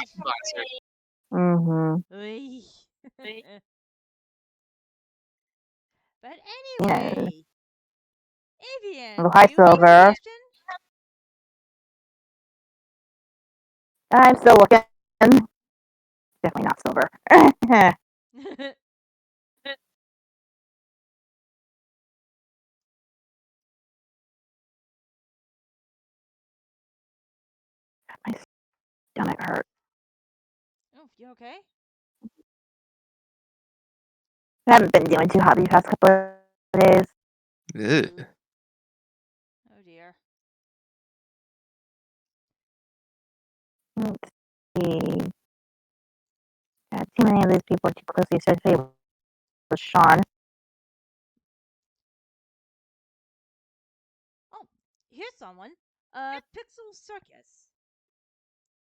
Mm-hmm. Oy. But Yeah. anyway, Avian, Well, hi, do you have a Silver. question? I'm still looking. Definitely not Silver. My stomach hurts. Oh, you okay? I haven't been doing too hot these past couple of days. Ugh. Oh dear. Let's see. Too many of these people are too closely associated with Sean. Oh, here's someone. Pixel Circus,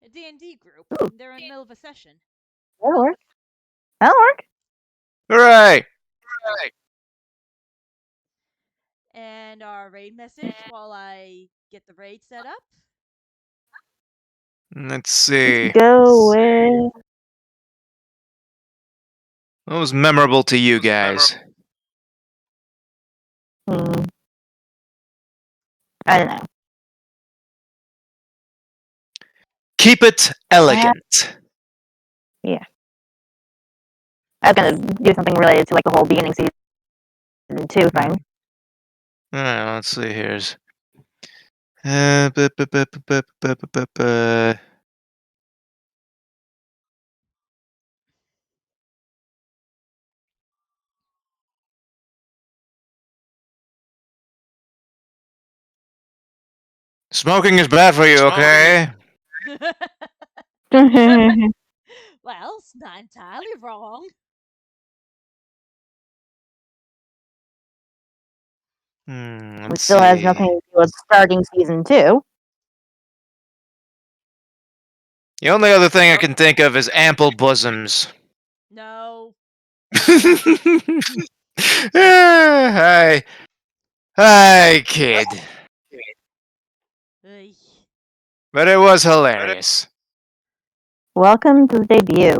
a D&D group. Ooh, They're in the middle of a session. that'll work. That'll work. Hooray! And our raid message while I get the raid set up. Let's see. Go with. What was memorable to you guys? Hmm, I don't know. Keep it elegant. Yeah. I was gonna do something related to like the whole beginning season 2 thing. Alright, let's see. Here's. Uh, bu- bu- bu- bu- bu- bu- bu- bu- bu- Smoking is bad for you, okay? Well, it's not entirely wrong. Which Let's still has see. nothing to do with starting season 2. The only other thing I can think of is ample bosoms. No. Hi. Hi, kid. Oy. But it was hilarious. Welcome to the debut.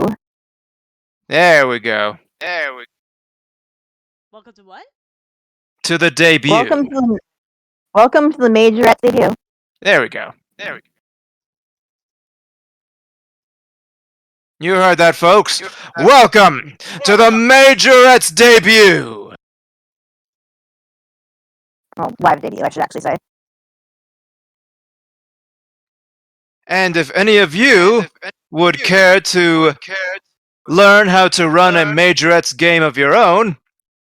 There we go. Welcome to what? To the debut. Welcome to the Majorettes debut. There we go. You heard that, folks. Welcome to the Majorettes debut. Well, live debut, I should actually say. And if any of you would care to learn how to run a Majorettes game of your own,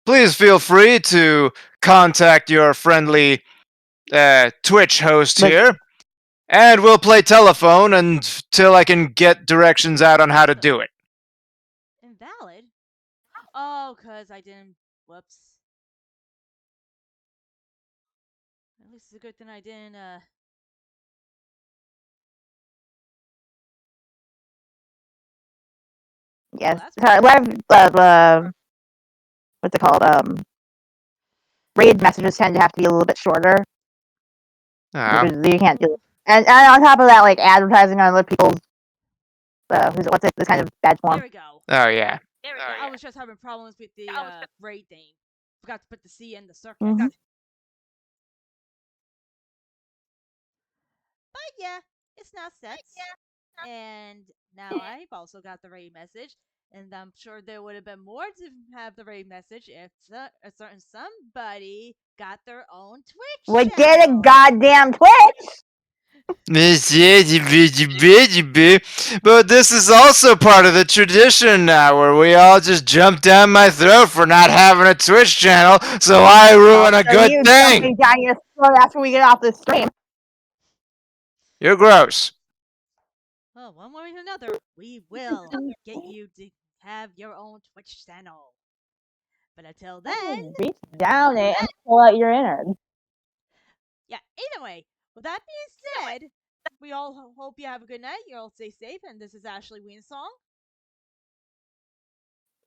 please feel free to contact your friendly Twitch host But- here, and we'll play telephone until I can get directions out on how to do it. Invalid? Oh, because I didn't. Whoops. At least it's a good thing I didn't, Yes. that's What's it called? Raid messages tend to have to be a little bit shorter Oh. because you can't do. And on top of that, like advertising on other people's what's it? This kind of bad There form. we go. Oh yeah. Yeah, I was just having problems with the raid thing. Forgot to put the C in the circuit. Mhm. But yeah, it's now set. And now I've also got the raid message. And I'm sure there would have been more to have the raid message if a certain somebody got their own Twitch Like, get a channel. goddamn Twitch! But this is also part of the tradition now, where we all just jump down my throat for not having a Twitch channel, so I ruin a So good you thing. jumping down your throat after we get off the stream. You're gross. Well, one way or another, we will get you to have your own Twitch channel. But until then, Reach down it and pull out your innards. yeah, either way, with that being said, we all hope you have a good night. You all stay safe, and this is Ashley Wiensong.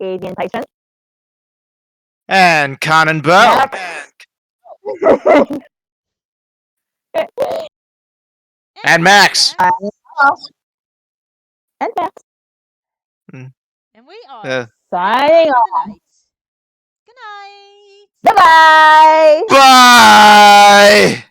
Avian patient. And Conan Bow. And Max. And Max. And we are Signing off. good night. Good night. Bye-bye! Bye!